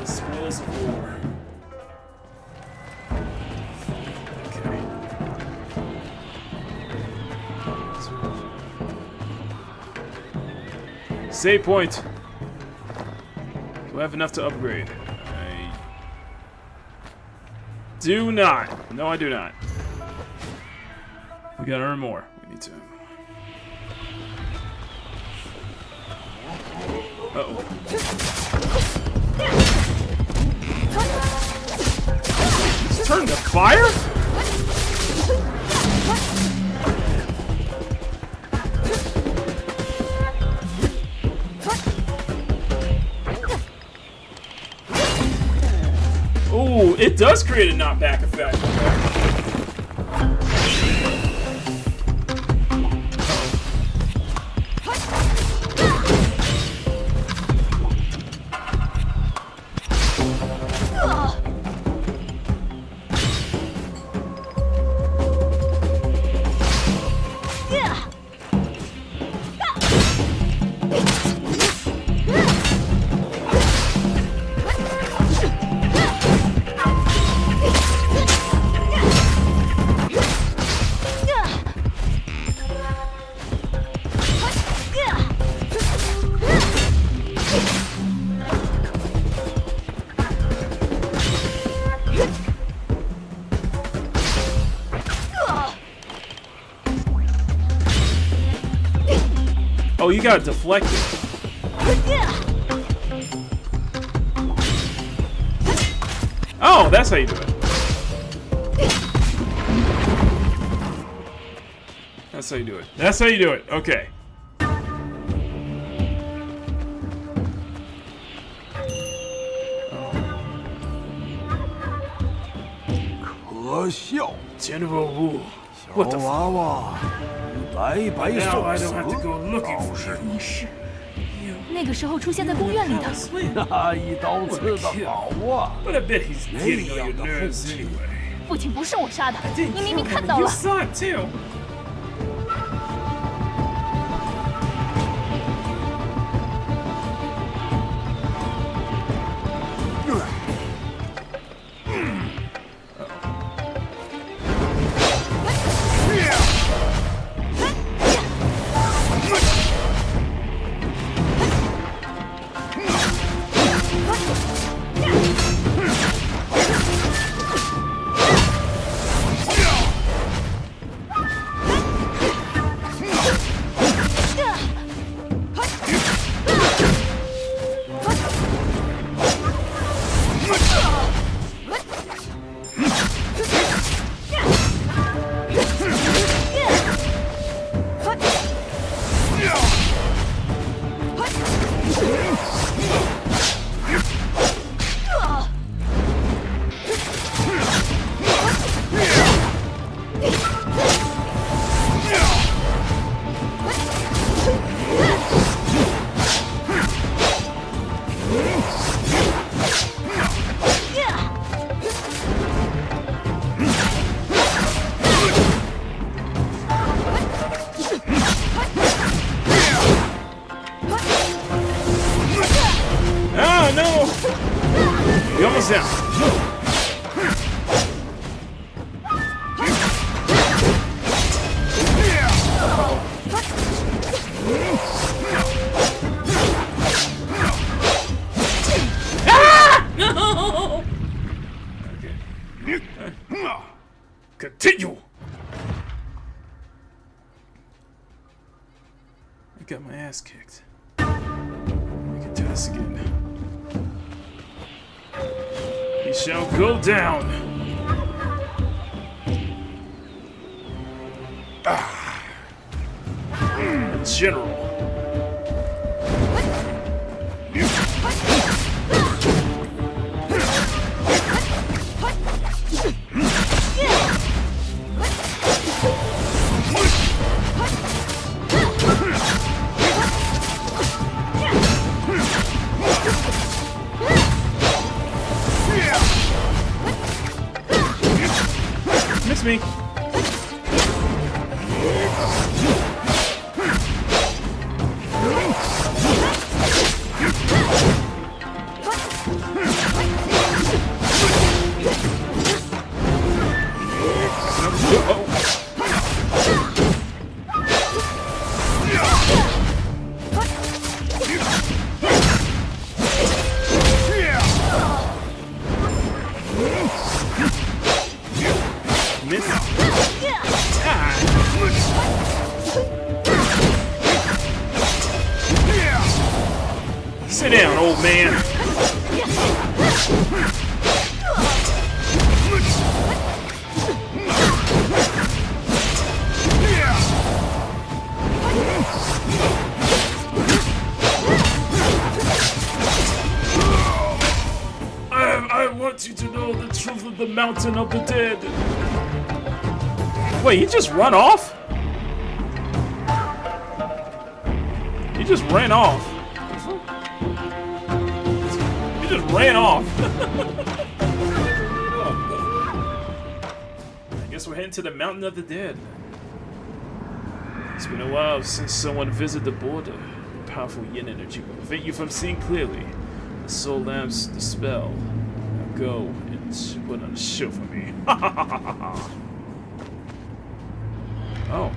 S2: Spoils of war. Okay. Save point. Do I have enough to upgrade? I do not. No, I do not. We gotta earn more. We need to. Uh-oh. Turn to fire? Ooh, it does create a knockback effect. Oh, you gotta deflect it. Oh, that's how you do it. That's how you do it. That's how you do it. Okay. General, what the fuck? Now I don't have to go looking for you.
S12: 你是那个时候出现在公园里的。
S14: 那一刀刺的好啊！
S2: But I bet he's getting on your nerves anyway.
S12: 父亲不是我杀的，你明明看到了。
S2: You saw it too. Hands down.
S16: No!
S2: Okay. Continue. I got my ass kicked. We can do this again. He shall go down. General. Miss me. Sit down, old man. I want you to know the truth of the mountain of the dead. Wait, he just run off? He just ran off. He just ran off. I guess we're heading to the mountain of the dead. It's been a while since someone visited the border. Powerful yin energy will prevent you from seeing clearly. The soul lamps the spell. Now go and put on a show for me. Oh.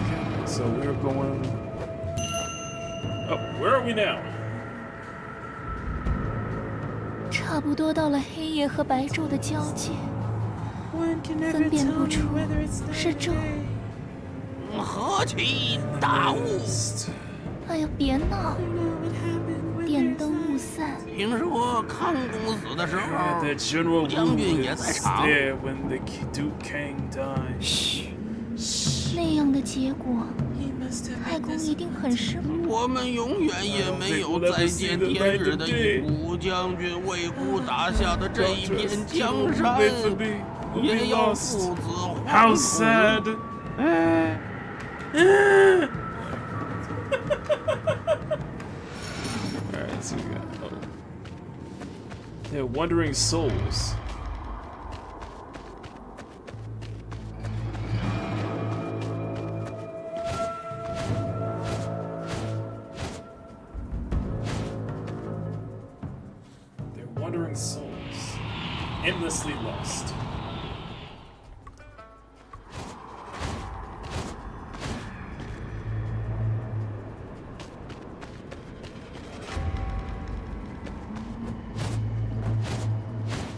S2: Okay, so we're going... Oh, where are we now?
S12: 差不多到了黑夜和白昼的交界，分辨不出是昼。
S15: 何其大雾！
S12: 哎呀，别闹！点灯雾散。
S15: 听说康公死的时候，
S2: The General
S15: 将军
S2: Wu
S15: 也在
S2: was
S15: 场。
S2: there when the Duke King died.
S12: 嘘，那样的结果，太公一定很失望。
S15: 我们永远也没有再见天日的义武将军为孤打下的这一片江山，也要父子还
S2: How sad. Alright, so we got... Oh. They're wandering souls. They're wandering souls. Endlessly lost.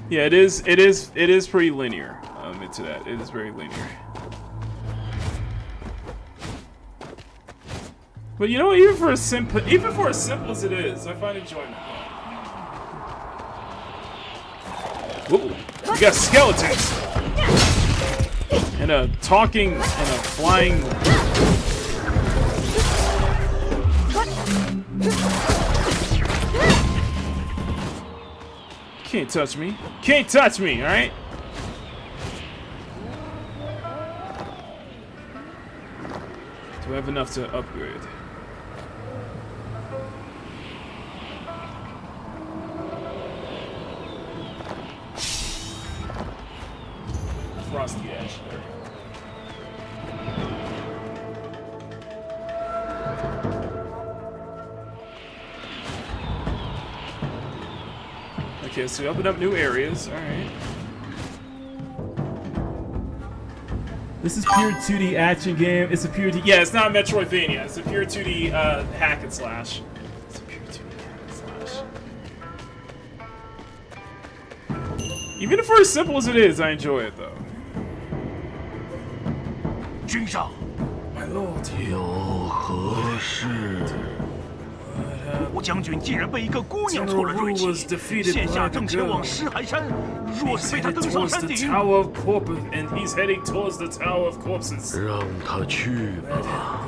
S2: Yeah, it is pretty linear. I'll admit to that. It is very linear. But you know, even for as simple as it is, I find enjoyment. Ooh, we got skeletons and a talking and a flying. Can't touch me. Can't touch me, alright? Do I have enough to upgrade? Frosty Ash there. Okay, so we opened up new areas. All right. This is pure 2D action game. It's a pure 2D. Yeah, it's not Metroidvania. It's a pure 2D hack and slash. It's a pure 2D hack and slash. Even if it's as simple as it is, I enjoy it though.
S14: 君上，
S2: My lord.
S14: 有何事？吴将军竟然被一个姑娘错了锐气，现下正前往尸骸山。若是被他登上山顶，
S2: and he's heading towards the Tower of Corpses.
S14: 让他去吧。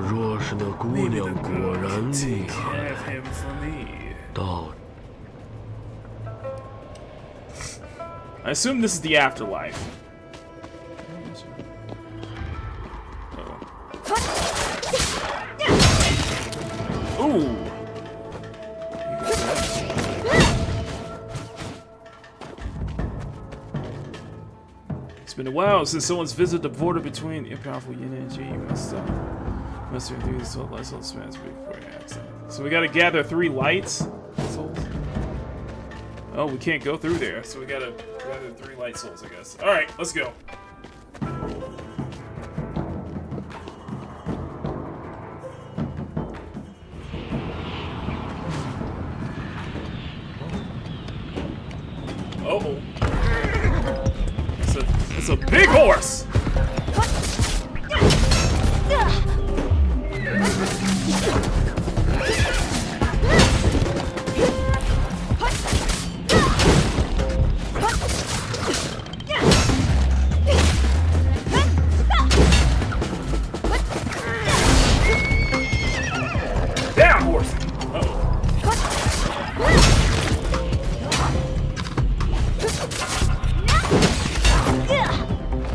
S14: 若是那姑娘果然厉害，到
S2: I assume this is the afterlife. Ooh. It's been a while since someone's visited the border between the powerful yin and yang. You must have through these lights on smash before you accident. So we gotta gather 3 lights. Souls. Oh, we can't go through there, so we gotta gather 3 light souls, I guess. Alright, let's go. Uh-oh. It's a big horse! Down, horse! Uh-oh.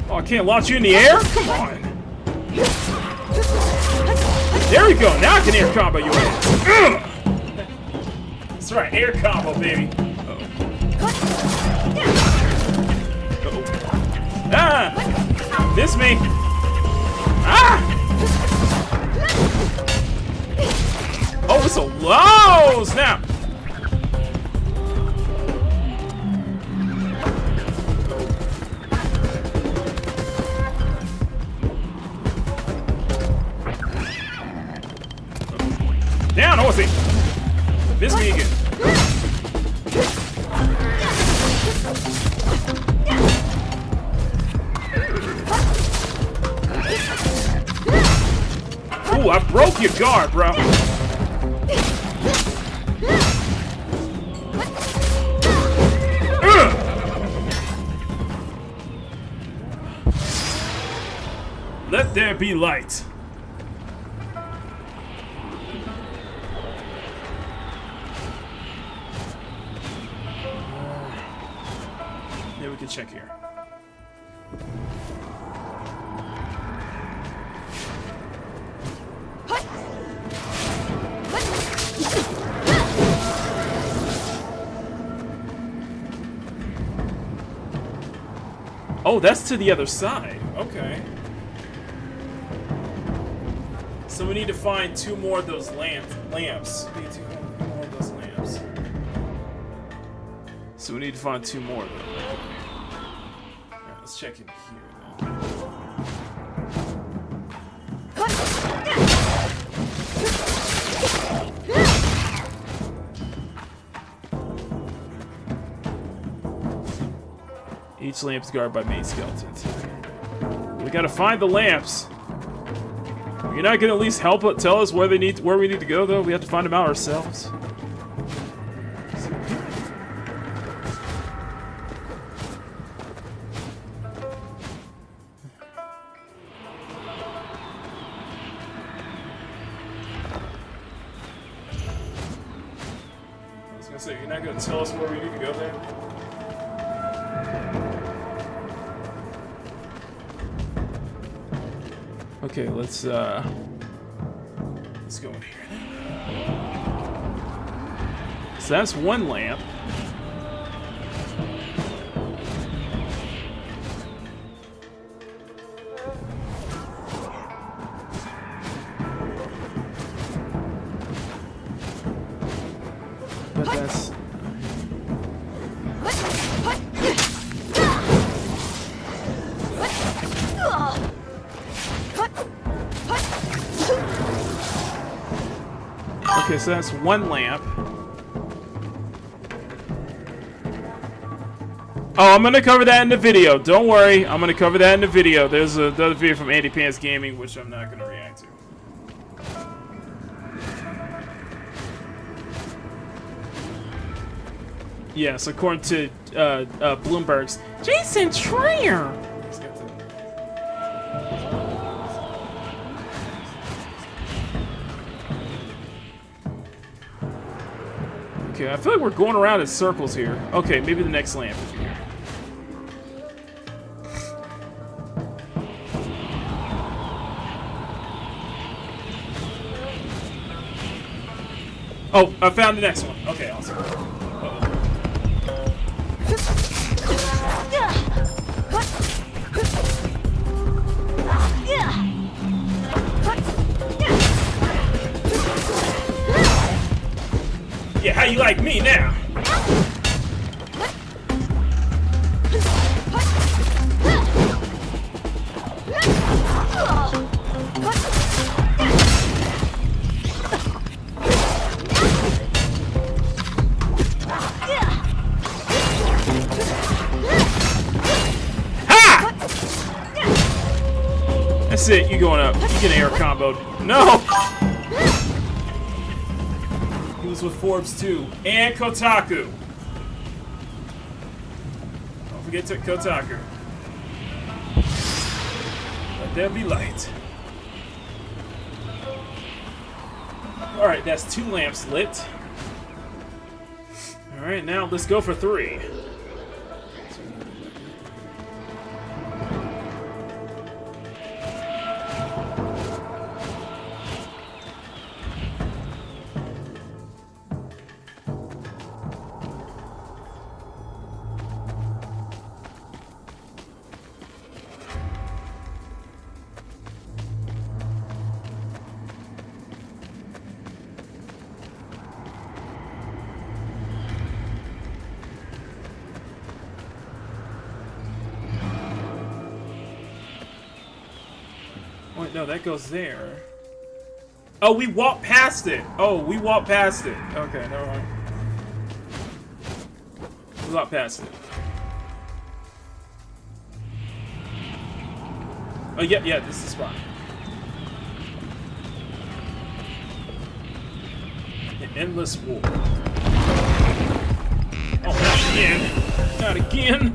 S2: Oh, I can't launch you in the air? Come on! There we go! Now I can air combo your ass! Ugh! That's right, air combo, baby! Uh-oh. Ah! Miss me! Ah! Oh, it's a low snap! Down, horsey! Miss me again. Ooh, I broke your guard, bro. Let there be light. Yeah, we can check here. Oh, that's to the other side. Okay. So we need to find 2 more of those lamps. We need 2 more of those lamps. So we need to find 2 more of them. Alright, let's check in here then. Each lamp is guarded by main skeletons. We gotta find the lamps. You're not gonna at least help tell us where we need to go though? We have to find them out ourselves. I was gonna say, you're not gonna tell us where we need to go there? Okay, let's go in here. So that's 1 lamp. But that's Okay, so that's one lamp. Oh, I'm gonna cover that in the video. Don't worry, I'm gonna cover that in the video. There's another video from Andy Pants Gaming, which I'm not gonna react to. Yes, according to Bloomberg's Jason Schreier. Okay, I feel like we're going around in circles here. Okay, maybe the next lamp is here. Oh, I found the next one. Okay, awesome. Yeah, how you like me now? Ha! That's it, you going up. You get air comboed. No! He was with Forbes too. And Kotaku. Don't forget to Kotaku. Let there be light. Alright, that's 2 lamps lit. Alright, now let's go for 3. Wait, no, that goes there. Oh, we walked past it. Oh, we walked past it. Okay, never mind. We walked past it. Oh, yeah, this is the spot. The endless war. Oh, not again. Not again.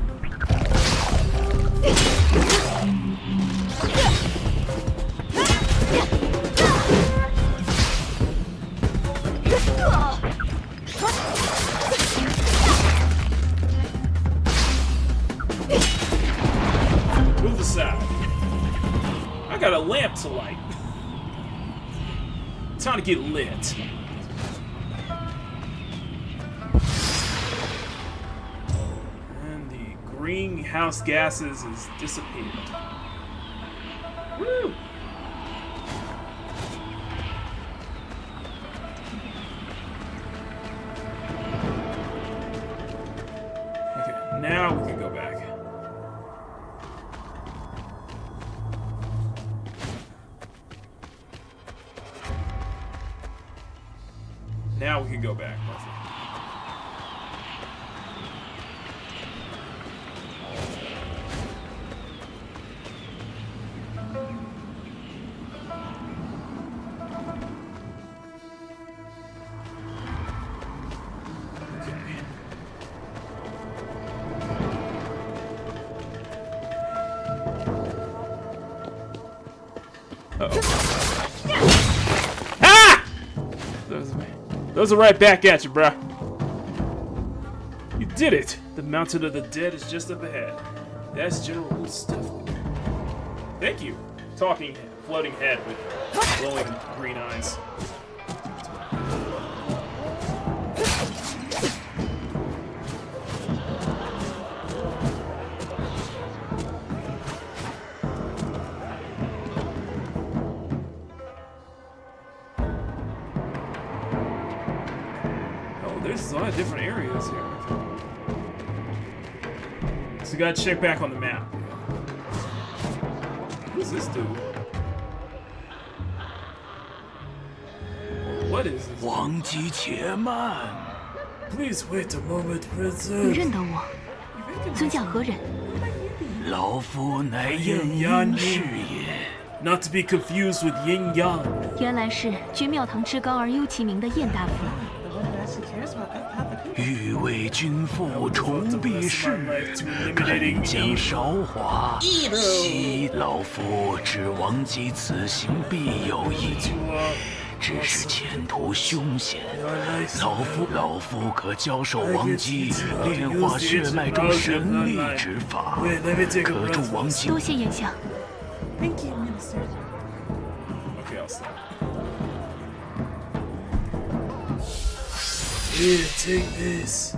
S2: Move aside. I got a lamp to light. Time to get lit. And the greenhouse gases is dissipated. Woo! Okay, now we can go back. Now we can go back. Perfect. Ah! Those are right back at you, bruh. You did it! The Mountain of the Dead is just up ahead. That's General stuff. Thank you. Talking, floating head with glowing green eyes. There's a lot of different areas here. So we gotta check back on the map. Who's this dude? What What is this?
S14: 王姬且慢。
S2: Please wait a moment,
S12: 你
S2: princess.
S12: 认得我？尊驾何人？
S14: 老夫乃燕燕是也。
S2: Not to be confused with Yin Yang.
S12: 原来是居庙堂之高而忧其名的燕大夫。
S14: 欲为君父除弊事，肯将韶华。昔老夫知王姬此行必有意，只是前途凶险。老夫可教授王姬炼化血脉中神力之法，可助王姬。
S12: 多谢燕相。
S1: Thank you, Minister.
S2: Okay, I'll stop. Here, take this.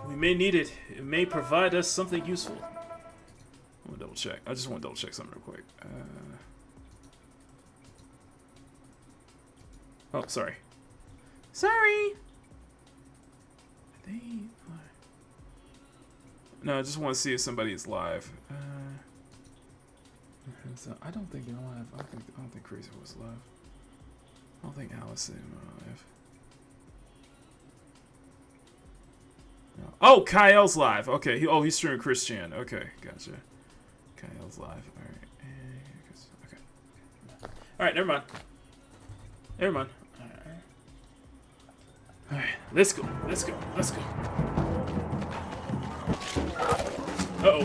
S2: We may need it. It may provide us something useful. I want to double check. I just want to double check something real quick. Oh, sorry. Sorry. No, I just want to see if somebody is live. So I don't think they're live. I don't think Crazy was live. I don't think Alice is live. No. Oh, Kyle's live. Okay. He's streaming Christian. Okay, gotcha. Kyle's live. All right. Okay. All right. Never mind. Never mind. All right. Let's go. Let's go. Let's go. Uh-oh.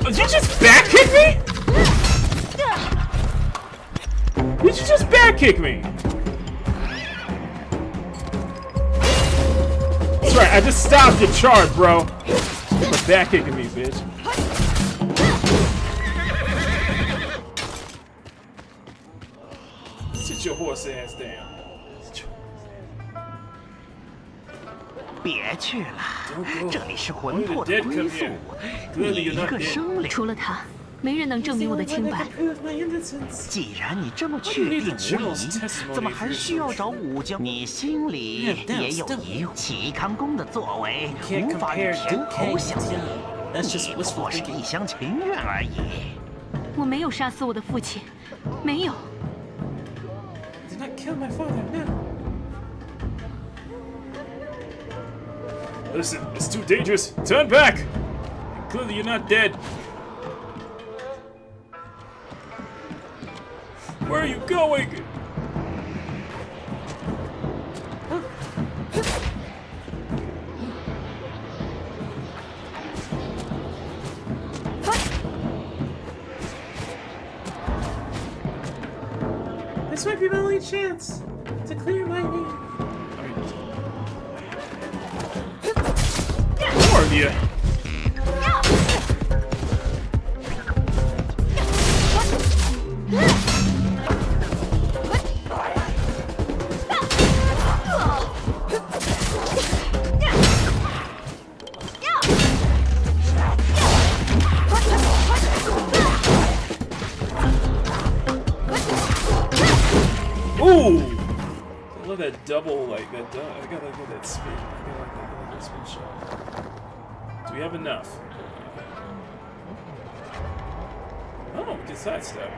S2: Did you just back kick me? Did you just back kick me? That's right, I just stopped your charge, bro. You're back kicking me, bitch. Sit your horse ass down.
S14: 别去了，这里是魂魄的归宿，你一个生灵。
S12: 除了他，没人能证明我的清白。
S14: 既然你这么确定无疑，怎么还需要找武将？你心里也有疑惑。齐康公的作为无法与田头相比，你不过是一厢情愿而已。
S12: 我没有杀死我的父亲，没有。
S2: Did not kill my father, no. Listen, it's too dangerous. Turn back! Clearly you're not dead. Where are you going?
S16: This might be my only chance to clear my name.
S2: Who are you? Ooh! I love that double, like that. I gotta get that spin. I gotta that spin shot. Do we have enough? Oh, we can sidestep.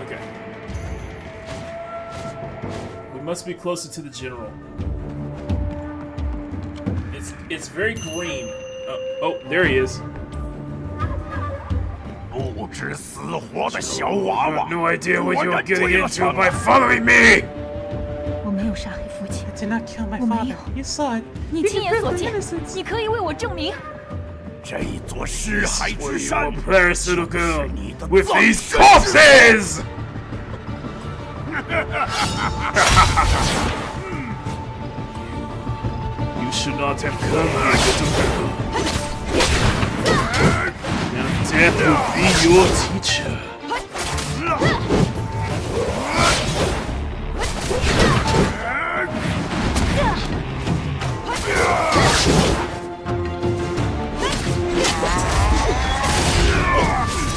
S2: Okay. We must be closer to the general. It's very green. Oh, there he is.
S14: I have
S2: no idea what you're getting into by following me.
S12: 我没有杀害父亲。
S16: I did not kill my father. You saw it.
S12: 你亲眼所见，你可以为我证明。
S2: your parasitical girl with these corpses! You should not have come here, little girl. Now death will be your teacher.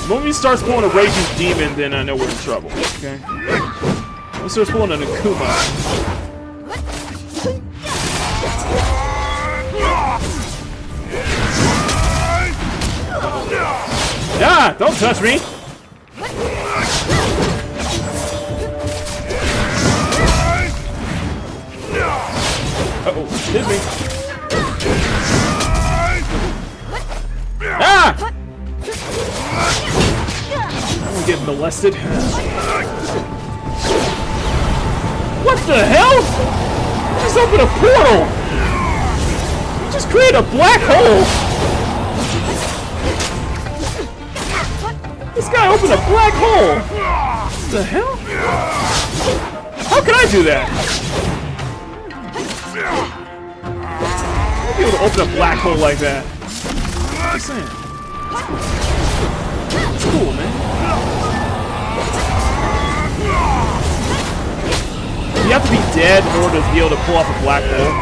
S2: When he starts pulling a raging demon, then I know we're in trouble, okay? When he starts pulling an Akuma. Ah! Don't touch me! Uh-oh, hit me. Ah! I'm getting molested. What the hell? You just opened a portal! You just created a black hole! This guy opened a black hole! What the hell? How can I do that? I'll be able to open a black hole like that. What am I saying? It's cool, man. You have to be dead in order to be able to pull off a black hole.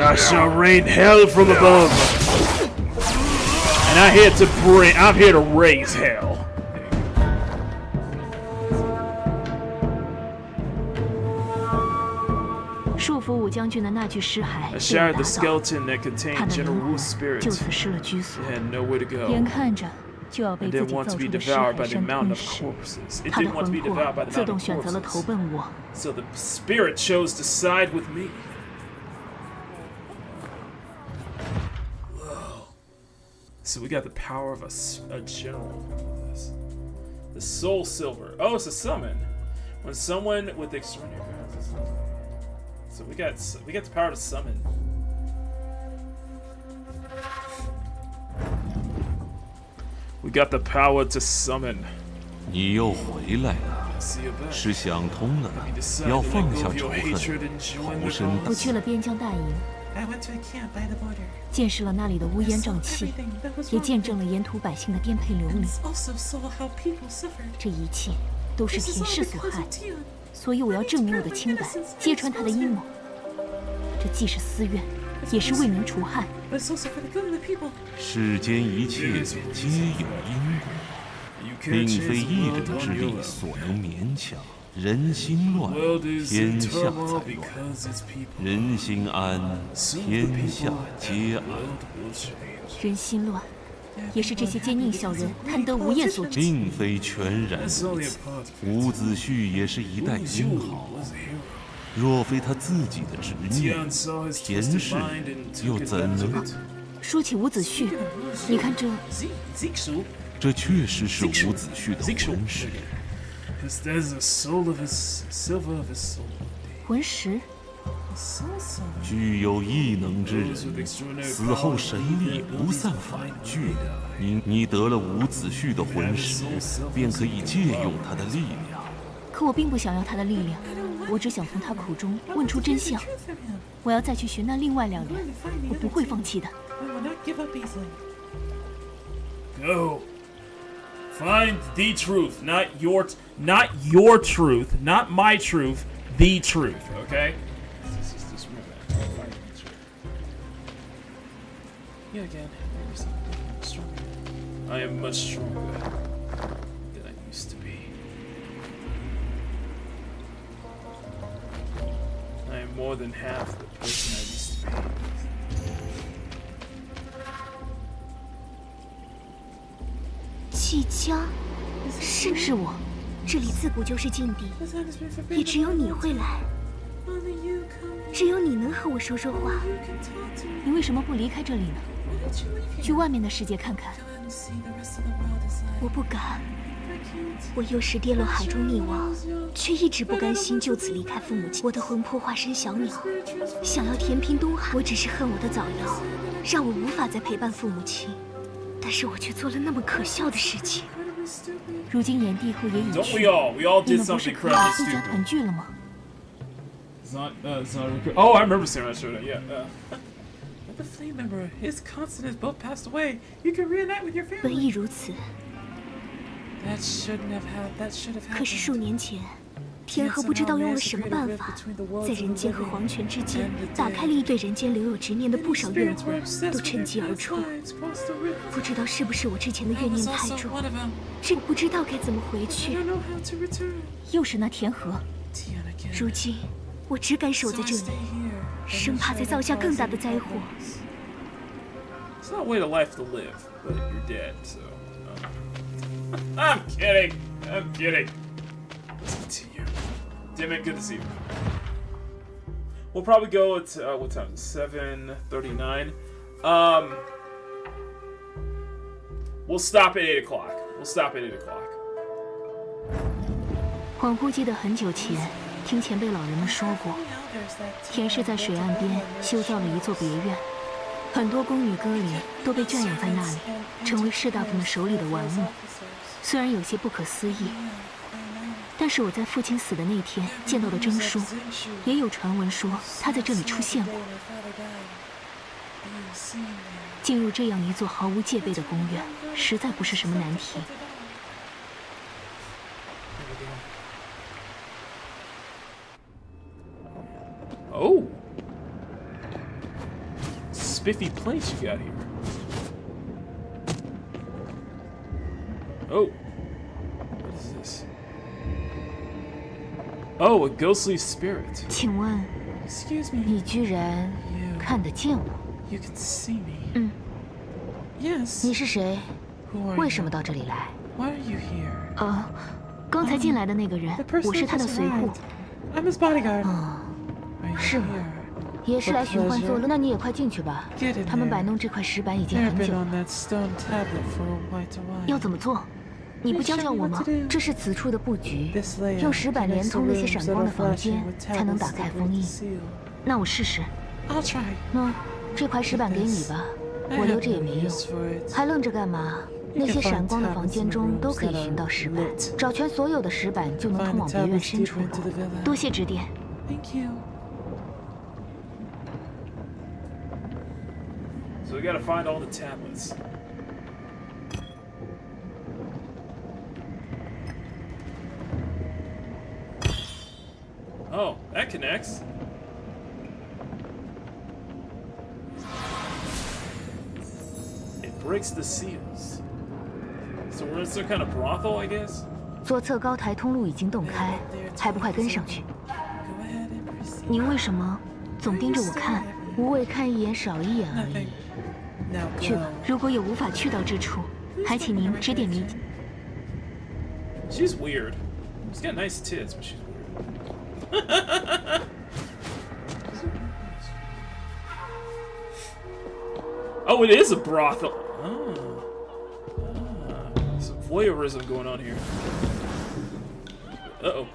S2: I shall rain hell from above, and I'm here to raise hell. I shattered the skeleton that contained General Wu's spirit. It had nowhere to go. It didn't want to be devoured by the mountain of corpses. It didn't want to be devoured by the mountain of corpses. So the spirit chose to side with me. Whoa. So we got the power of a general. The soul silver. Oh, it's a summon. When someone with extraordinary powers. So we got the power to summon. We got the power to summon.
S13: 你又回来了，是想通了，要放下仇恨，投身
S12: 我去了边疆大营，见识了那里的乌烟瘴气，也见证了沿途百姓的颠沛流离。这一切都是田氏所害，所以我要证明我的清白，揭穿他的阴谋。这既是私怨，也是为民除害。
S13: 世间一切皆有因果，并非一人之力所能勉强。人心乱，天下才乱；人心安，天下皆安。
S12: 人心乱，也是这些奸佞小人贪得无厌所致。
S13: 并非全然如此，伍子胥也是一代英豪。若非他自己的执念，田氏又怎能？
S12: 说起伍子胥，你看这，
S13: 这确实是伍子胥的魂石。
S12: 魂石。
S13: 具有异能之人，死后神力不散反聚。你得了伍子胥的魂石，便可以借用他的力量。
S12: 可我并不想要他的力量。我只想从他口中问出真相。我要再去寻那另外两人，我不会放弃的。
S2: Go, find the truth, not your truth, not my truth, the truth. Okay. Just remember that. Find the truth. Yeah, again. I am much stronger than I used to be. I am more than half the person I used to be.
S12: 季江，是我。这里自古就是禁地，也只有你会来，只有你能和我说说话。你为什么不离开这里呢？去外面的世界看看。我不敢，我幼时跌落海中溺亡，却一直不甘心就此离开父母亲。我的魂魄化身小鸟，想要填平东海。我只是恨我的早夭，让我无法再陪伴父母亲。但是我却做了那么可笑的事情。如今炎帝后也已去，你们不是可以一家团聚了吗？
S2: Oh, I remember seeing that Shoutout. Yeah.
S16: The flame member, his consonants both passed away. You can reunite with your
S12: 本
S16: family.
S12: 亦如此。
S16: That shouldn't have happened. That should have happened.
S12: 可是数年前，天河不知道用了什么办法，在人间和黄泉之间打开了一对人间留有执念的不少怨魂，都趁机而出。不知道是不是我之前的怨念太重，真不知道该怎么回去。又是那天河，如今我只敢守在这里，生怕再造下更大的灾祸。
S2: It's not a way to life to live, but you're dead, so. I'm kidding. I'm kidding. Let's continue. Damn it, good to see you. We'll probably go at what time? 7:39. We'll stop at 8 o'clock. We'll stop at 8 o'clock.
S12: 恍惚记得很久前，听前辈老人们说过，田氏在水岸边修造了一座别院。 很多宫女歌里都被圈养在那里，成为士大夫们手里的玩物。虽然有些不可思议，但是我在父亲死的那天见到的征书，也有传闻说他在这里出现过。进入这样一座毫无戒备的宫院，实在不是什么难题。
S2: Oh. Spiffy place you got here. Oh. What is this? Oh, a ghostly spirit.
S12: 请问
S16: Excuse me.
S12: 你居然看得见我？
S16: You can see me.
S12: 嗯。
S16: Yes.
S12: 你是谁？
S16: Who are
S12: 为
S16: you?
S12: 什么到这里来？
S16: Why are you here?
S12: 刚才进来的那个人，
S16: The person
S12: 我是他的
S16: just
S12: 随护。
S16: arrived. I'm his bodyguard.
S12: 是吗？ 也是来寻欢作乐，那你也快进去吧。他们摆弄这块石板已经
S16: They've
S12: 很
S16: been
S12: 久
S16: on
S12: 了，
S16: that stone tablet for quite a while.
S12: 要怎么做？你不教教我吗？这是此处的布局，用石板连通那些闪光的房间，才能打开封印。那我试试。
S16: I'll try.
S12: 这块石板给你吧，我留着也没用，还愣着干嘛？那些闪光的房间中都可以寻到石板，找全所有的石板就能通往别院深处了。多谢指点。
S16: Thank you.
S2: So we gotta find all the tablets. Oh, that connects. It breaks the seals. So we're in some kind of brothel, I guess?
S12: 左侧高台通路已经洞开，还不快跟上去？您为什么总盯着我看？无谓看一眼少一眼而已。去吧，如果有无法去到之处，还请您指点迷津。
S2: She's weird. She's got nice tits, but she's weird. Oh, it is a brothel. Some voyeurism going on here. Uh-oh.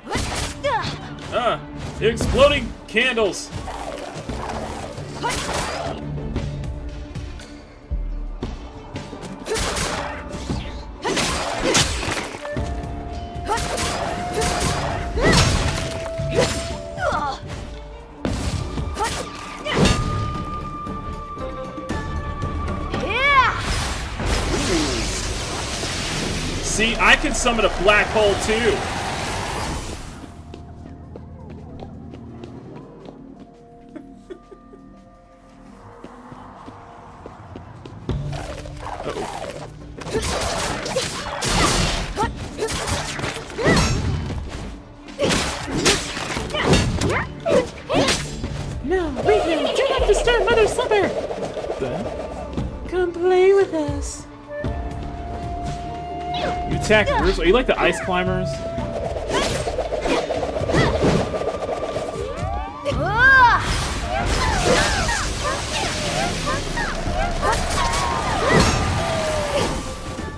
S2: Exploding candles. See, I can summon a black hole too.
S16: No, wait here. Do not disturb Mother Slipper. Come play with us.
S2: You attack groups? Are you like the ice climbers?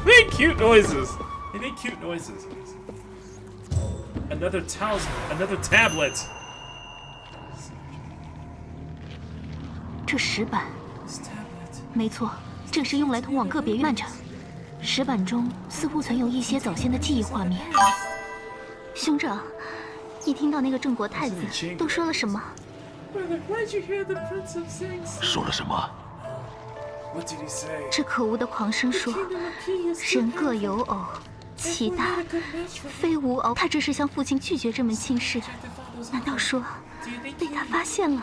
S2: Make cute noises. They make cute noises. Another tablet.
S12: 这石板，没错，这是用来通往个别漫展。石板中似乎存有一些早先的记忆画面。兄长，你听到那个郑国太子都说了什么？
S14: 说了什么？
S12: 这可恶的狂生说，人各有偶，其大非无偶。他这是向父亲拒绝这门亲事，难道说被他发现了？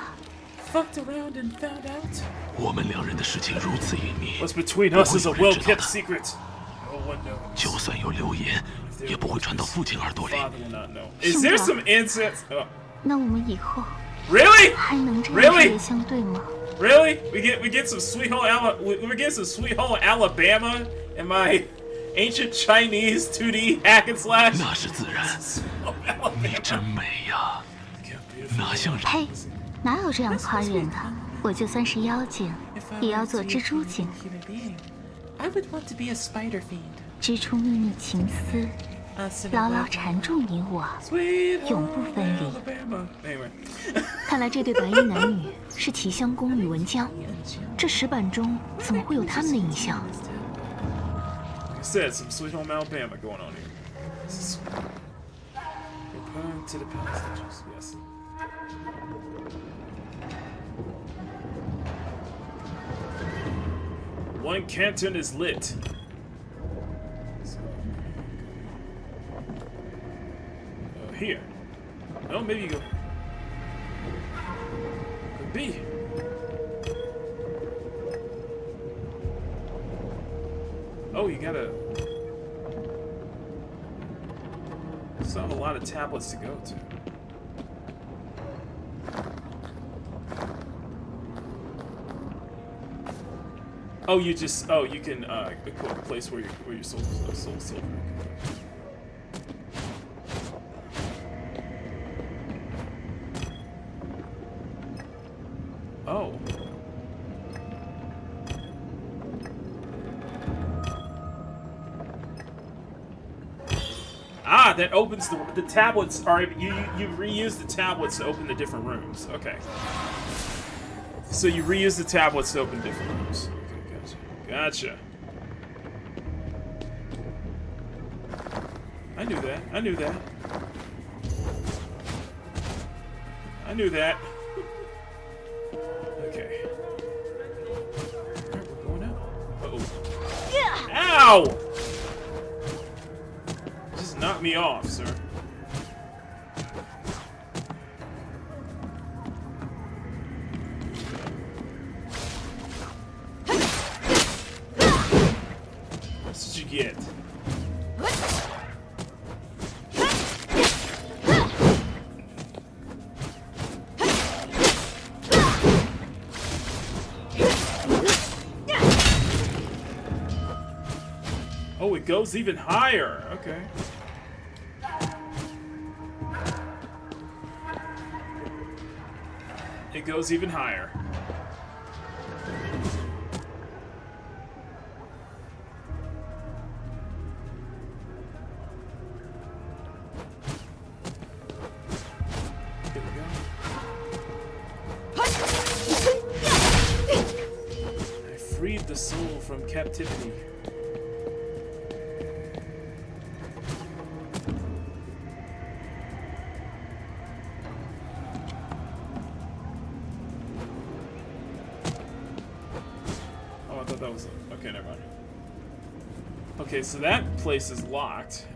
S14: 我们两人的事情如此隐秘，
S2: What's between us is a well-kept secret. No one knows.
S14: 就算有流言，也不会传到父亲耳朵里。
S2: Father will not know. Is there some incense? Oh.
S12: 那我们以后
S2: Really?
S12: 还能这样日夜相对吗？
S2: Really? We get some sweet home we get some sweet home Alabama in my ancient Chinese 2D hack and slash.
S14: 那是自然。你真美呀，哪像人？
S12: 呸！哪有这样夸人的？我就算是妖精，也要做蜘蛛精。
S16: I would want to be a spider fiend.
S12: 织出秘密情丝，牢牢缠住你我，永不分离。看来这对白衣男女是齐襄公与文姜。这石板中怎么会有他们的影像？
S2: Said some sweet home Alabama going on here. Return to the palace stations. Yes. One canton is lit. Here. No, maybe you go. Could be. Oh, you gotta. There's not a lot of tablets to go to. Oh, you just. Oh, you can equip a place where your soul silver. Oh. Ah, that opens the tablets. Are you reuse the tablets to open the different rooms? Okay. So you reuse the tablets to open different rooms. Okay, gotcha. I knew that. I knew that. I knew that. Okay. Alright, we're going up. Uh-oh. Ow! Just knock me off, sir. That's what you get. Oh, it goes even higher. Okay. It goes even higher. Here we go. I freed the soul from captivity. That was it. Okay, never mind. Okay, so that place is locked.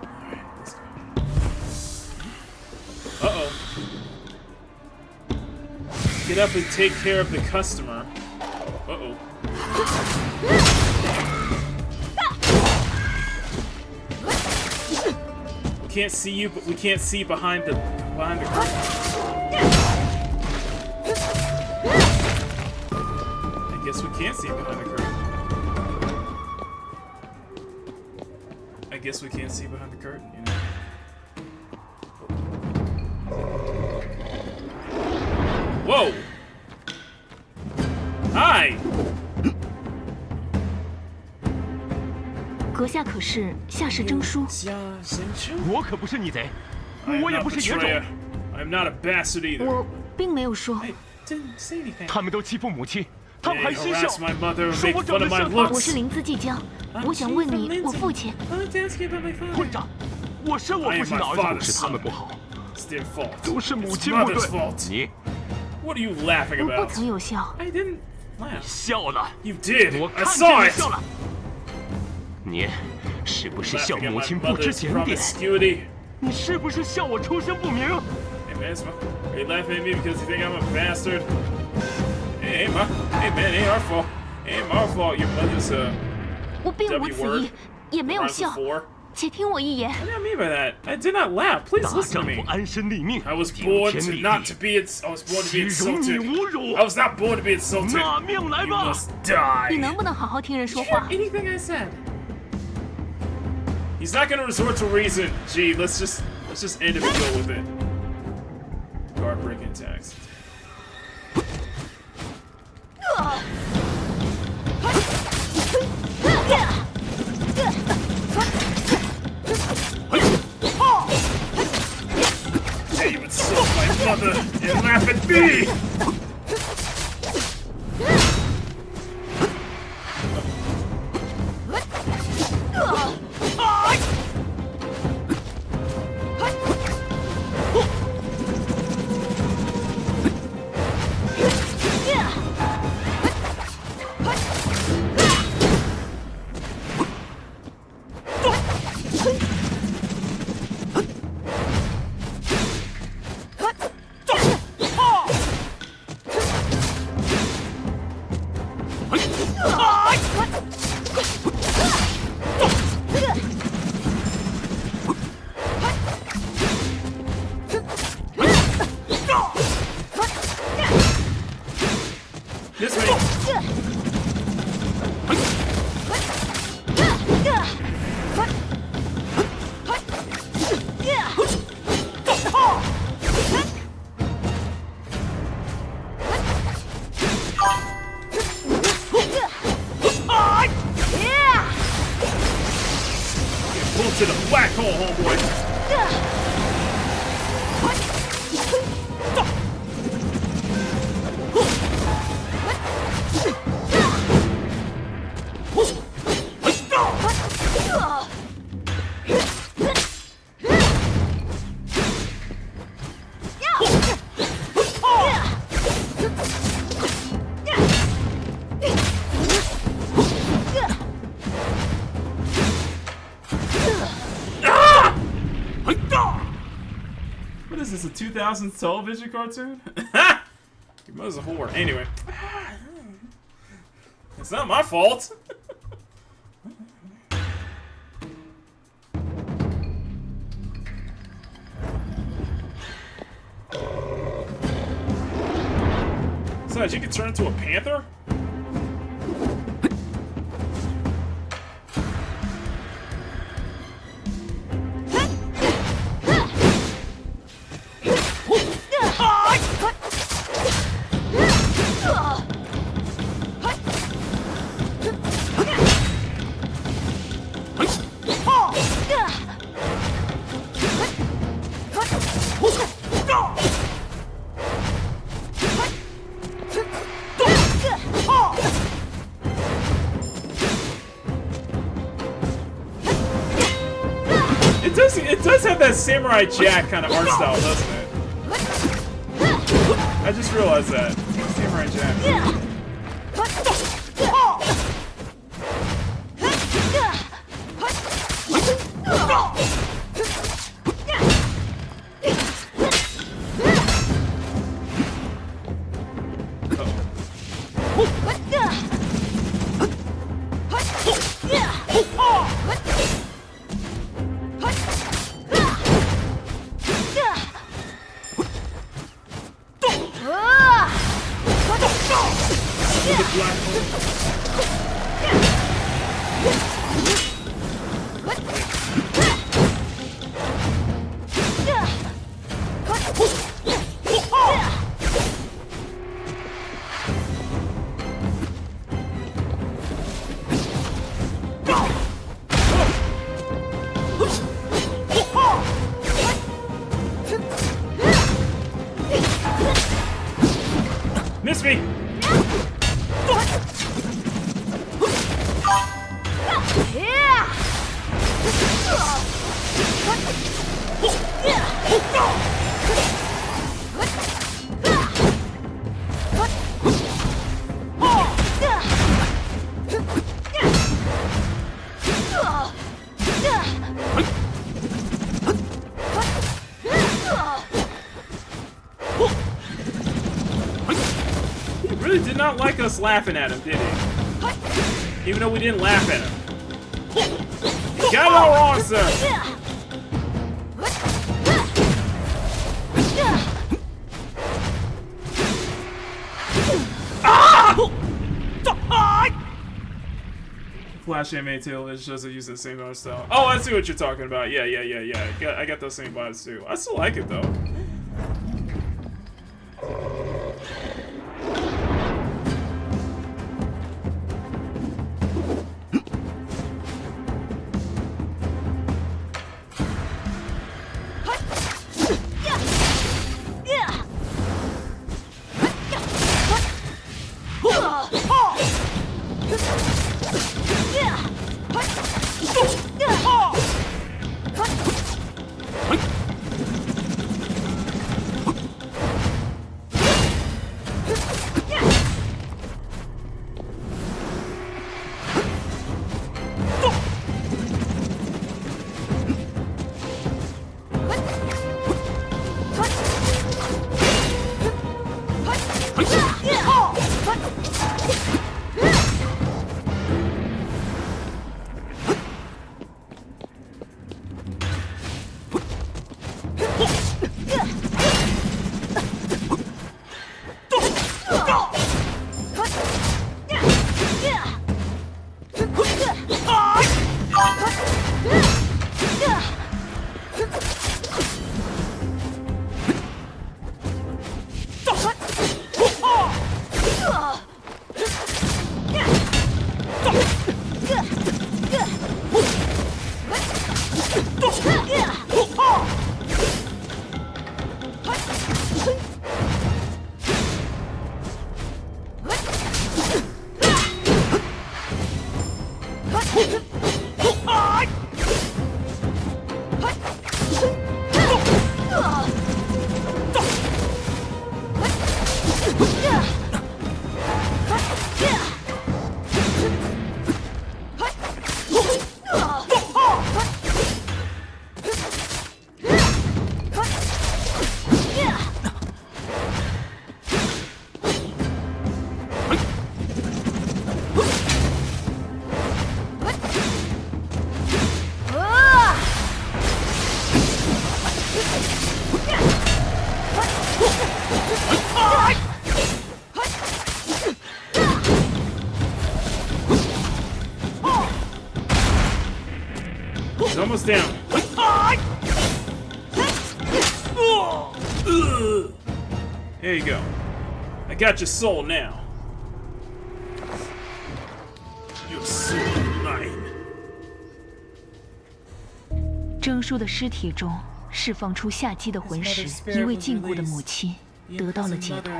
S2: Alright, let's go. Uh-oh. Get up and take care of the customer. Uh-oh. We can't see you, but we can't see behind the curtain. I guess we can't see behind the curtain. I guess we can't see behind the curtain, you know. Whoa! Hi!
S12: 阁下可是夏氏征书。
S14: 我可不是逆贼，我也不是野种。
S2: I'm not a bastard either.
S12: 我并没有说。
S14: 他们都欺负母亲，他们还嬉笑，
S2: harass my mother,
S14: 说
S2: make
S14: 我长
S2: fun
S14: 得
S2: of my
S14: 像他。
S2: looks.
S12: 我是灵姿即将，我想问你，我父亲。
S14: 混账！我生我父亲的儿子不是他们不好，
S2: It's their fault.
S14: 都是母
S2: It's
S14: 亲不
S2: mother's
S14: 对。
S2: fault.
S14: 你
S2: What are you laughing
S12: 我不
S2: about?
S12: 曾有笑。
S2: I didn't laugh.
S14: 笑了，
S2: You did.
S14: 我
S2: I
S14: 看见
S2: saw
S14: 你
S2: it.
S14: 笑了。你是不是笑
S2: Laughing at
S14: 母
S2: my
S14: 亲不知
S2: mother's
S14: 检点？
S2: promiscuity.
S14: 你是不是笑我出身不明？
S2: Hey man, are you laughing at me because you think I'm a bastard? Hey man, ain't our fault. Ain't our fault. Your mother's
S12: 我并无
S2: W
S12: 此
S2: word.
S12: 意，也没有
S2: Rhymes with
S12: 笑。
S2: four.
S12: 且听我一言。
S2: What do you mean by that? I did not laugh. Please
S14: 大
S2: listen to
S14: 丈
S2: me.
S14: 夫安身立命，
S2: I was
S14: 顶
S2: born
S14: 天
S2: to
S14: 立
S2: not
S14: 地
S2: to be. I was born to be
S14: 岂容你
S2: insulted.
S14: 侮辱
S2: I was not born to be insulted.
S14: 拿命来
S2: You
S14: 吧！
S2: must die.
S12: 你能不能好好听人说
S2: Did you
S12: 话
S2: hear？ anything I said? He's not gonna resort to reason. Gee, let's just end it and go with it. Guard breaking attacks. Hey, you insult my mother and laugh at me! This way. Get pulled to the black hole, homeboy. What is this, a 2000s television cartoon? Your mother's a whore. Anyway. It's not my fault. Besides, you can turn into a panther? It does have that Samurai Jack kind of art style, doesn't it? I just realized that. Samurai Jack. He really did not like us laughing at him, did he? Even though we didn't laugh at him. You got it all wrong, sir. Flash anime television shows are using the same art style. Oh, I see what you're talking about. Yeah. I got those same vibes too. I still like it though. Almost down. There you go. I got your soul now. Your soul mine.
S12: 征书的尸体中释放出下机的魂石，一位禁锢的母亲得到了解脱。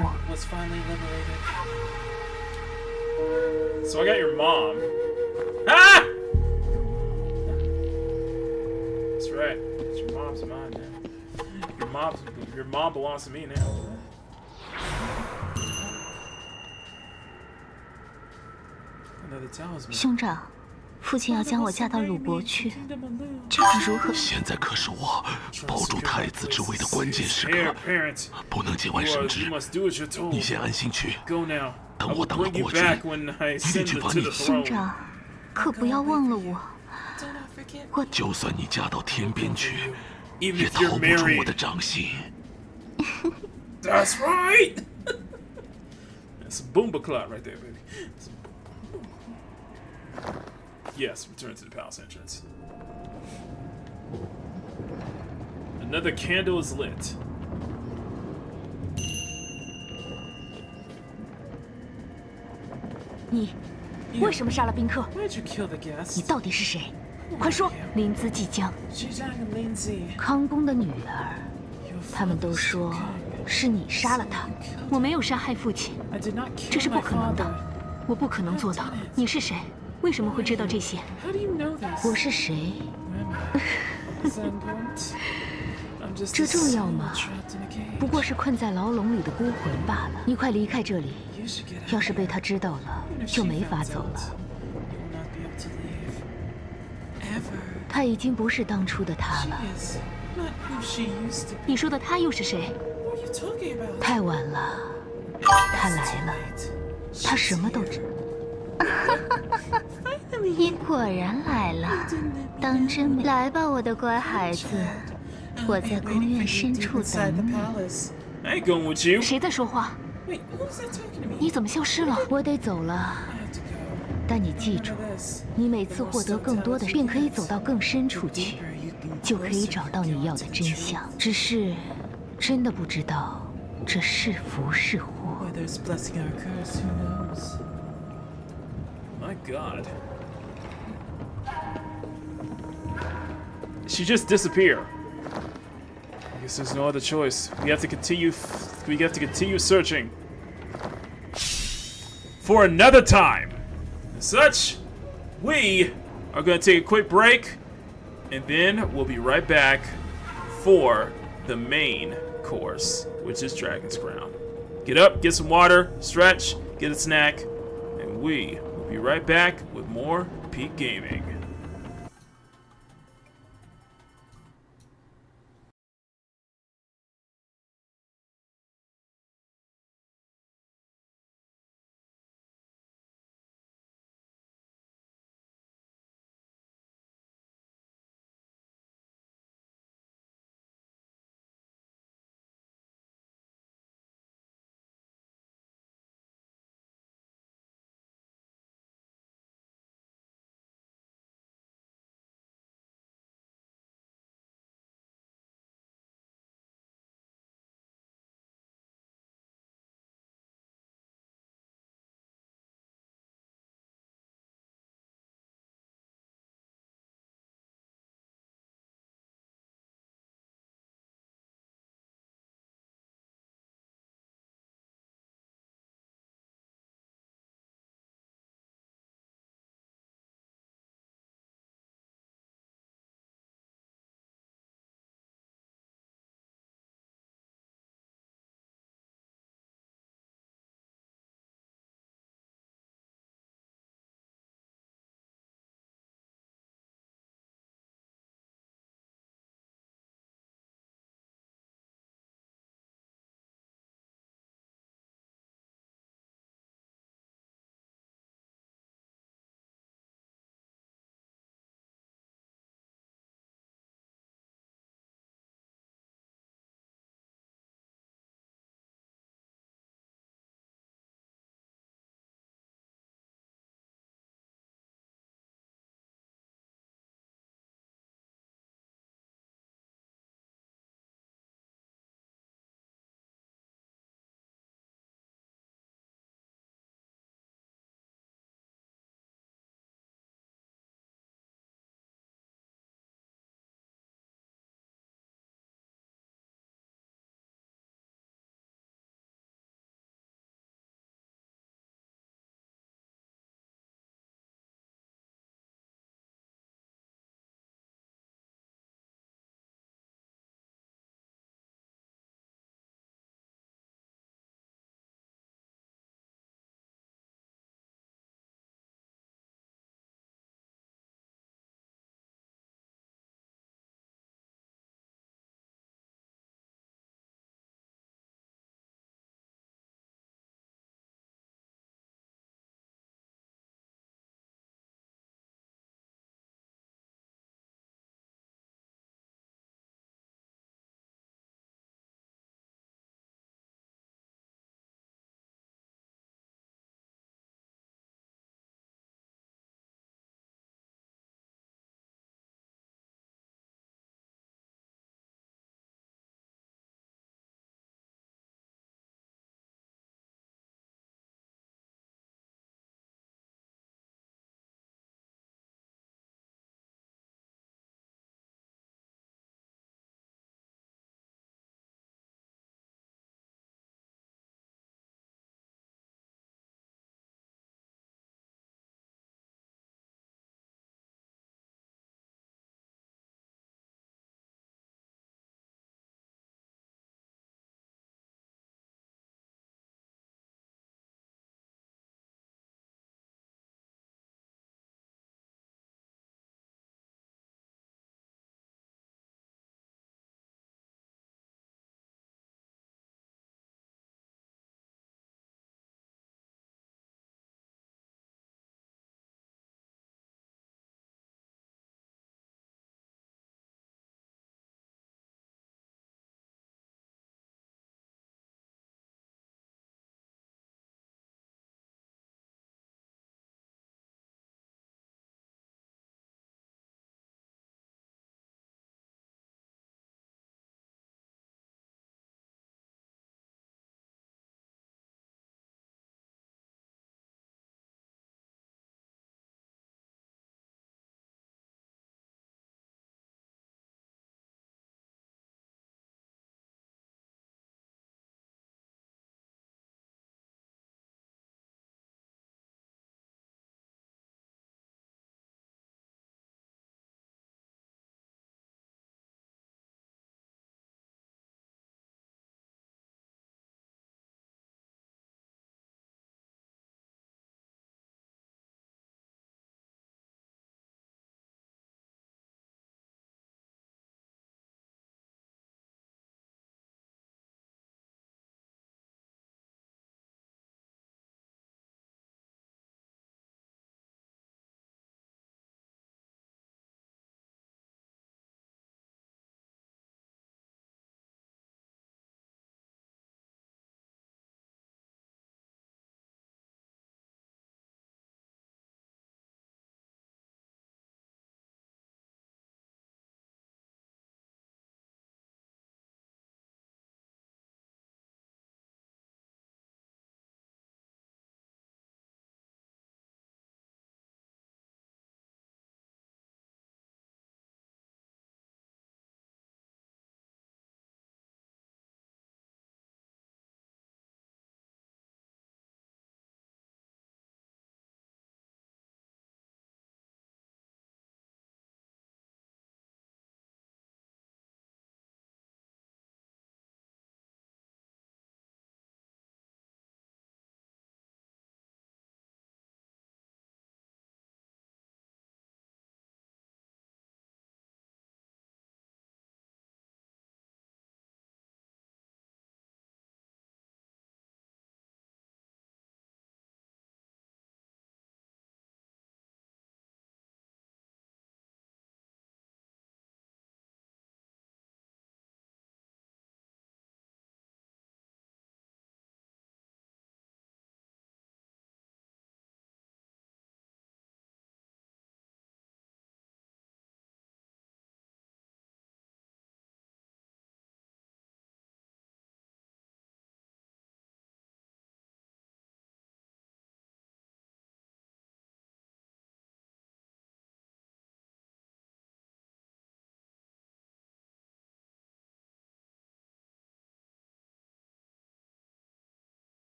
S2: So I got your mom. Ah! That's right. It's your mom's mine now. Your mom belongs to me now.
S12: 兄长，父亲要将我嫁到鲁国去，这该如何？
S14: 现在可是我保住太子之位的关键时刻，不能节外生枝。你先安心去，等我当了国君，一定去帮你。
S12: 兄长，可不要忘了我。
S14: 就算你嫁到天边去，也逃不出我的掌心。
S2: That's right. That's a boomba clot right there, baby. Yes, return to the palace entrance. Another candle is lit.
S12: 你为什么杀了宾客？
S2: Why'd you kill the guest?
S12: 你到底是谁？快说！临淄即将，康公的女儿，他们都说是你杀了他。我没有杀害父亲，这是不可能的，我不可能做到。你是谁？为什么会知道这些？
S2: How do you know this?
S12: 我是谁？
S2: Is that important? I'm just
S12: 这
S2: a
S12: 重要
S2: sinner
S12: 吗？
S2: trapped in a cage.
S12: 不过是困在牢笼里的孤魂罢了。你快离开这里，要是被他知道了，就没法走了。
S2: You will not be able to leave. Ever.
S12: 他已经不是当初的他
S2: She
S12: 了。
S2: is not who she used to be.
S12: 你说的他又是谁？
S2: What are you talking about?
S12: 太晚了，他来了，他什么都知。你果然来了，当真没？来吧，我的乖孩子，我在公园深处等你。
S2: I ain't going with you.
S12: 谁在说话？
S2: Wait, who's that talking to me?
S12: 你怎么消失了？我得走了。
S2: I have to go.
S12: 但你记住，你每次获得更多的，便可以走到更深处去，就可以找到你要的真相。只是，真的不知道这是福是祸。
S2: Whether it's blessing or a curse, who knows? My God. She just disappeared. I guess there's no other choice. We have to continue. We have to continue searching for another time. As such, we are going to take a quick break, and then we'll be right back for the main course, which is Dragon's Crown. Get up, get some water, stretch, get a snack, and we will be right back with more Peak Gaming.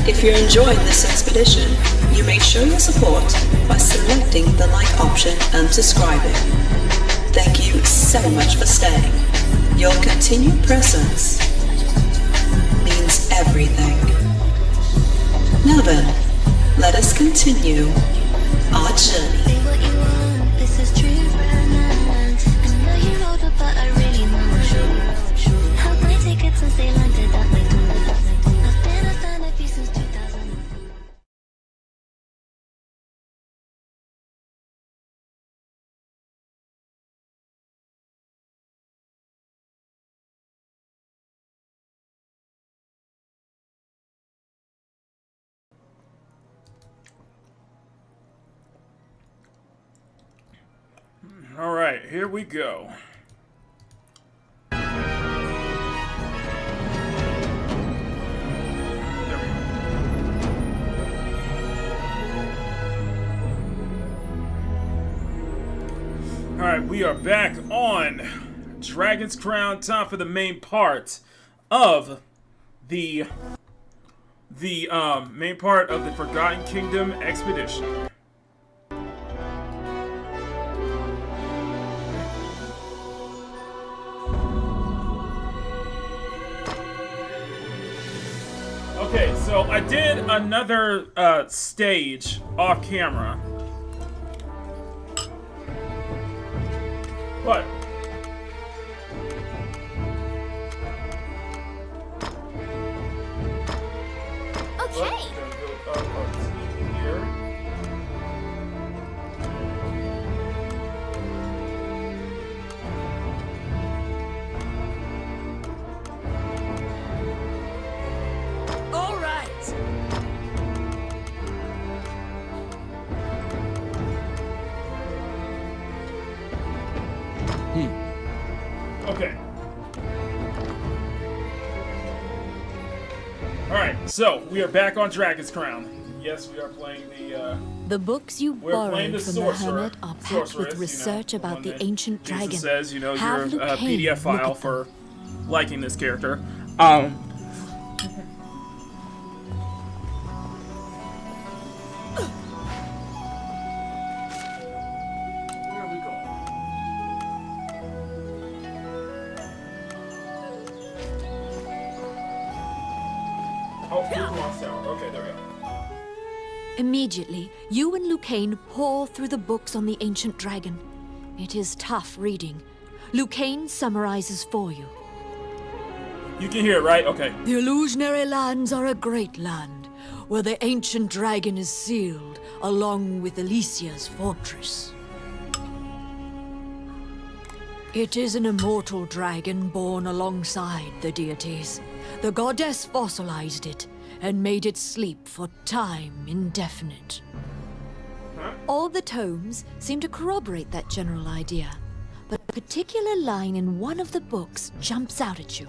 S1: If you're enjoying this expedition, you may show your support by selecting the like option and subscribing. Thank you so much for staying. Your continued presence means everything. Now then, let us continue our journey.
S12: This is true romance. I know you wrote it, but I really know. Held my tickets since they landed at my door. I've been a fan of you since 2000.
S2: All right, here we go. All right, we are back on Dragon's Crown. Time for the main part of the main part of the Forgotten Kingdom expedition. Okay, so I did another stage off camera. But
S12: Okay.
S16: All right.
S2: Okay. Alright, so we are back on Dragon's Crown. Yes, we are playing
S17: the books you borrowed from the hermit are packed with research about the ancient dragon.
S2: It says, your
S17: Have Lucain
S2: PDF file
S17: look at
S2: for liking this character. Okay, there we go.
S17: Immediately, you and Lucain pour through the books on the ancient dragon. It is tough reading. Lucain summarizes for you.
S2: You can hear it, right? Okay.
S17: The illusionary lands are a great land, where the ancient dragon is sealed, along with Alicia's fortress. It is an immortal dragon born alongside the deities. The goddess fossilized it and made it sleep for time indefinite. All the tomes seem to corroborate that general idea, but a particular line in one of the books jumps out at you.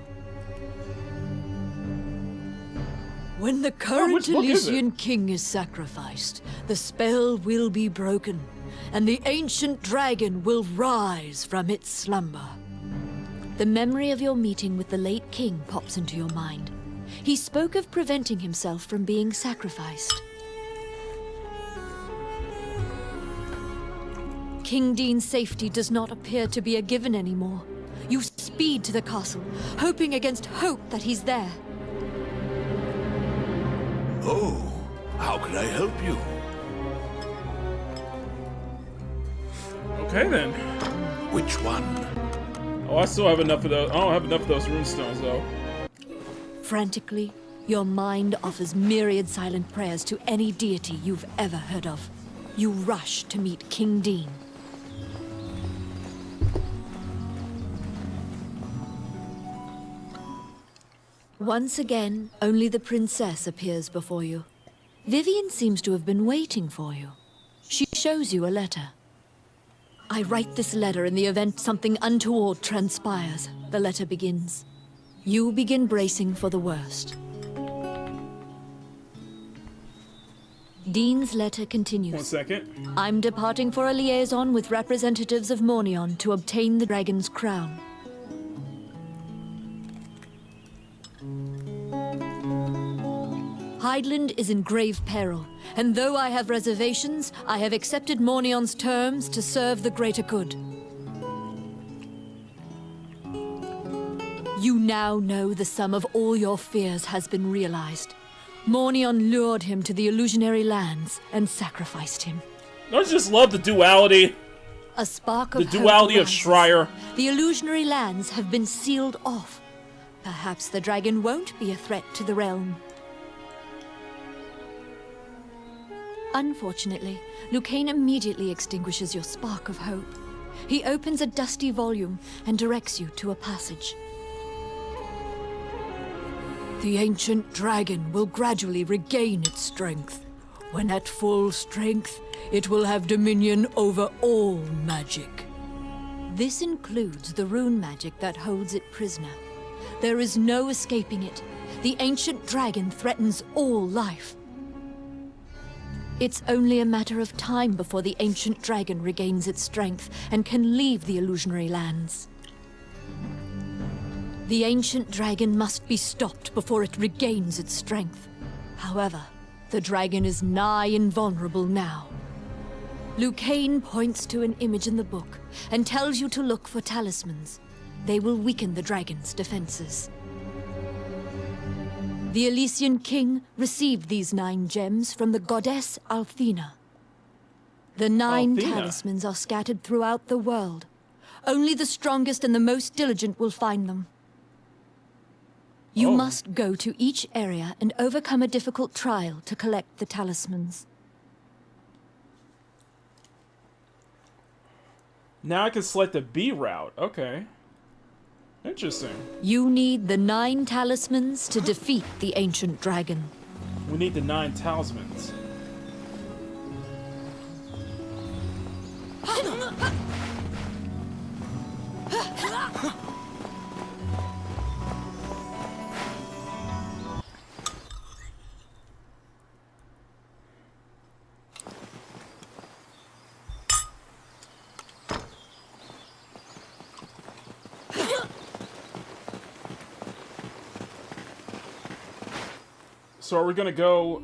S17: When the current
S2: which book is it?
S17: Elysian king is sacrificed, the spell will be broken, and the ancient dragon will rise from its slumber. The memory of your meeting with the late king pops into your mind. He spoke of preventing himself from being sacrificed. King Dean's safety does not appear to be a given anymore. You speed to the castle, hoping against hope that he's there.
S14: Oh, how can I help you?
S2: Okay then.
S14: Which one?
S2: Oh, I still have enough of those. I don't have enough of those runestones though.
S17: Frantically, your mind offers myriad silent prayers to any deity you've ever heard of. You rush to meet King Dean. Once again, only the princess appears before you. Vivian seems to have been waiting for you. She shows you a letter. I write this letter in the event something untoward transpires. The letter begins. You begin bracing for the worst. Dean's letter continues.
S2: 1 second.
S17: I'm departing for a liaison with representatives of Mornion to obtain the dragon's crown. Hydeland is in grave peril, and though I have reservations, I have accepted Mornion's terms to serve the greater good. You now know the sum of all your fears has been realized. Mornion lured him to the illusionary lands and sacrificed him.
S2: I just love the duality.
S17: A spark of
S2: the duality of
S17: rises.
S2: Schreier.
S17: The illusionary lands have been sealed off. Perhaps the dragon won't be a threat to the realm. Unfortunately, Lucane immediately extinguishes your spark of hope. He opens a dusty volume and directs you to a passage. The ancient dragon will gradually regain its strength. When at full strength, it will have dominion over all magic. This includes the rune magic that holds it prisoner. There is no escaping it. The ancient dragon threatens all life. It's only a matter of time before the ancient dragon regains its strength and can leave the illusionary lands. The ancient dragon must be stopped before it regains its strength. However, the dragon is nigh invulnerable now. Lucane points to an image in the book and tells you to look for talismans. They will weaken the dragon's defenses. The Elysian king received these 9 gems from the goddess Althena. The 9 talismans are scattered throughout the world. Only the strongest and the most diligent will find them. You must go to each area and overcome a difficult trial to collect the talismans.
S2: Now I can select the B route. Okay. Interesting.
S17: You need the 9 talismans to defeat the ancient dragon.
S2: We need the 9 talismans. So are we gonna go?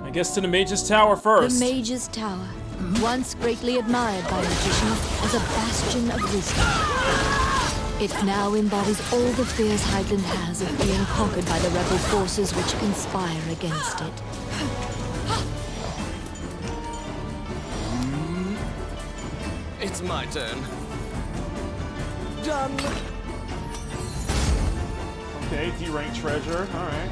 S2: I guess to the Mage's Tower first.
S17: The Mage's Tower, once greatly admired by magicians as a bastion of wisdom. It now embodies all the fears Hydeland has of being conquered by the rebel forces which conspire against it.
S15: It's my turn. Done.
S2: Okay, D-rank treasure. All right.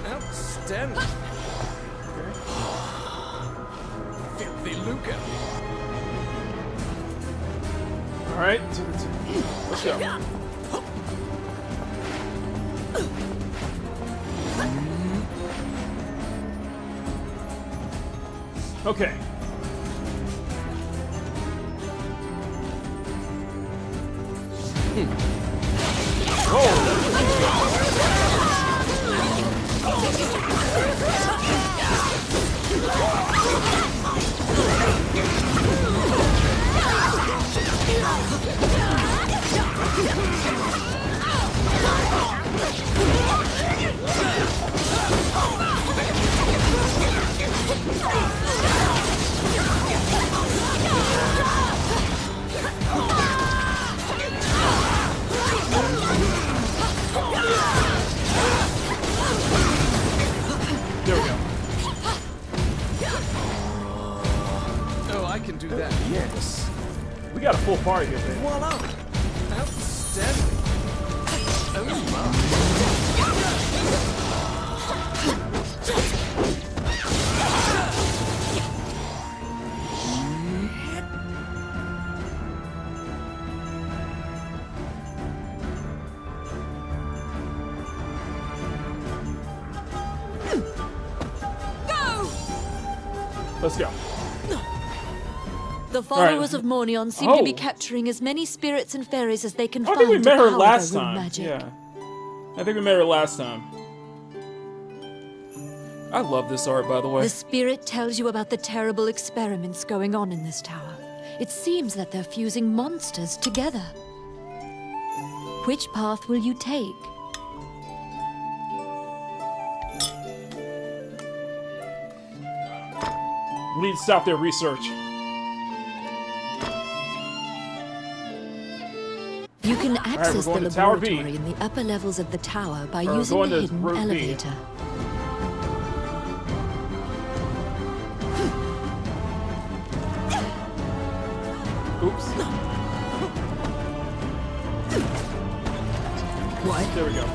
S15: Outstanding. Filthy Luca.
S2: All right, let's go. Okay. There we go.
S15: Oh, I can do that. Yes.
S2: We got a full party here, baby.
S15: Voila. Outstanding. Oh my.
S2: Let's go.
S17: The followers of Mornion seem to be capturing as many spirits and fairies as they can find. I think we met her last time. Magic.
S2: Yeah. I think we met her last time. I love this art, by the way.
S17: The spirit tells you about the terrible experiments going on in this tower. It seems that they're fusing monsters together. Which path will you take?
S2: We need to stop their research.
S17: You can access the laboratory in the upper levels of the tower by using the hidden elevator.
S2: Oops.
S17: What?
S2: There we go.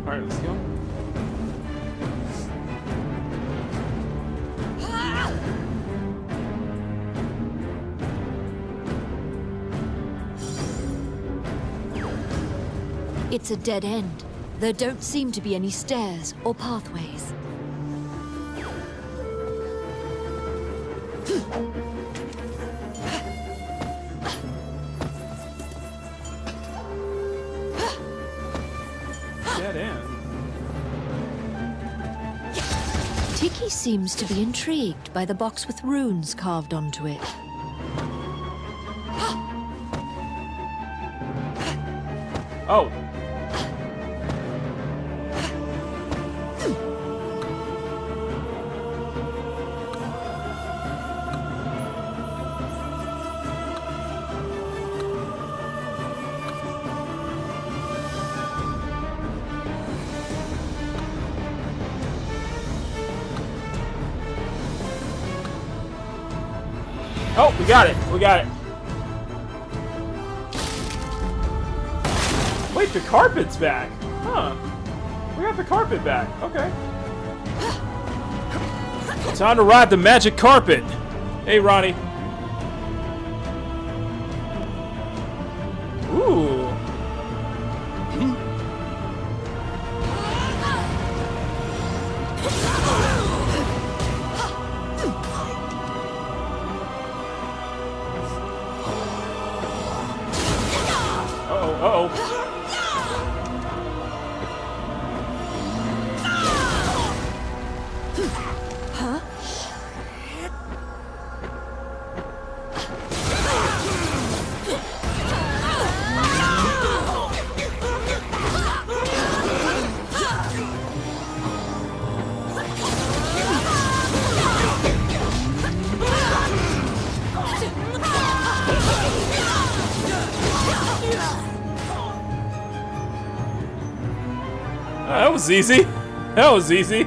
S2: Alright, let's go.
S17: It's a dead end. There don't seem to be any stairs or pathways.
S2: Dead end.
S17: Tiki seems to be intrigued by the box with runes carved onto it.
S2: Oh. Oh, we got it. We got it. Wait, the carpet's back. Huh. We got the carpet back. Okay. Time to ride the magic carpet. Hey, Ronnie. Ooh. Uh-oh.
S17: Huh?
S2: That was easy. That was easy.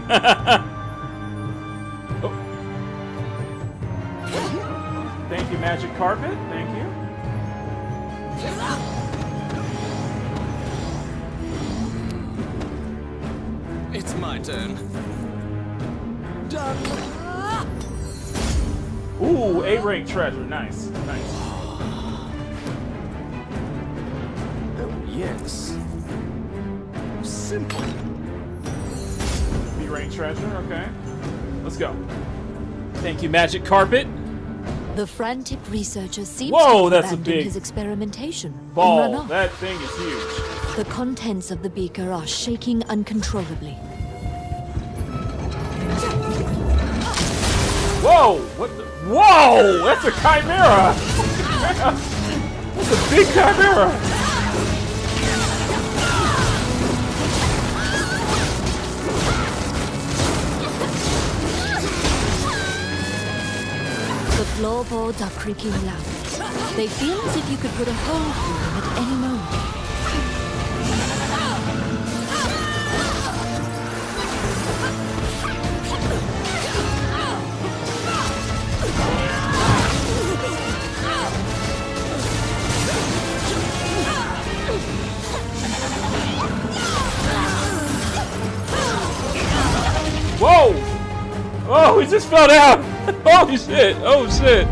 S2: Oh. Thank you, magic carpet. Thank you.
S15: It's my turn. Done.
S2: Ooh, A-rank treasure. Nice. Nice.
S15: Oh, yes. Simple.
S2: B-rank treasure. Okay. Let's go. Thank you, magic carpet.
S17: The frantic researcher seems
S2: Whoa,
S17: to
S2: that's a
S17: abandon
S2: big
S17: his experimentation and run
S2: ball.
S17: off.
S2: That thing is huge.
S17: The contents of the beaker are shaking uncontrollably.
S2: Whoa! What the? Whoa! That's a chimera! That's a big chimera!
S17: The floorboards are creaking loud. They feel as if you could put a hole through them at any moment.
S2: Whoa! Oh, he just fell down! Holy shit! Oh shit!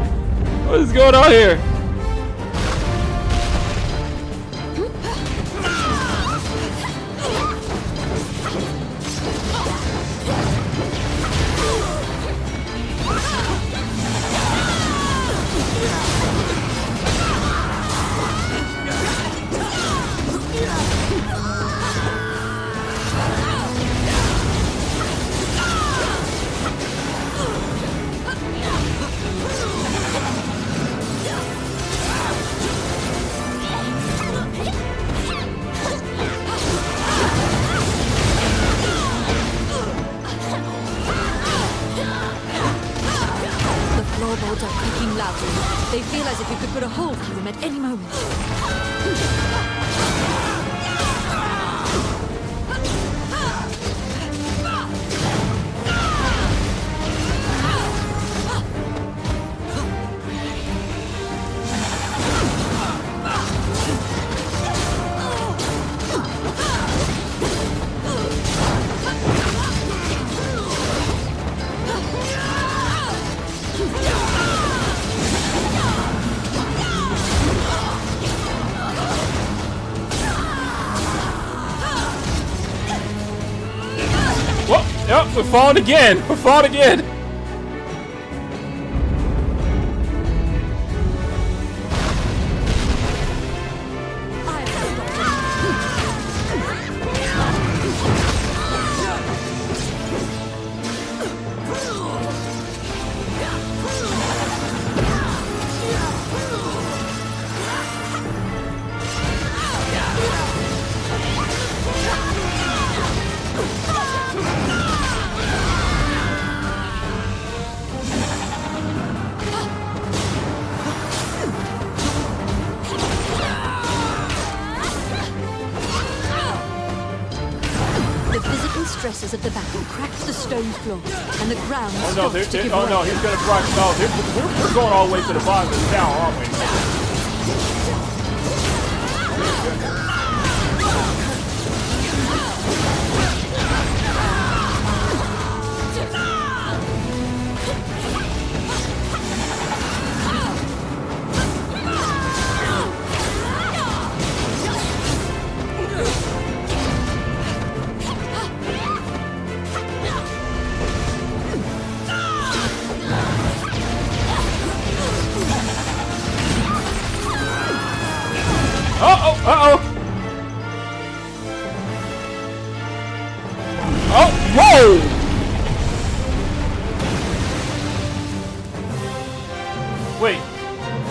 S2: What is going on here?
S17: Floorboards are creaking loudly. They feel as if you could put a hole through them at any moment.
S2: Yep, we're falling again. We're falling again.
S17: Stresses of the battle cracked the stone floor, and the ground
S2: oh no,
S17: starts to give way.
S2: no, he's gonna crack. No, we're going all the way to the bottom of the tower, aren't we? Uh-oh! Oh, whoa! Wait,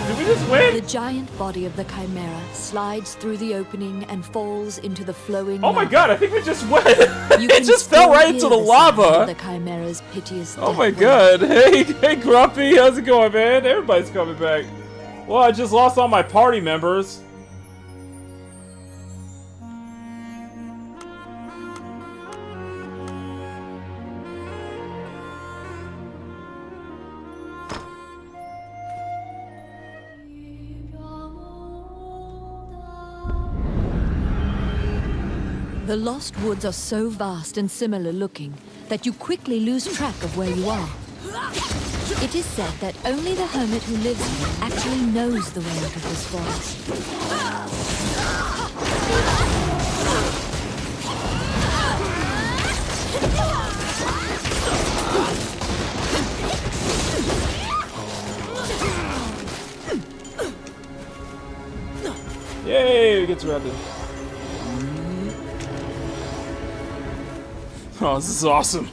S2: did we just win?
S17: The giant body of the Chimera slides through the opening and falls into the flowing
S2: Oh my
S17: lava.
S2: god, I think we just won! It just fell right into the lava!
S17: The Chimera's piteous
S2: oh my god, hey Grumpy, how's it going, man? Everybody's coming back. Well, I just lost all my party members.
S17: The Lost Woods are so vast and similar looking that you quickly lose track of where you are. It is said that only the hermit who lives here actually knows the way out of this forest.
S2: Yeah, it gets rather. Oh, this is awesome.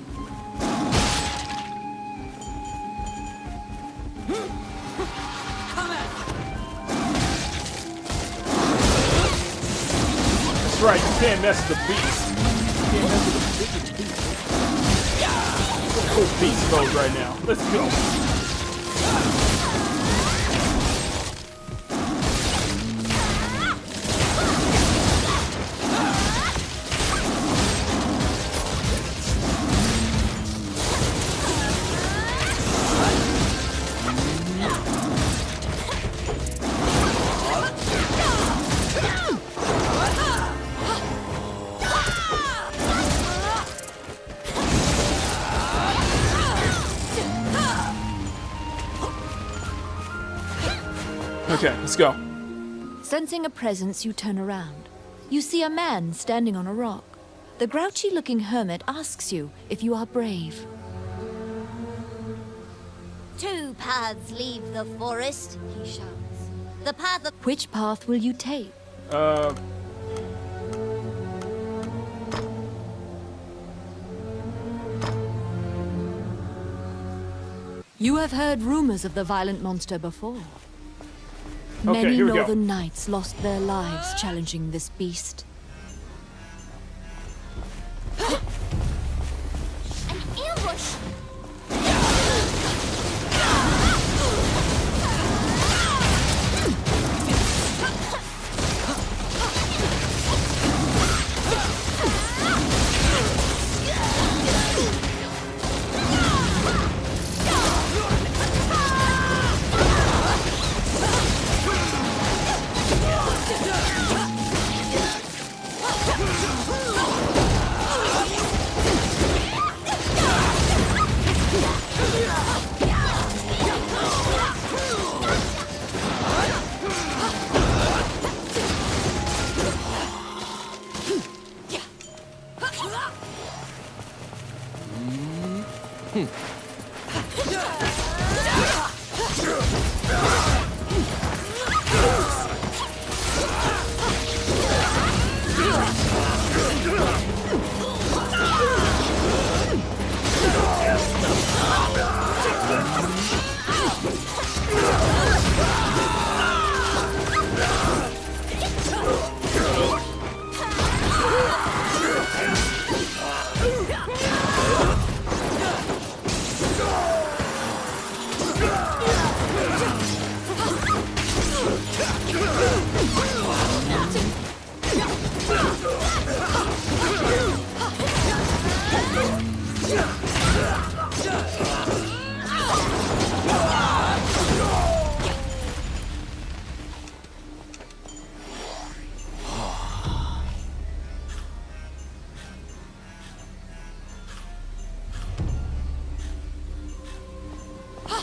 S2: That's right, you can't mess with the beast. You can't mess with the biggest beast. Full beast mode right now. Let's go. Okay, let's go.
S17: Sensing a presence, you turn around. You see a man standing on a rock. The grouchy-looking hermit asks you if you are brave.
S18: 2 paths leave the forest, he shouts. The path of...
S17: Which path will you take? You have heard rumors of the violent monster before.
S2: Okay,
S17: Many
S2: here we go.
S17: northern knights lost their lives challenging this beast.
S18: An ambush!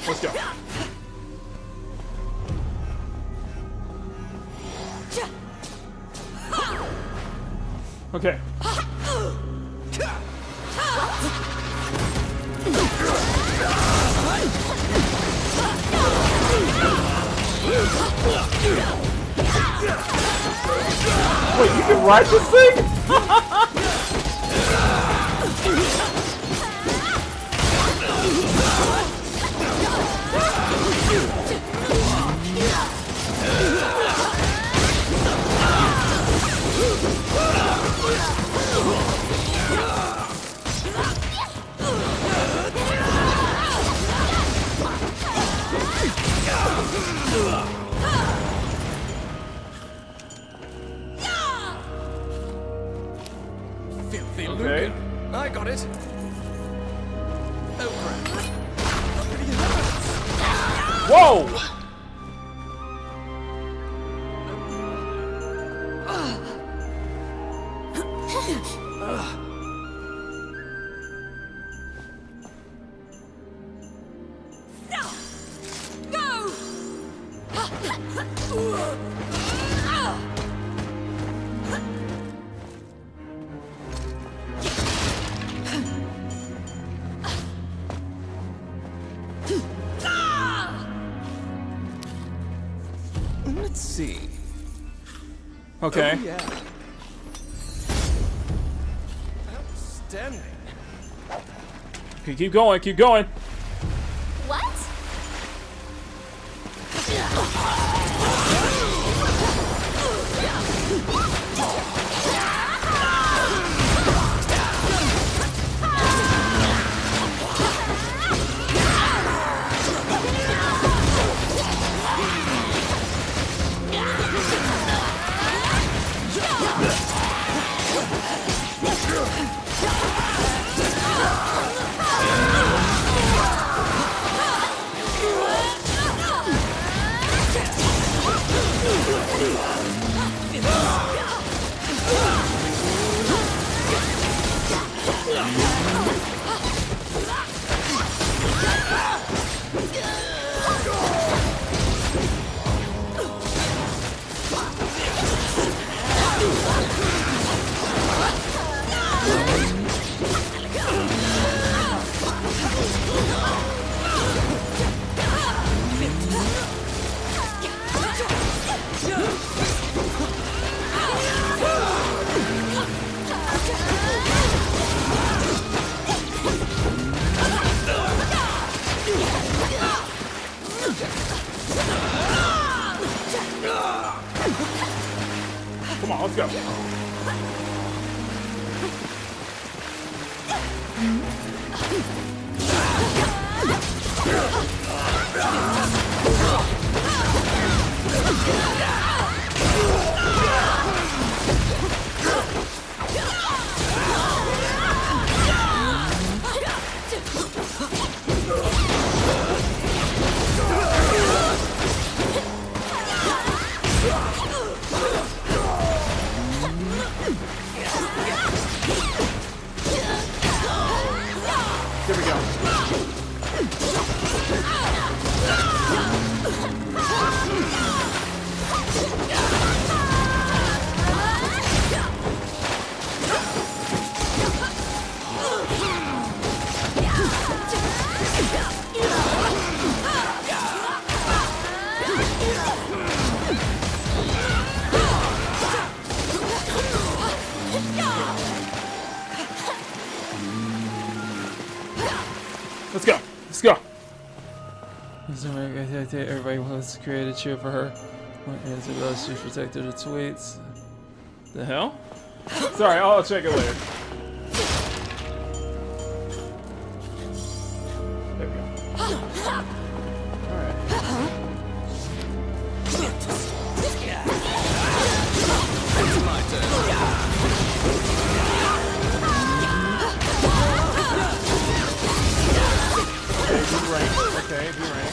S2: Let's go. Okay. Wait, you can ride this thing?
S14: Filthy
S2: Okay.
S14: Lucan. I got it. Oh crap.
S2: Whoa!
S14: Let's see.
S2: Okay.
S19: Oh, yeah. Outstanding.
S2: Okay, keep going, keep going.
S18: What?
S2: Come on, let's go. Here we go. Let's go. Let's go.
S19: Everybody wants to create a cheer for her. As it does, she protected her tweets.
S2: The hell? Sorry, I'll check it later. There we go. Alright.
S19: It's my turn.
S2: Okay, be rank. Okay, be rank.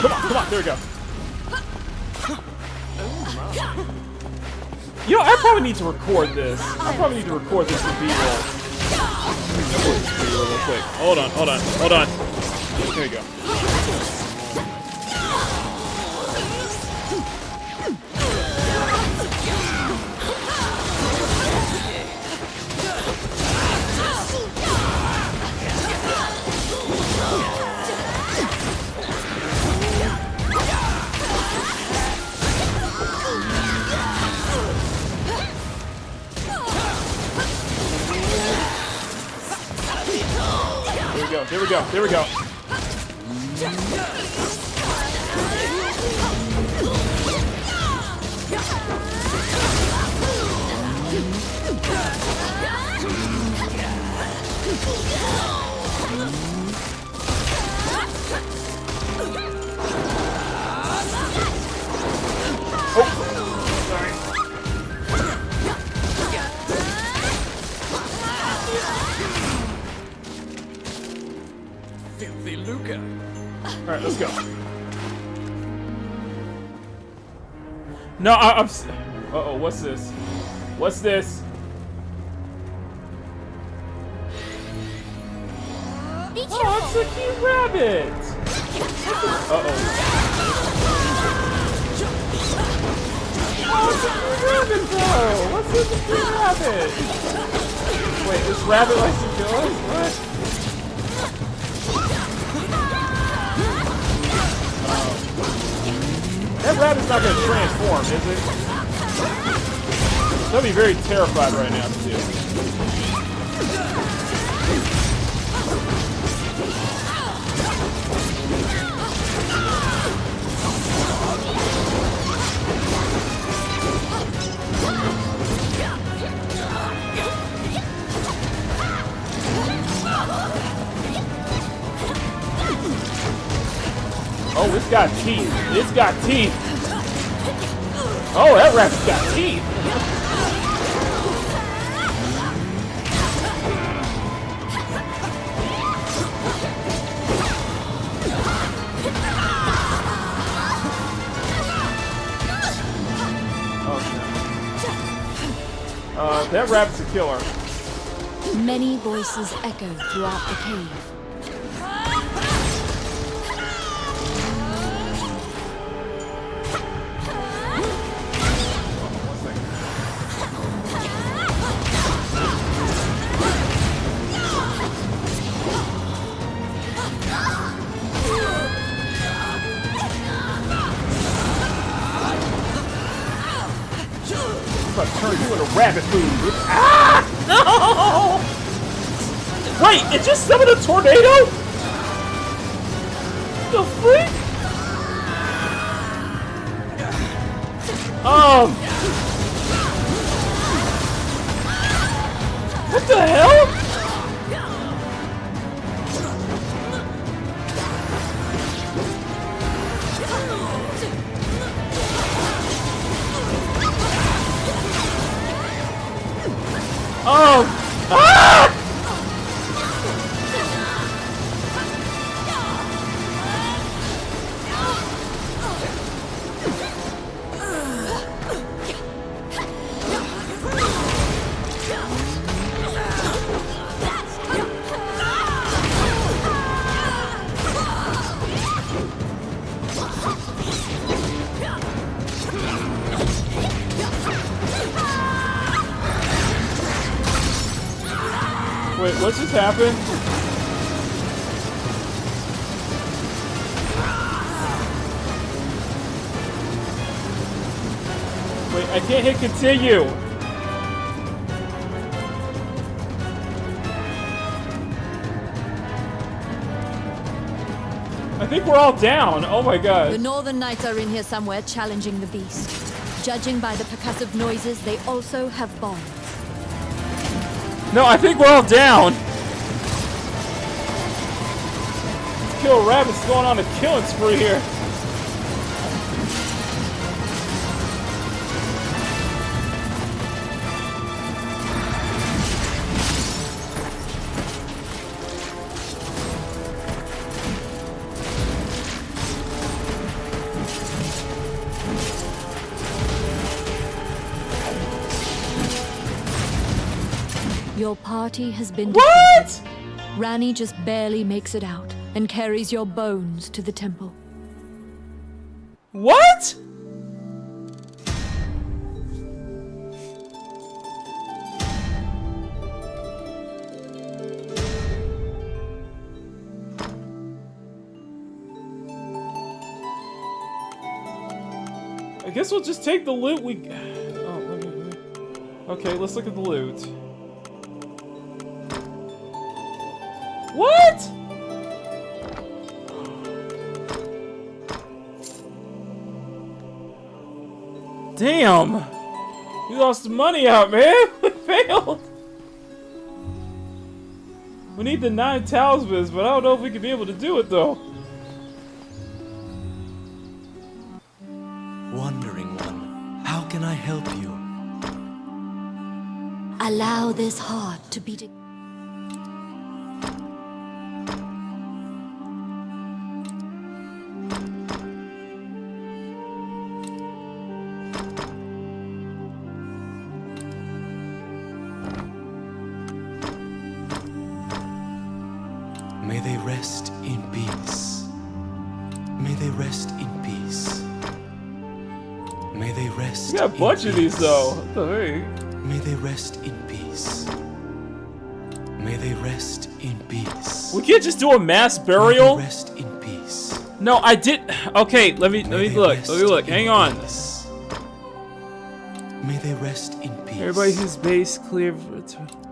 S2: Come on, there we go. You know, I probably need to record this. I probably need to record this with B-roll. Record this B-roll real quick. Hold on. There we go. There we go. go. No, I'm. Uh-oh, what's this? What's this? Oh, it's a cute rabbit. Uh-oh. Oh, it's a cute rabbit, though. What's this cute rabbit? Wait, this rabbit likes to kill us? What? That rabbit's not going to transform, is it? They'll be very terrified right now, too. Oh, it's got teeth. It's got teeth. Oh, that rabbit's got teeth. That rabbit's a killer.
S12: Many voices echo throughout the cave.
S2: Turn you into rabbit food. Ah! No! Wait, it just summoned a tornado? The freak? What the hell? Wait, what just happened? Wait, I can't hit continue. I think we're all down. Oh my god.
S17: The Northern Knights are in here somewhere challenging the beast. Judging by the percussive noises, they also have bombs.
S2: No, I think we're all down. Kill rabbits going on a killing spree here.
S17: Your party has been
S2: What?
S17: defeated. Rani just barely makes it out and carries your bones to the temple.
S2: What? I guess we'll just take the loot we... Okay, let's look at the loot. What? Damn! We lost the money out, man! We failed! We need the 9 talismans, but I don't know if we can be able to do it, though.
S20: Wandering one, how can I help you?
S12: Allow this heart to beat.
S20: rest in peace. May they rest in peace. May they rest.
S2: We got a bunch of these though. What the heck?
S20: May they rest in peace. May they rest in peace.
S2: We can't just do a mass burial.
S20: May they rest in peace.
S2: No, I did. Okay, let me look. Let me look. Hang on.
S20: May they rest in peace.
S2: Everybody who's base clear.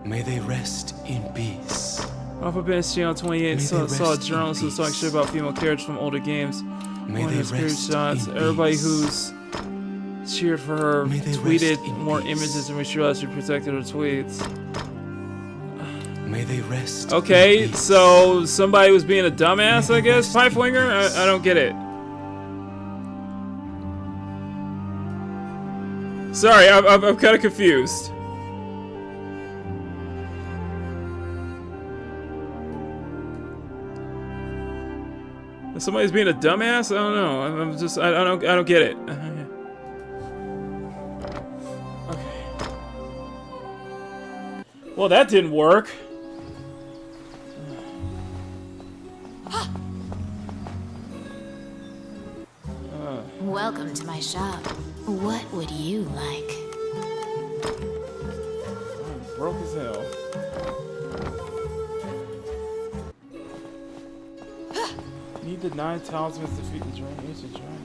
S20: May they rest in peace.
S2: Alpha Ben's channel 28 saw a journalist who was talking shit about female characters from older games.
S20: May they rest
S2: shots.
S20: in
S2: Everybody
S20: peace.
S2: who's cheered for her tweeted more images and we sure she protected her tweets.
S20: May they rest.
S2: Okay, so somebody was being a dumbass, I guess. Pipewinger? I don't get it. Sorry, I'm kind of confused. If somebody's being a dumbass, I don't know. I'm just I don't get it. Okay. Well, that didn't work.
S12: Welcome to my shop. What would you like?
S2: I'm broke as hell. Need the 9 talismans to defeat the ancient dragon.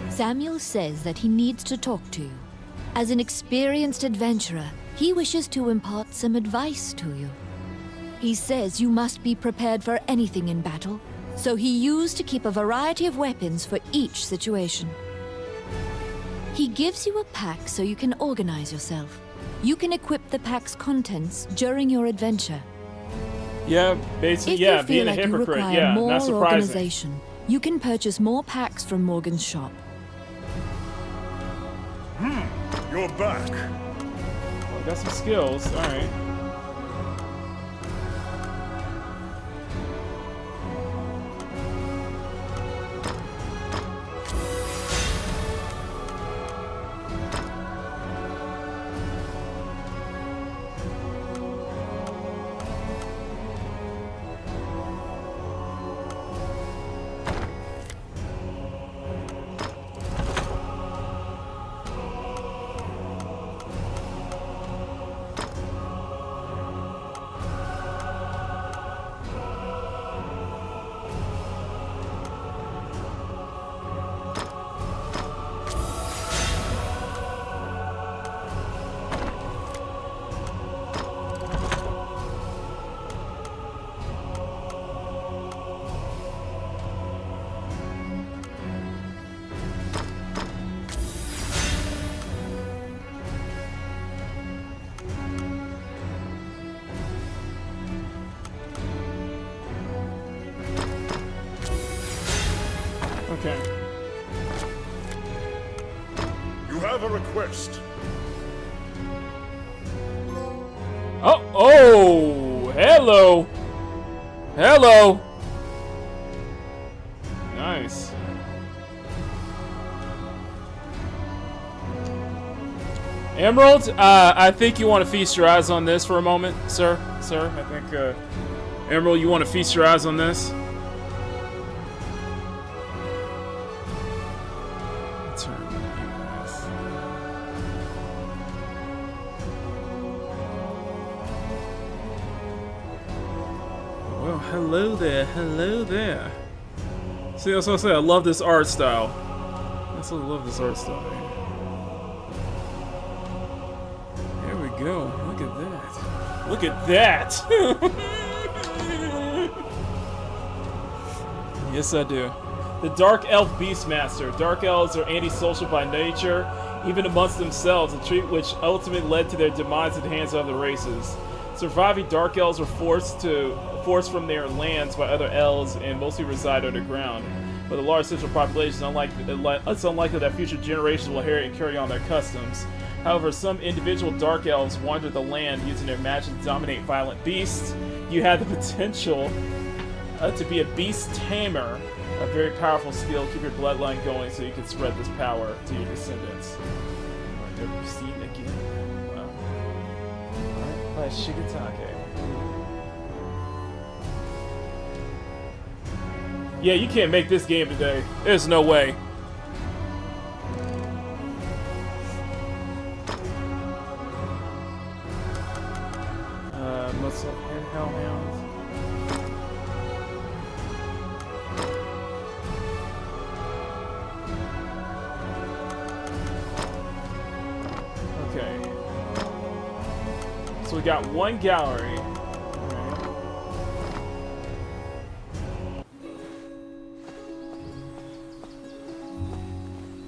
S12: Samuel says that he needs to talk to you. As an experienced adventurer, he wishes to impart some advice to you. He says you must be prepared for anything in battle, so he used to keep a variety of weapons for each situation. He gives you a pack so you can organize yourself. You can equip the pack's contents during your adventure.
S2: Yeah, basically,
S12: If
S2: yeah,
S12: you feel
S2: being a
S12: like you
S2: hypocrite,
S12: require
S2: yeah,
S12: more
S2: not surprising.
S12: organization, you can purchase more packs from Morgan's shop.
S21: You're back.
S2: Well, I got some skills, alright. Okay.
S21: You have a request.
S2: Oh, hello. Hello. Nice. Emerald, I think you want to feast your eyes on this for a moment, sir. Sir, I think, Emerald, you want to feast your eyes on this? Well, hello there, hello there. See, that's what I say. I love this art style. I absolutely love this art style. Here we go. Look at that. Look at that. Yes, I do. The Dark Elf Beastmaster. Dark Elves are antisocial by nature, even amongst themselves, a trait which ultimately led to their demise at the hands of other races. Surviving Dark Elves are forced from their lands by other elves and mostly reside underground. With a large central population, it's unlikely that future generations will inherit and carry on their customs. However, some individual Dark Elves wander the land using their magic to dominate violent beasts. You have the potential to be a beast tamer, a very powerful skill. Keep your bloodline going so you can spread this power to your descendants. Never seen again. Wow. Alright, by Shigatake. Yeah, you can't make this game today. There's no way. Muscle and hellhounds. Okay. So we got one gallery.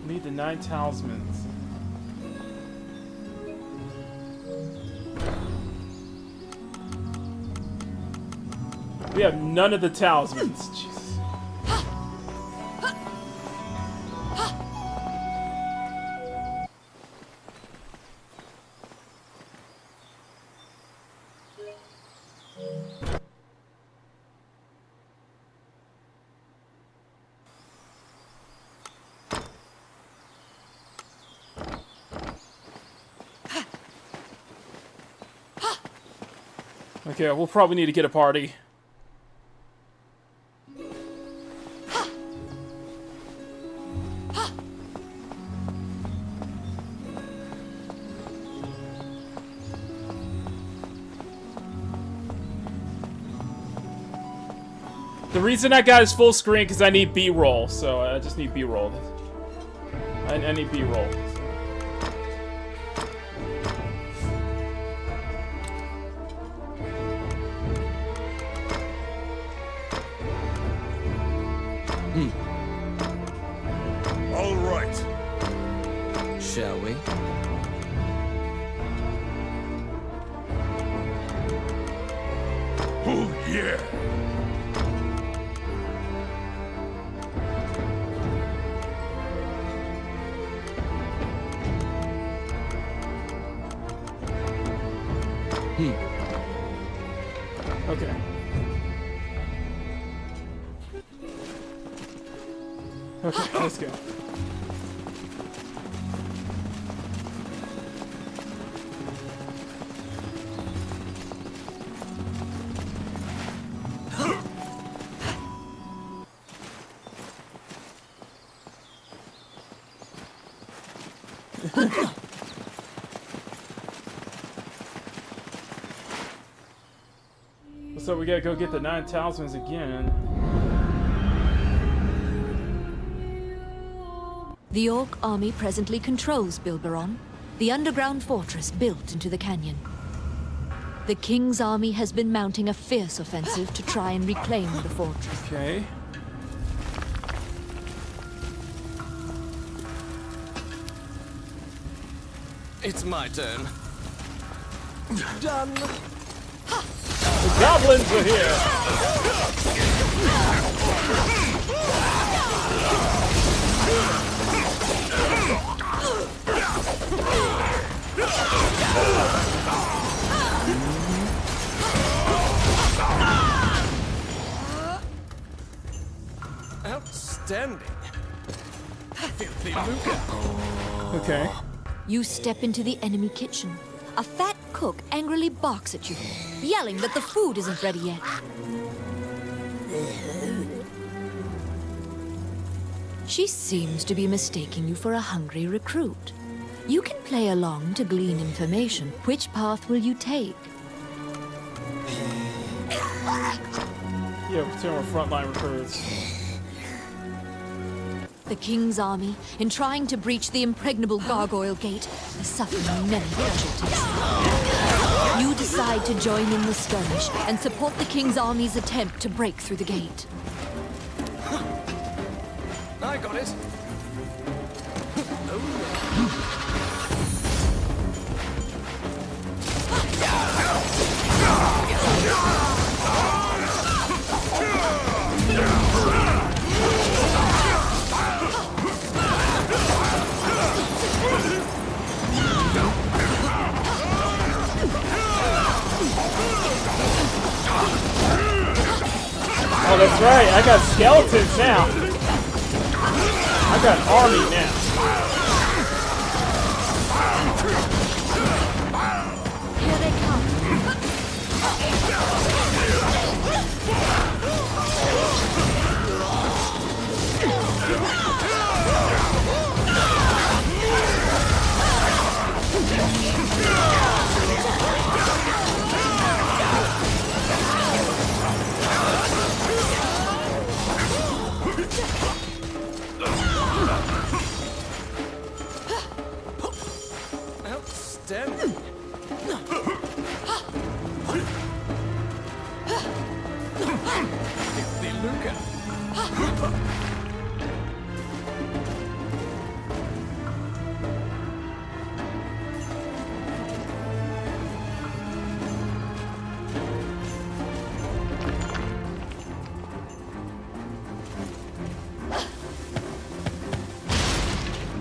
S2: Need the 9 talismans. We have none of the talismans. Jesus. Okay, we'll probably need to get a party. The reason I got is full screen because I need B-roll, so I just need B-roll. I need B-roll.
S21: All right.
S20: Shall we?
S21: Oh yeah.
S2: Okay. Okay, let's go. So we gotta go get the 9 talismans again.
S17: The Orc army presently controls Bilberon, the underground fortress built into the canyon. The King's army has been mounting a fierce offensive to try and reclaim the fortress.
S2: Okay.
S20: It's my turn.
S2: Done. The goblins are here.
S20: Outstanding. Filthy lucre.
S2: Okay.
S17: You step into the enemy kitchen. A fat cook angrily barks at you, yelling that the food isn't ready yet. She seems to be mistaking you for a hungry recruit. You can play along to glean information. Which path will you take?
S2: Yeah, pretend we're frontline recruits.
S17: The King's army, in trying to breach the impregnable gargoyle gate, is suffering many casualties. You decide to join in the skirmish and support the King's army's attempt to break through the gate.
S20: I got it.
S2: Oh, that's right. I got skeletons now. I got an army now.
S17: Here they come.
S20: Damn it. Filthy Luca.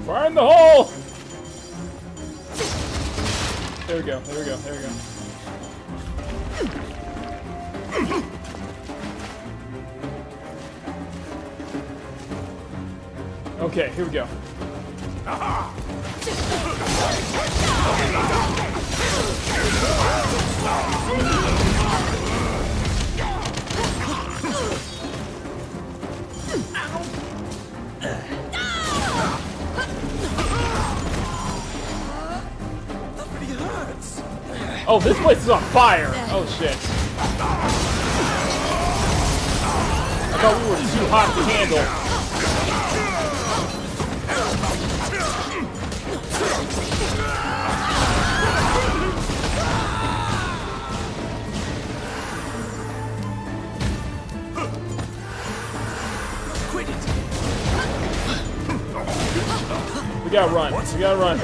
S2: Fire in the hole! There we go, there we go, there we go. Okay, here we go. Oh, this place is on fire! Oh shit. I thought we were too hot to handle.
S20: Quit it.
S2: We gotta run. We gotta run.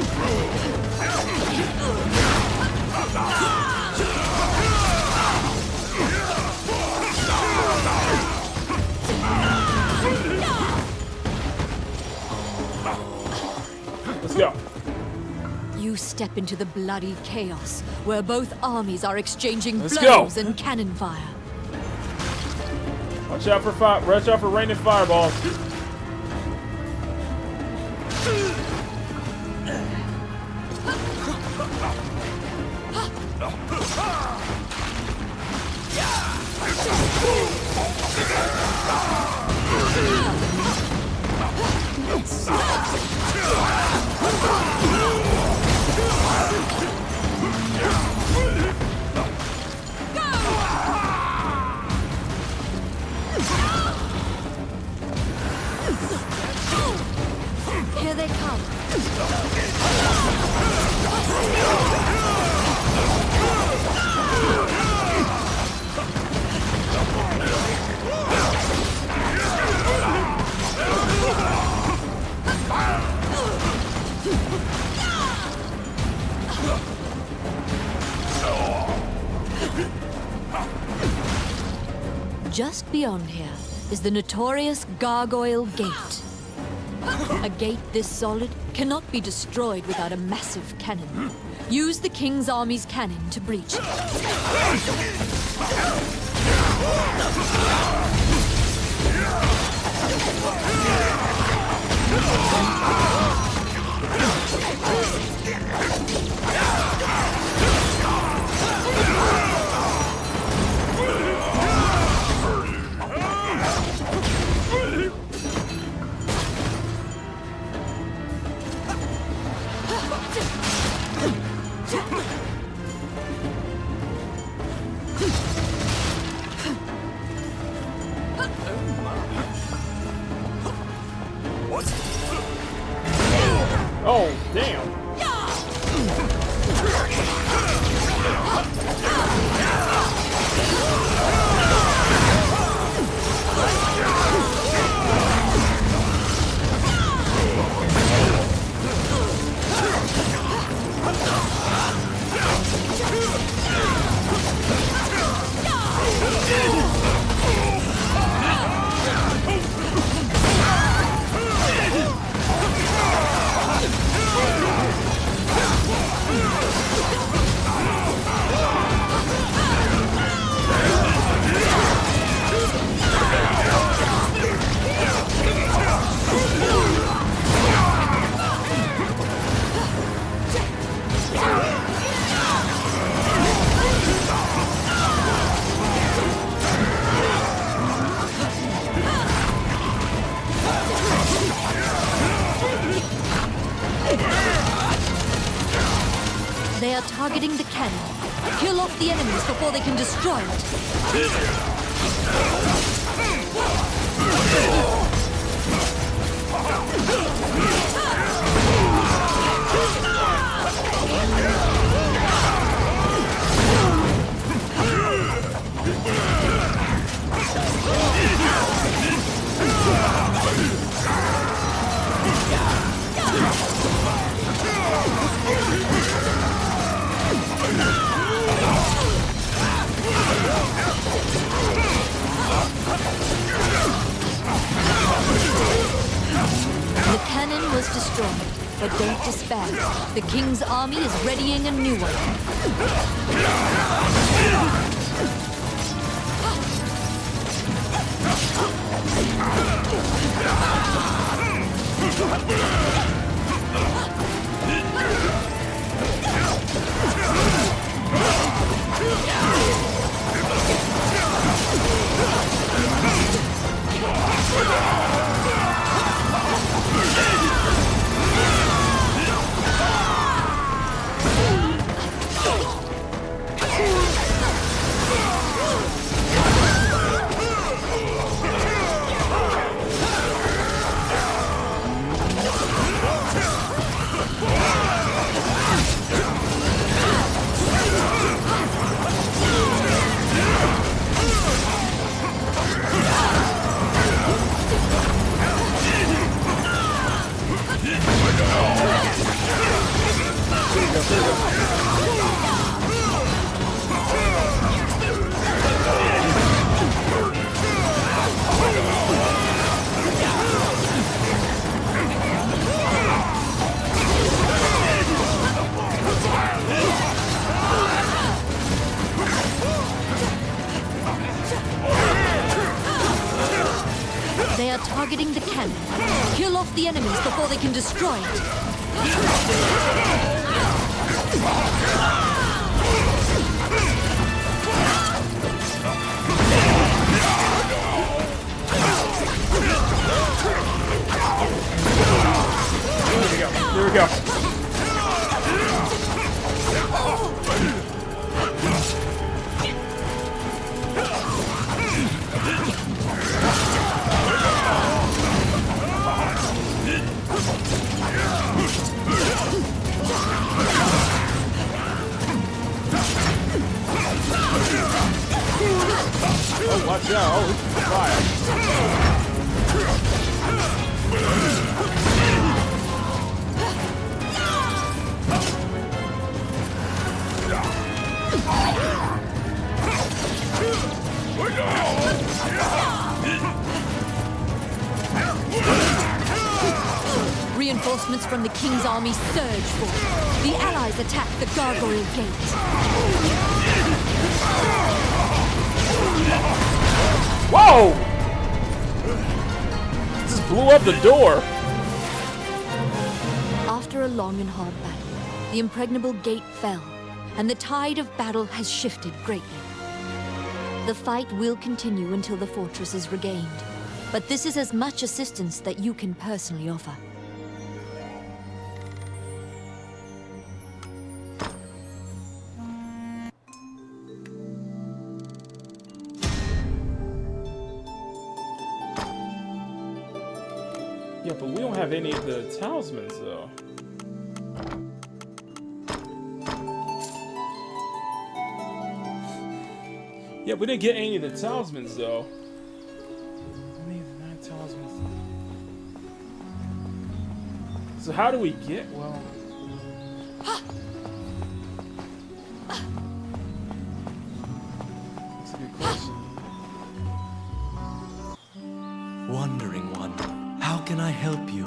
S2: Let's go.
S17: You step into the bloody chaos, where both armies are exchanging
S2: Let's
S17: blows
S2: go.
S17: and cannon fire.
S2: Watch out for raining fireballs.
S17: Here they come. Just beyond here is the notorious Gargoyle Gate. A gate this solid cannot be destroyed without a massive cannon. Use the King's Army's cannon to breach it.
S2: Oh, damn.
S17: They are targeting the cannon. Kill off the enemies before they can destroy it. but don't despair. The king's army is readying a new one. They are targeting the cannon. Kill off the enemies before they can destroy it.
S2: There we go.
S3: Oh, watch out. Oh, fire.
S17: Reinforcements from the king's army surge forth. The allies attack the gargoyle gate.
S2: Whoa! Just blew up the door.
S17: After a long and hard battle, the impregnable gate fell, and the tide of battle has shifted greatly. The fight will continue until the fortress is regained, but this is as much assistance that you can personally offer.
S2: Yeah, but we don't have any of the talismans, though. Yeah, we didn't get any of the talismans, though. Any of the 9 talismans. So how do we get, well... That's a good question.
S20: Wandering one, how can I help you?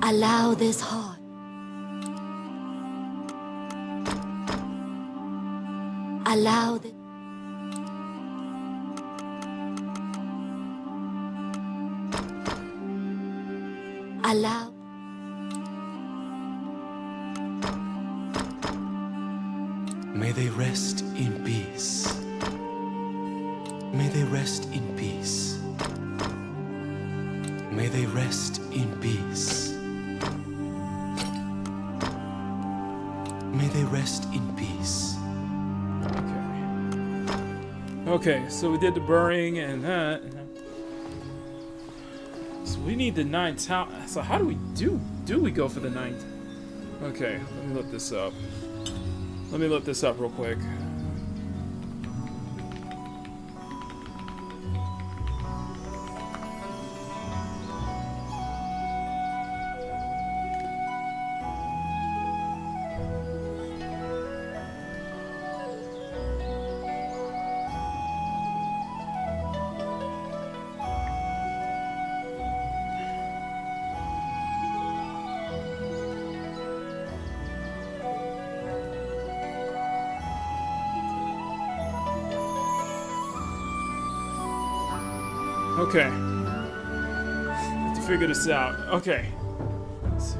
S17: Allow this heart. Allow this. Allow.
S20: May they rest in peace. May they rest in peace. May they rest in peace. May they rest in peace.
S2: Okay, so we did the burying and that. So we need the 9 talismans. So how do we do we go for the 9th? Okay, let me look this up. Let me look this up real quick. Okay. Have to figure this out. Okay. Let's see.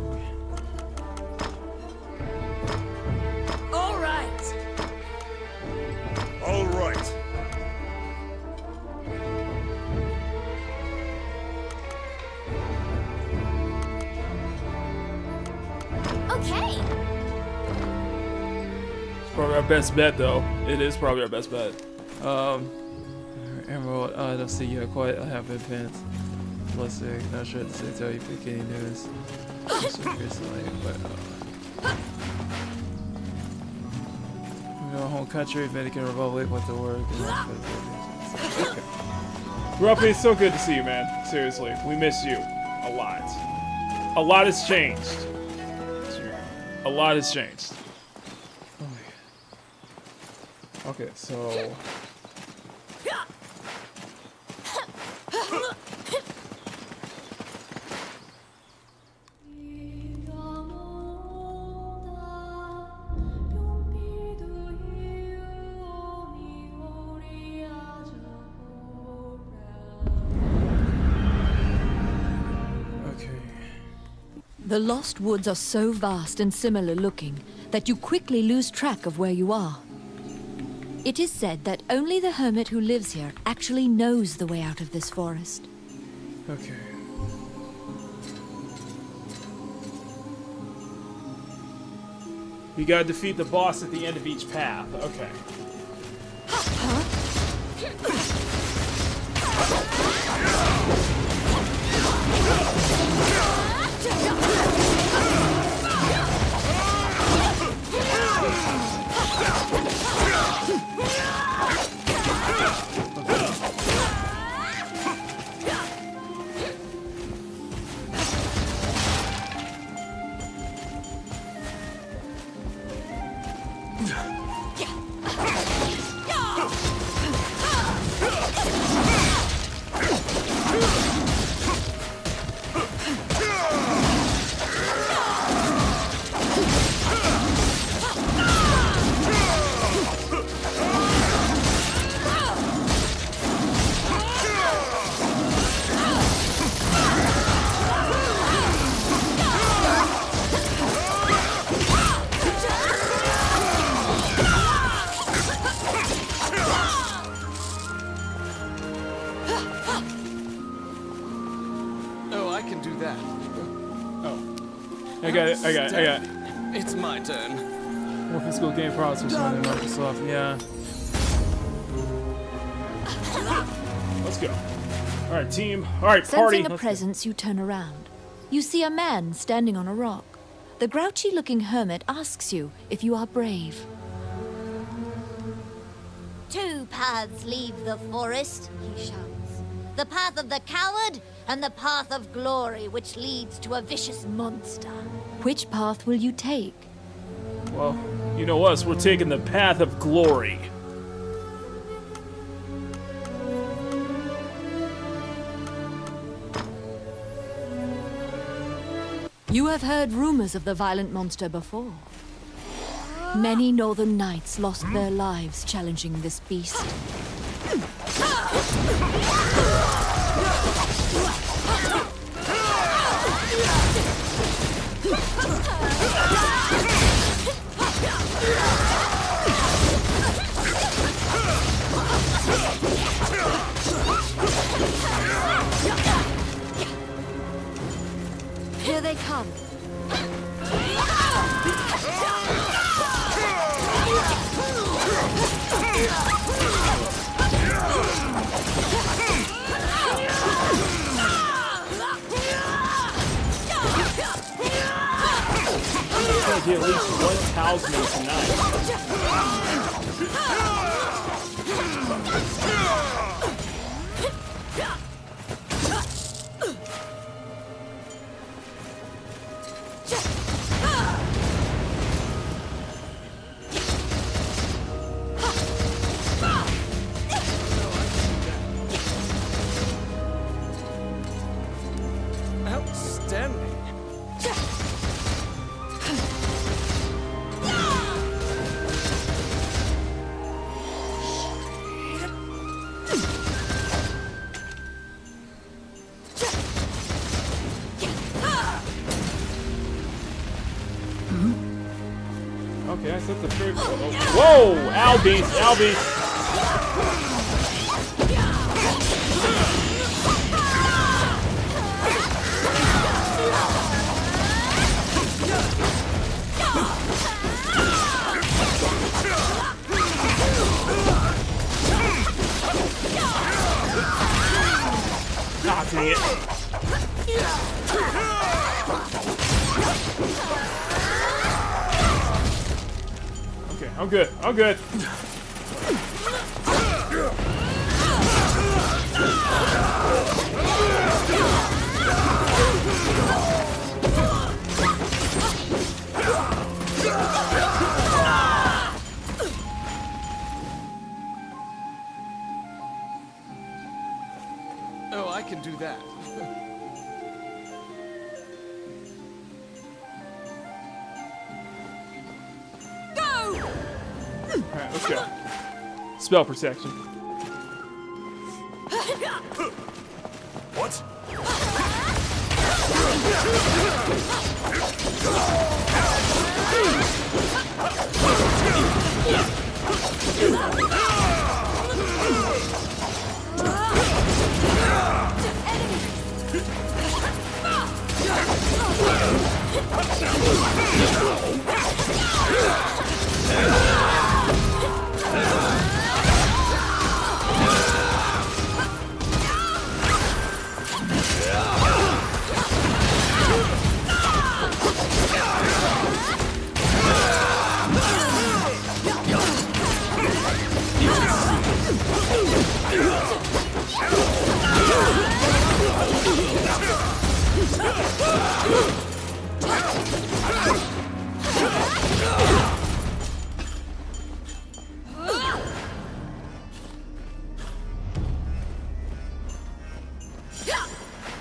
S17: All right.
S21: All right.
S18: Okay.
S2: It's probably our best bet, though. It is probably our best bet.
S19: Emerald, I don't see you quite have advanced. Let's see, not sure to tell you Makini news. Just recently, but you know, home country, Dominican Republic, what the word?
S2: Okay. Ruffy, it's so good to see you, man. Seriously, we miss you a lot. A lot has changed. A lot has changed. Oh my god. Okay, so.
S17: The Lost Woods are so vast and similar looking that you quickly lose track of where you are. It is said that only the hermit who lives here actually knows the way out of this forest.
S2: Okay. You gotta defeat the boss at the end of each path. Okay. I got it.
S20: It's my turn.
S19: More physical game processors running Microsoft, yeah.
S2: Let's go. Alright, team. Alright, party.
S17: Sensing a presence, you turn around. You see a man standing on a rock. The grouchy-looking hermit asks you if you are brave.
S18: Two paths leave the forest, he shouts. The path of the coward and the path of glory, which leads to a vicious monster.
S17: Which path will you take?
S2: Well, you know us, we're taking the path of glory.
S17: You have heard rumors of the violent monster before. Many northern knights lost their lives challenging this beast. Here they come.
S2: At least 1,000 tonight.
S20: Outstanding.
S2: Okay, I set the first. Whoa! Albies! Albies! Ah, dang it. Okay, I'm good. I'm good.
S20: Oh, I can do that.
S2: Alright, let's go. Spell protection.
S21: What?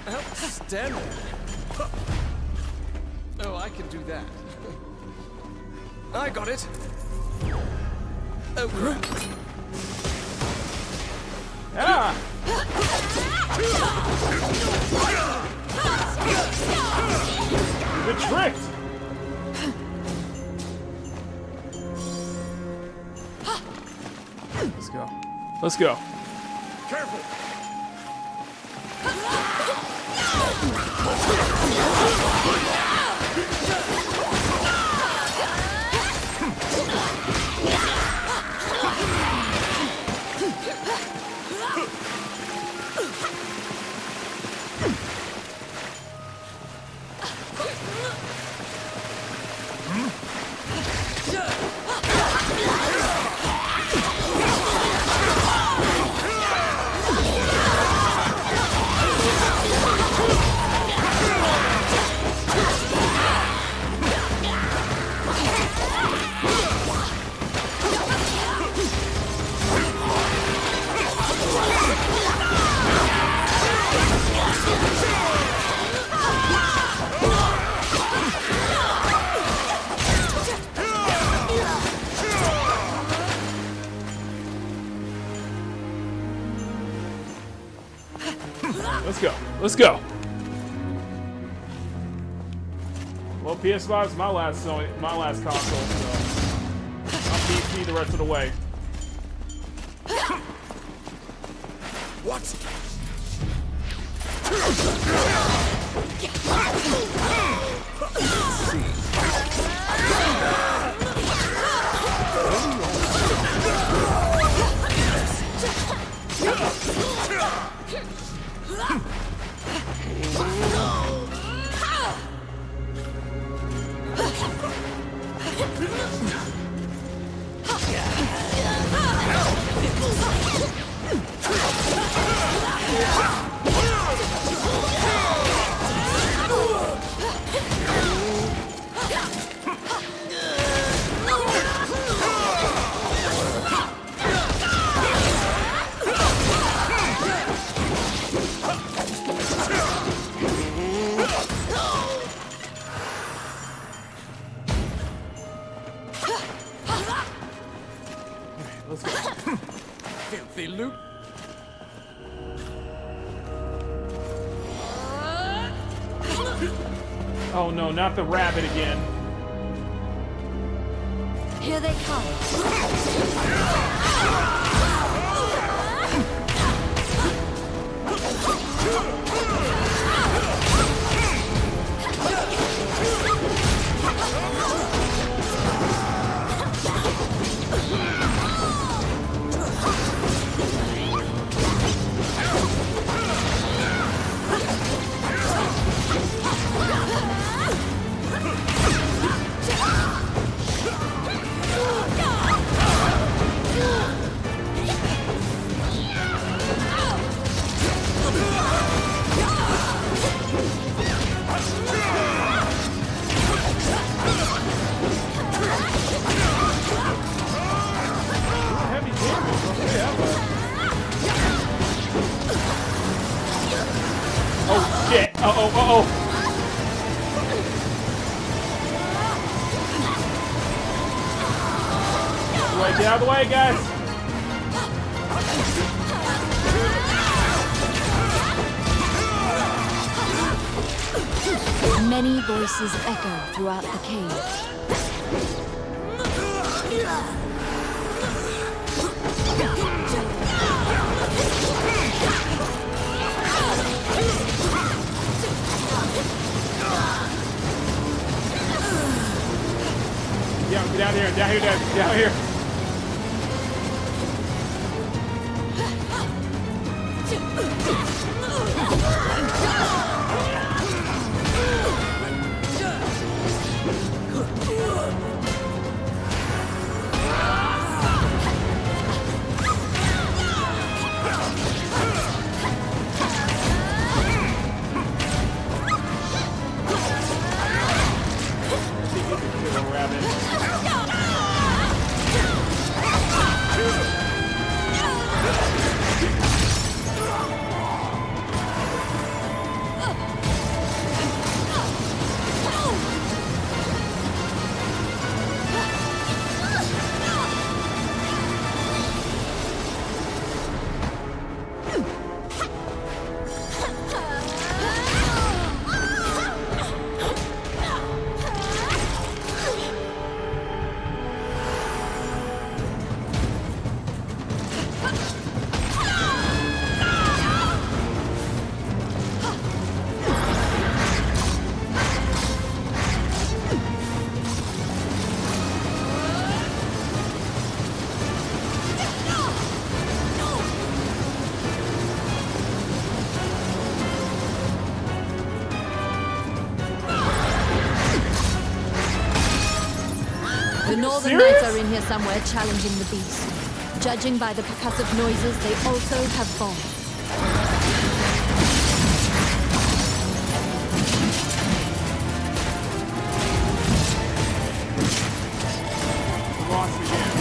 S20: Outstanding. Oh, I can do that. I got it. Oh, crap.
S2: Ah! You've been tricked! Let's go. Let's go.
S21: Careful!
S2: Let's go. Let's go. Well, PS5 is my last console, so I'll PC the rest of the way.
S21: What?
S2: Let's go.
S20: Filthy loot.
S2: Oh no, not the rabbit again.
S17: Here they come.
S2: Oh shit! Uh-oh. Get out of the way, guys!
S17: Many voices echo throughout the cave.
S2: Yeah, get down here.
S17: The Northern Knights are in here somewhere challenging the beast. Judging by the percussive noises, they also have fallen.
S2: Lost again.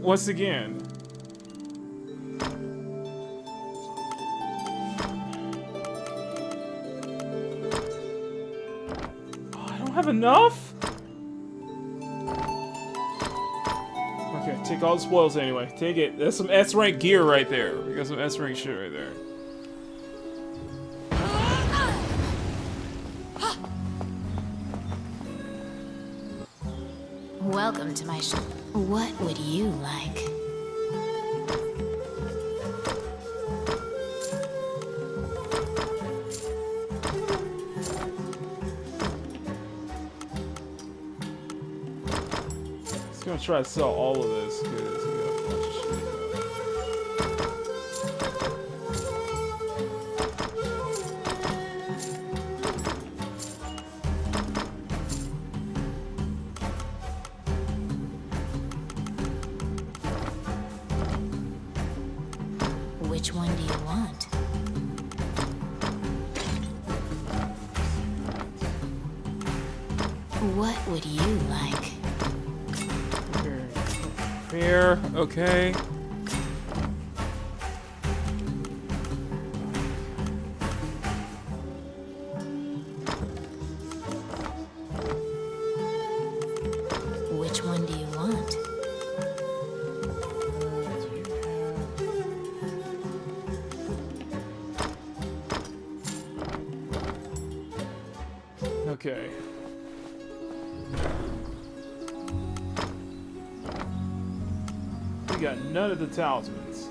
S2: Once again. Oh, I don't have enough? Okay, take all the spoils anyway. Take it. That's some S-rank gear right there. We got some S-rank shit right there.
S12: Welcome to my shop. What would you like?
S2: Just gonna try to sell all of this because we got a bunch of shit.
S12: Which one do you want? What would you like?
S2: Fair, okay. Okay. We got none of the talismans.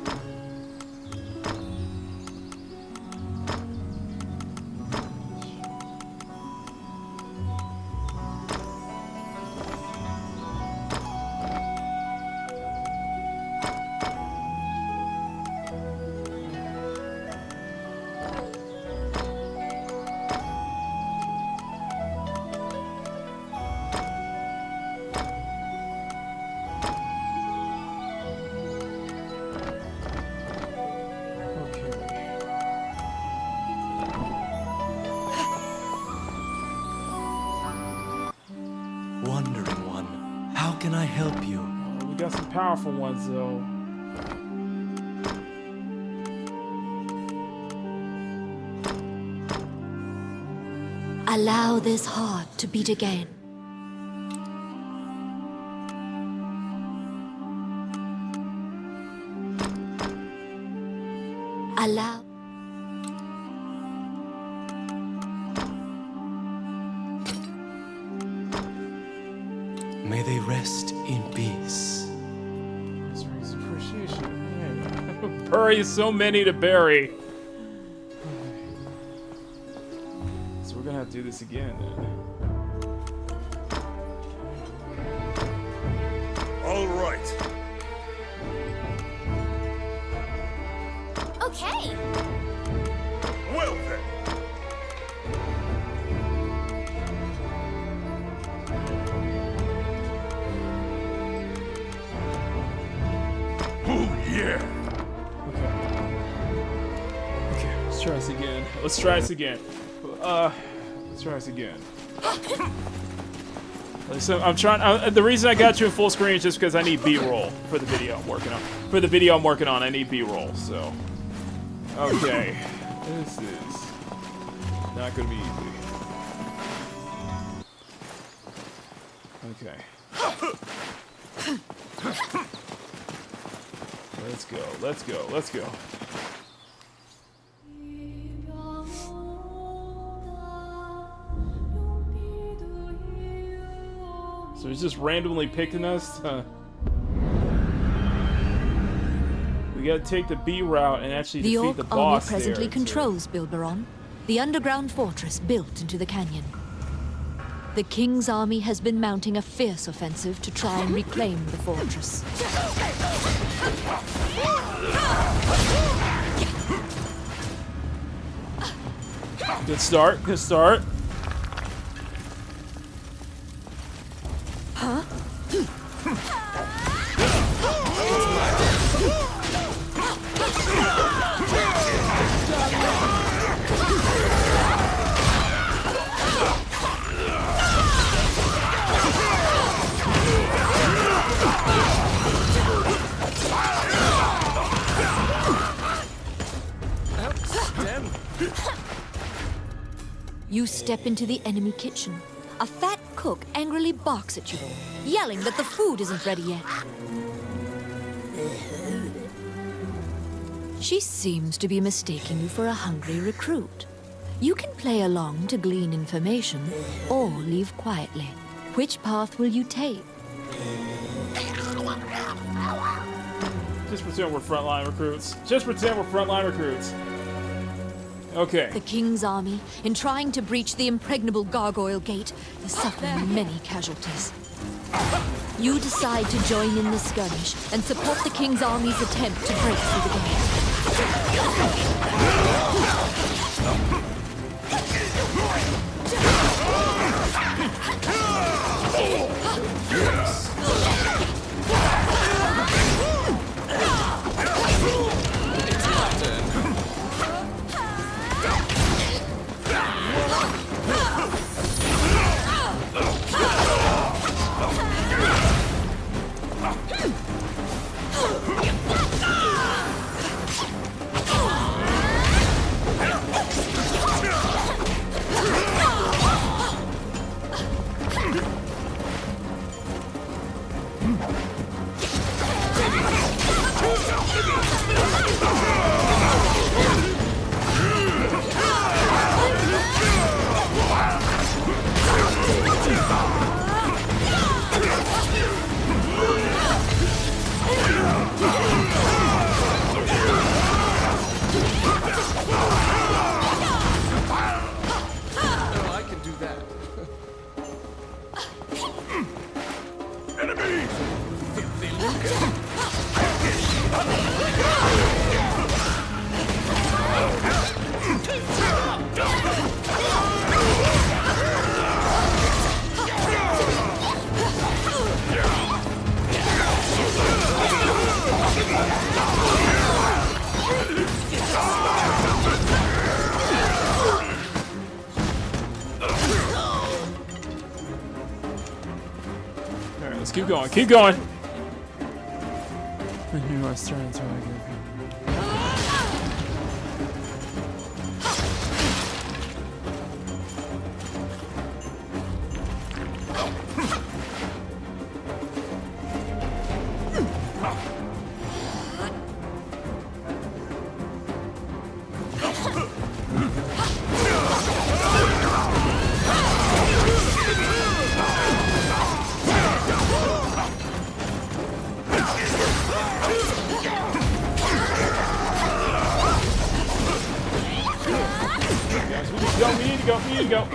S20: Wandering one, how can I help you?
S2: We got some powerful ones though.
S17: Allow this heart to beat again. Allow.
S20: May they rest in peace.
S2: Appreciation. Bury so many to bury. So we're gonna have to do this again then.
S21: All right.
S18: Okay.
S21: Well then. Oh yeah.
S2: Okay, let's try this again. Let's try this again. Let's try this again. So I'm trying. The reason I got you in full screen is just because I need B-roll for the video I'm working on. For the video I'm working on, I need B-roll. So, okay, this is not gonna be easy. Okay. Let's go. Let's go. Let's go. So he's just randomly picking us. We gotta take the B route and actually
S17: The
S2: defeat
S17: Orc
S2: the
S17: army
S2: boss
S17: presently
S2: there.
S17: controls Bilberon, the underground fortress built into the canyon. The King's army has been mounting a fierce offensive to try and reclaim the fortress.
S2: Good start. Good start.
S17: Huh? You step into the enemy kitchen. A fat cook angrily barks at you, yelling that the food isn't ready yet. She seems to be mistaking you for a hungry recruit. You can play along to glean information, or leave quietly. Which path will you take?
S2: Just pretend we're frontline recruits. Just pretend we're frontline recruits. Okay.
S17: The King's army, in trying to breach the impregnable gargoyle gate, is suffering many casualties. You decide to join in the skirmish and support the King's army's attempt to break through the gate.
S2: keep going. Keep going.
S19: I knew I was trying to again.
S2: We need to go.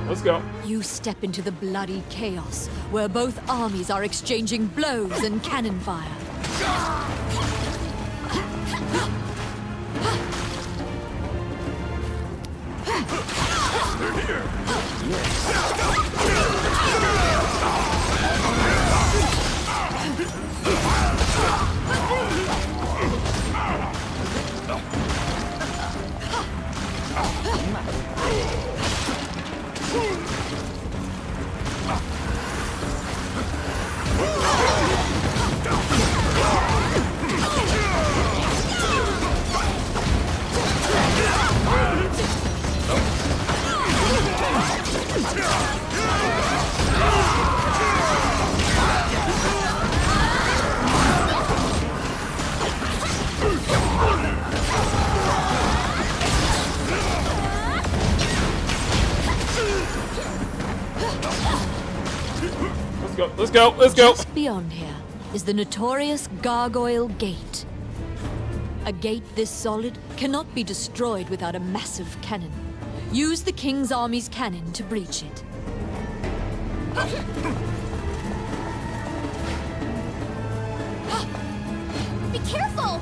S2: Let's go.
S17: You step into the bloody chaos, where both armies are exchanging blows and cannon fire.
S21: They're here.
S2: Let's go.
S17: Just beyond here is the notorious Gargoyle Gate. A gate this solid cannot be destroyed without a massive cannon. Use the King's Army's cannon to breach it.
S18: Be careful!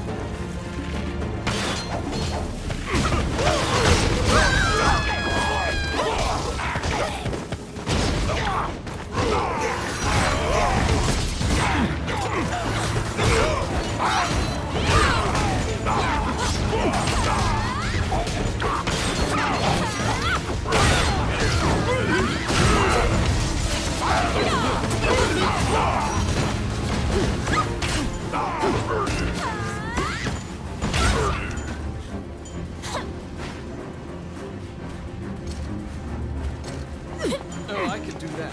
S19: Oh, I could do that.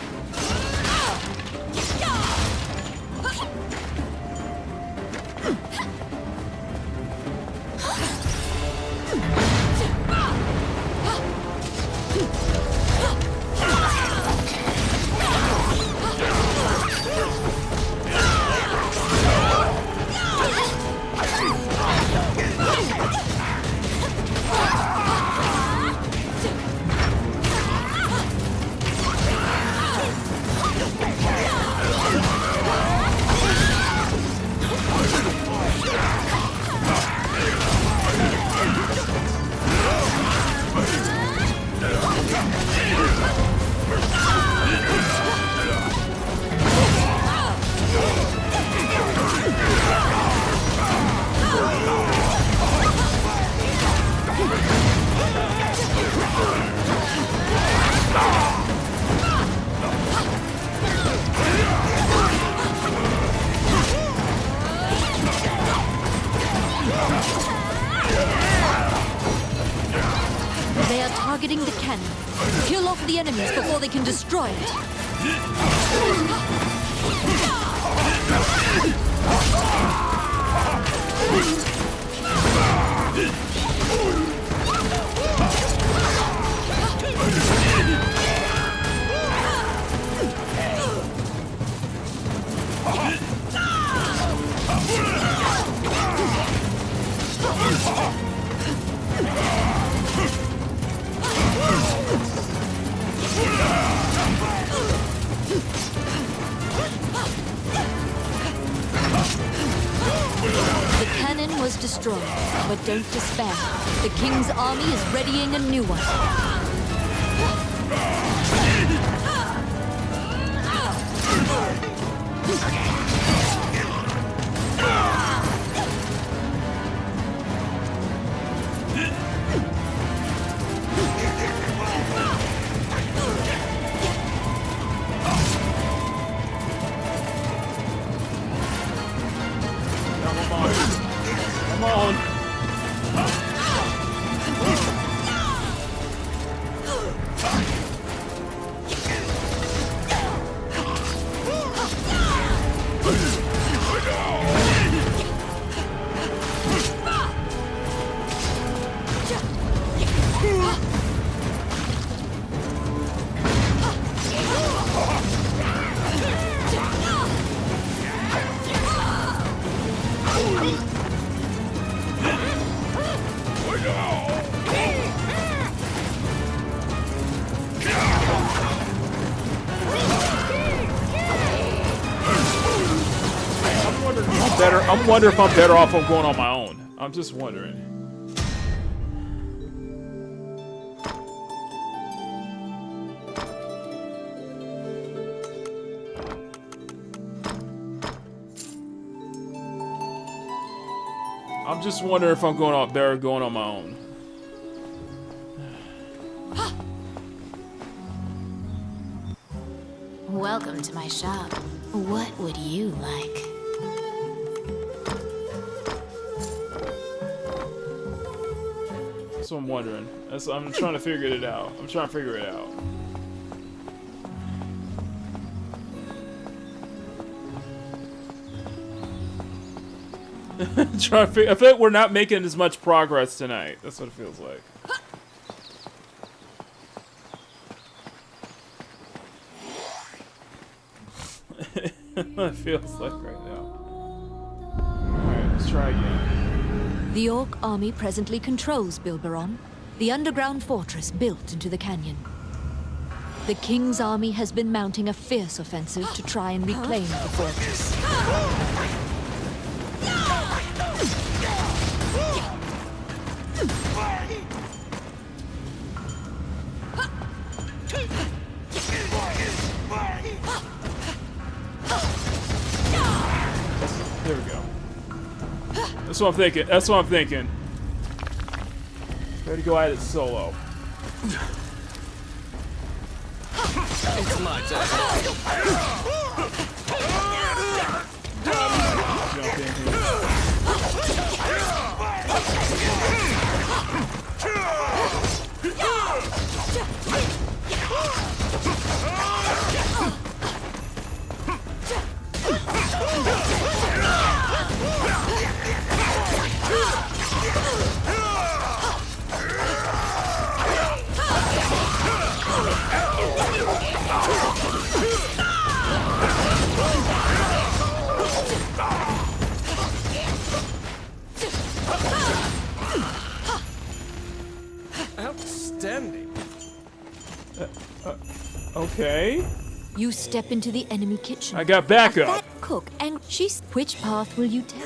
S17: They are targeting the cannon. Kill off the enemies before they can destroy it. was destroyed, but don't despair. The king's army is readying a new one.
S3: Come on. I'm wondering if I'm better off on going on my own. I'm just wondering. I'm just wondering if I'm better going on my own.
S12: Welcome to my shop. What would you like?
S2: That's what I'm wondering. I'm trying to figure it out. I'm trying to figure it out. I feel like we're not making as much progress tonight. That's what it feels like. It feels like right now. Alright, let's try again.
S17: The Orc army presently controls Bilberon, the underground fortress built into the canyon. The King's army has been mounting a fierce offensive to try and reclaim the fortress.
S2: There we go. That's what I'm thinking. That's what I'm thinking. Ready to go at it solo.
S14: It's my turn.
S2: Jump in here.
S14: Outstanding.
S2: Okay.
S17: You step into the enemy kitchen.
S2: I got backup.
S17: A fat cook, and she's. Which path will you take?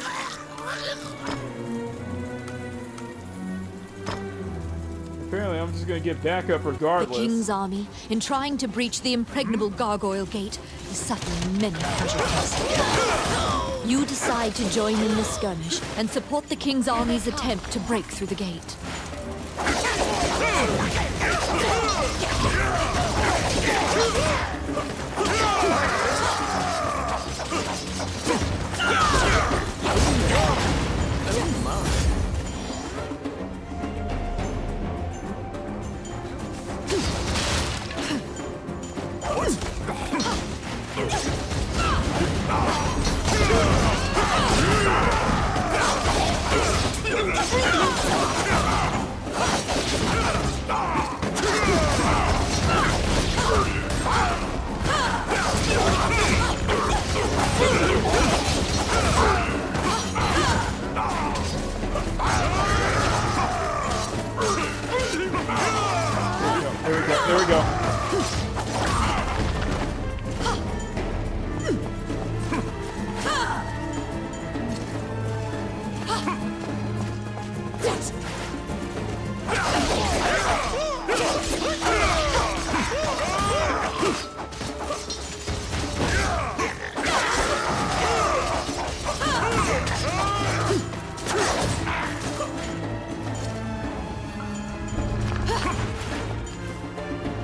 S2: Apparently, I'm just gonna get backup regardless.
S17: The King's army, in trying to breach the impregnable gargoyle gate, is suffering many casualties. You decide to join in the skirmish and support the King's army's attempt to break through the gate.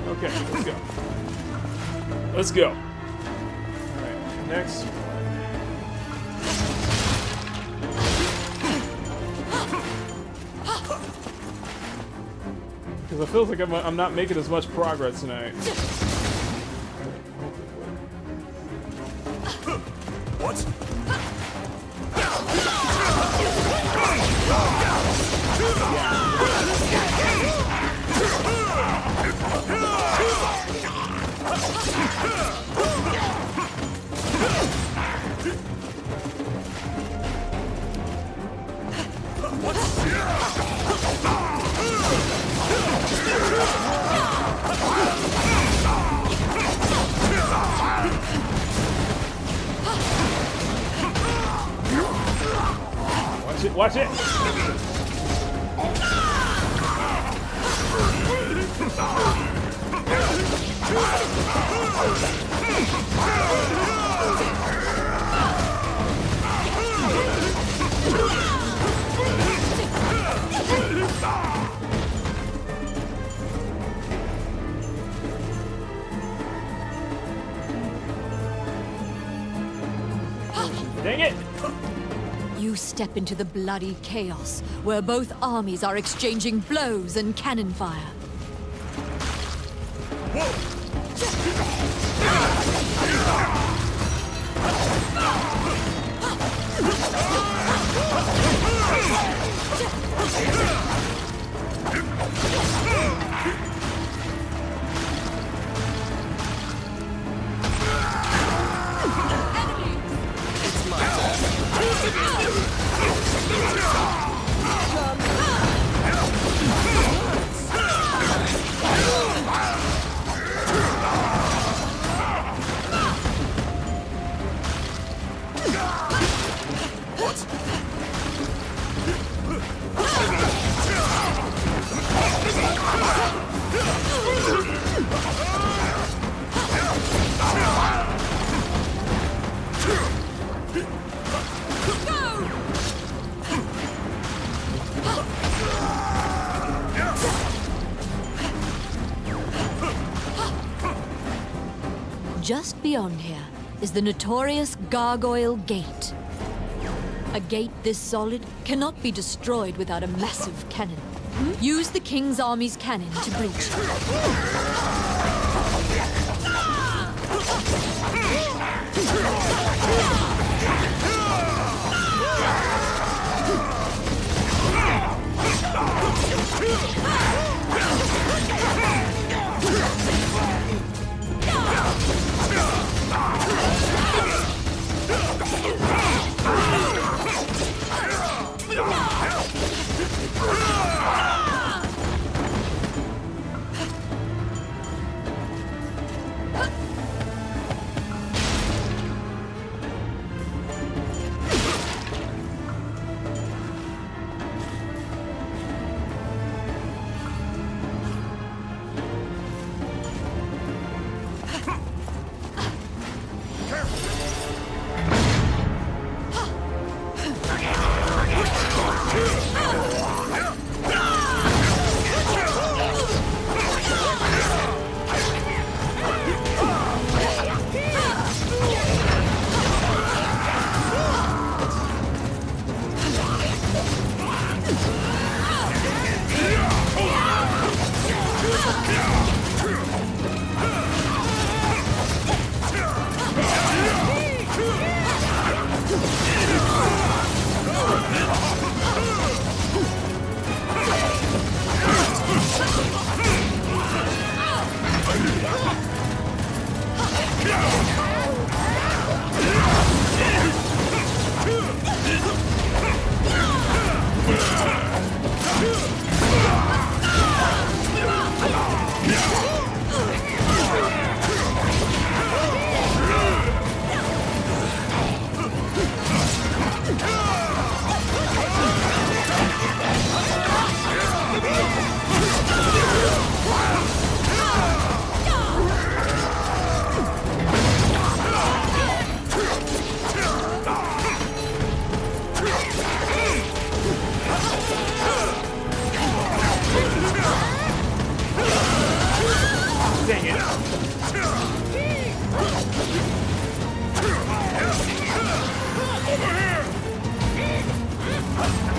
S2: Okay, let's go. Let's go. Alright, next. Because it feels like I'm not making as much progress tonight.
S21: What?
S2: Watch it, watch it! Dang it!
S17: You step into the bloody chaos, where both armies are exchanging blows and cannon fire. Just beyond here is the notorious Gargoyle Gate. A gate this solid cannot be destroyed without a massive cannon. Use the King's Army's cannon to breach it.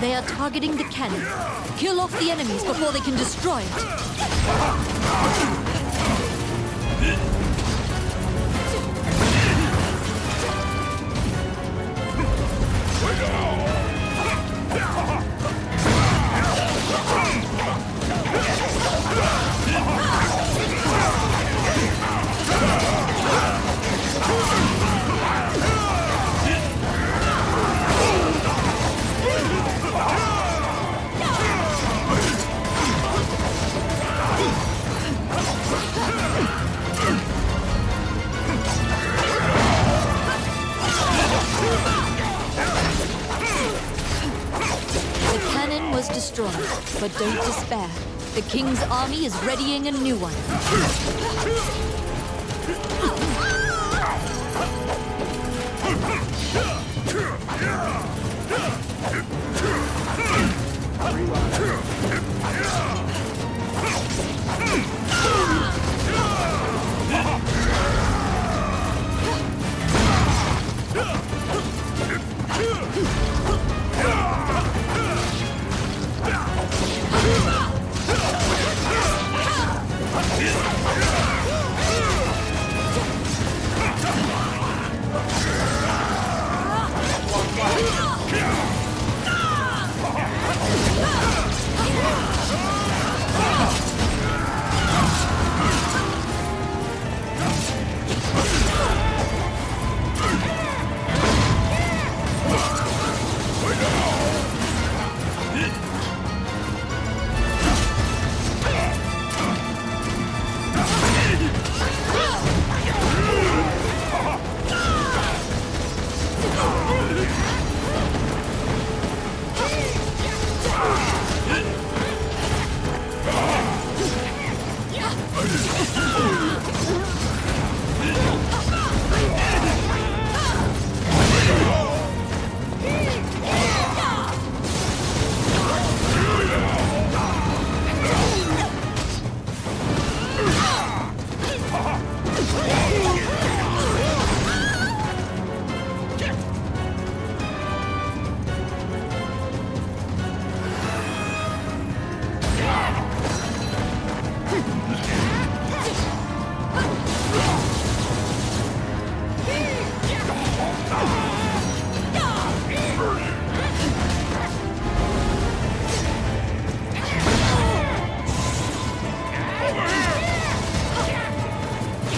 S17: They are targeting the cannon. Kill off the enemies before they can destroy it. Was destroyed, but don't despair. The king's army is readying a new one.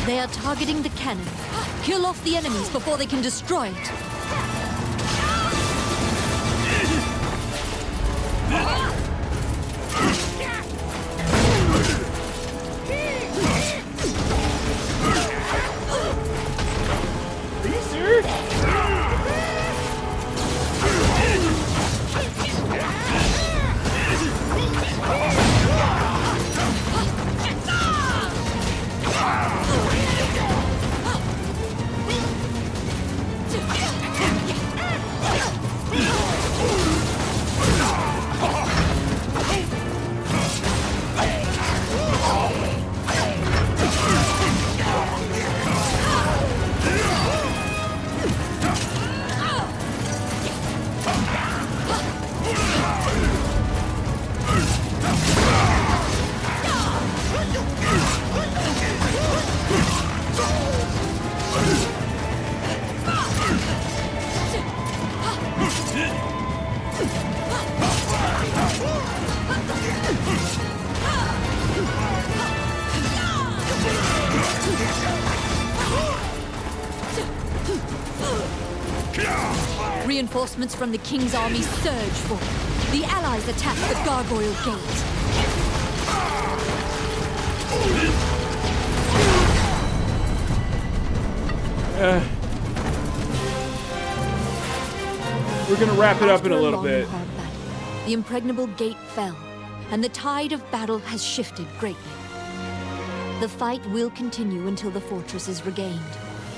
S17: They are targeting the cannon. Kill off the enemies before they can destroy it. Reinforcements from the king's army surge forward. The allies attack the gargoyle gate.
S3: We're gonna wrap it up in a little
S17: long,
S3: bit.
S17: hard battle, the impregnable gate fell, and the tide of battle has shifted greatly. The fight will continue until the fortress is regained,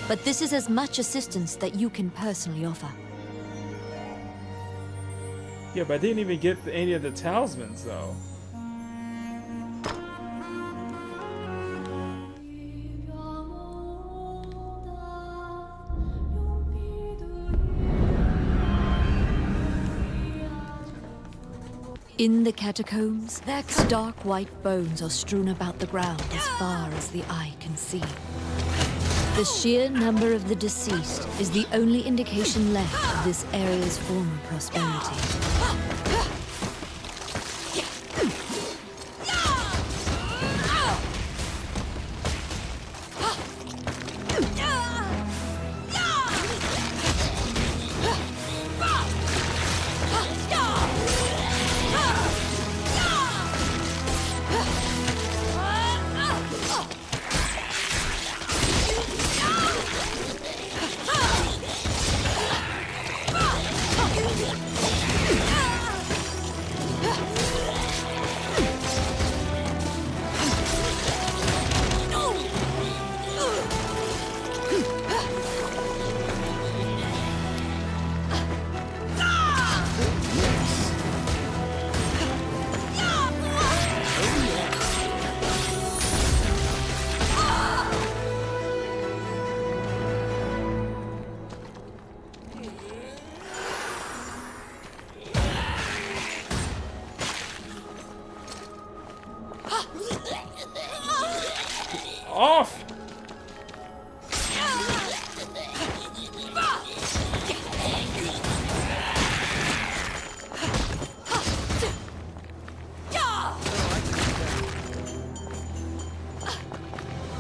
S17: but this is as much assistance that you can personally offer.
S3: Yeah, but I didn't even get any of the talismans, though.
S17: In the catacombs, stark white bones are strewn about the ground as far as the eye can see. The sheer number of the deceased is the only indication left of this area's former prosperity.
S2: Off!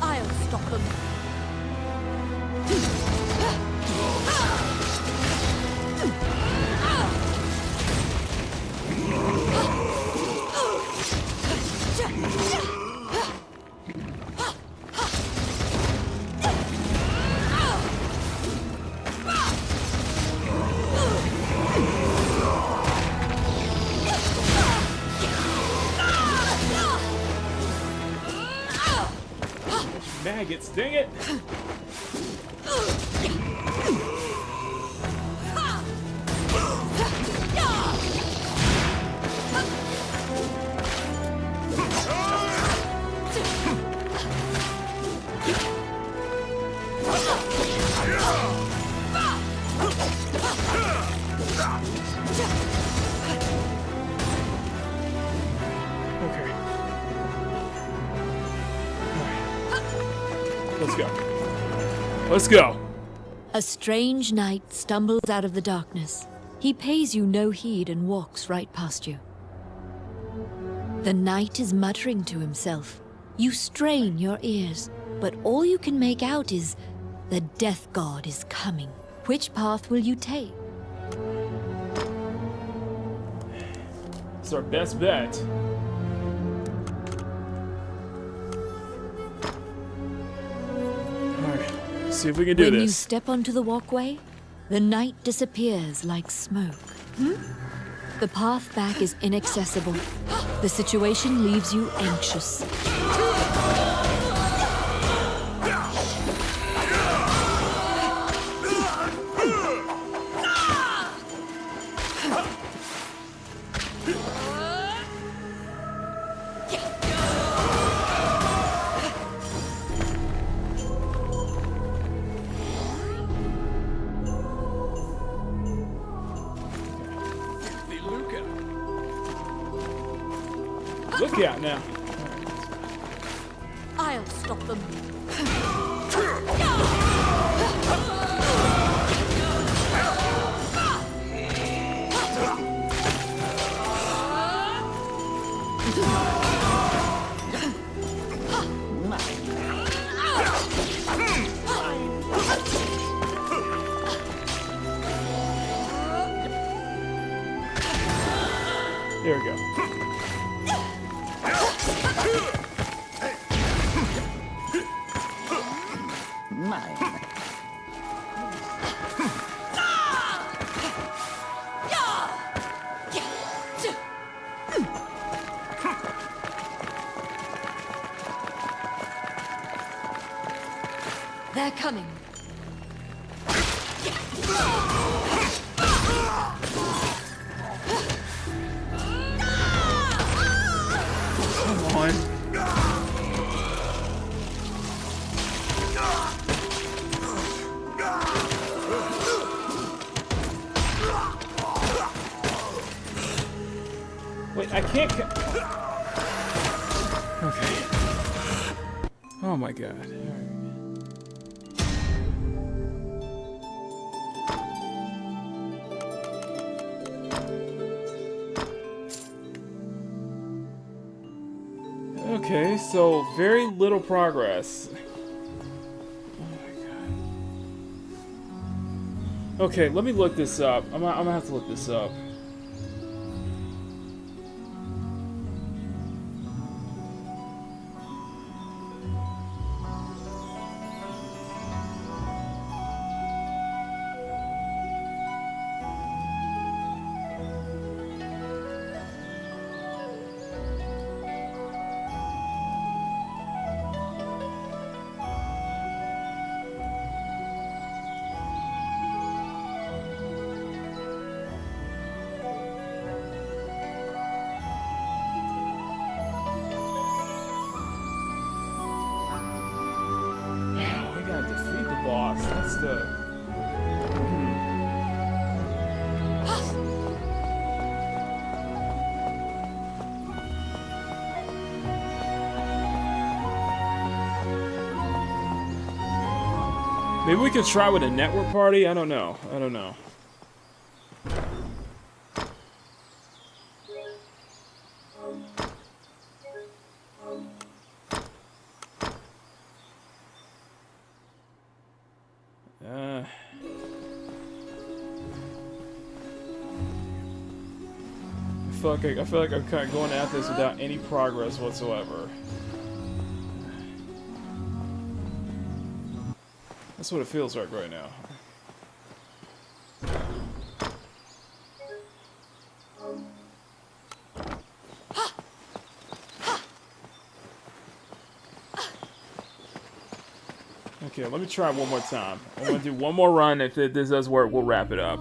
S17: I'll stop them.
S2: Maggots, dang it! Let's go. Let's go.
S17: A strange knight stumbles out of the darkness. He pays you no heed and walks right past you. The knight is muttering to himself. You strain your ears, but all you can make out is, the death god is coming. Which path will you take?
S2: It's our best bet. See if we can do
S17: When
S2: this.
S17: you step onto the walkway, the night disappears like smoke. The path back is inaccessible. The situation leaves you anxious.
S2: Look out now.
S17: I'll stop them.
S2: There we go.
S17: They're coming.
S2: Come on. Wait, I can't. Okay. Oh my god. Okay, so very little progress. Oh my god. Okay, let me look this up. I'm gonna have to look this up. That's the... Maybe we could try with a network party? I don't know. I don't know. I feel like I'm kind of going at this without any progress whatsoever. That's what it feels like right now. Okay, let me try one more time. I'm gonna do one more run. If this does work, we'll wrap it up.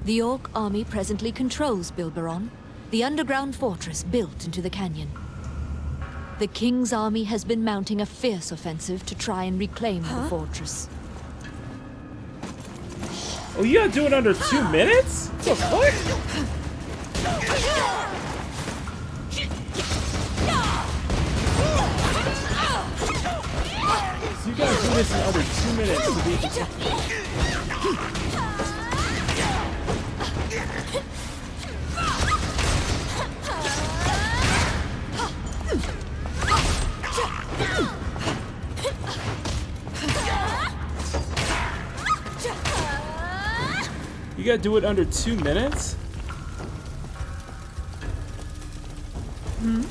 S17: The Orc army presently controls Bilberon, the underground fortress built into the canyon. The King's army has been mounting a fierce offensive to try and reclaim the fortress.
S2: Oh, you gotta do it under 2 minutes? What the fuck? So you gotta do this in under 2 minutes to beat You gotta do it under 2 minutes?
S17: Hmm?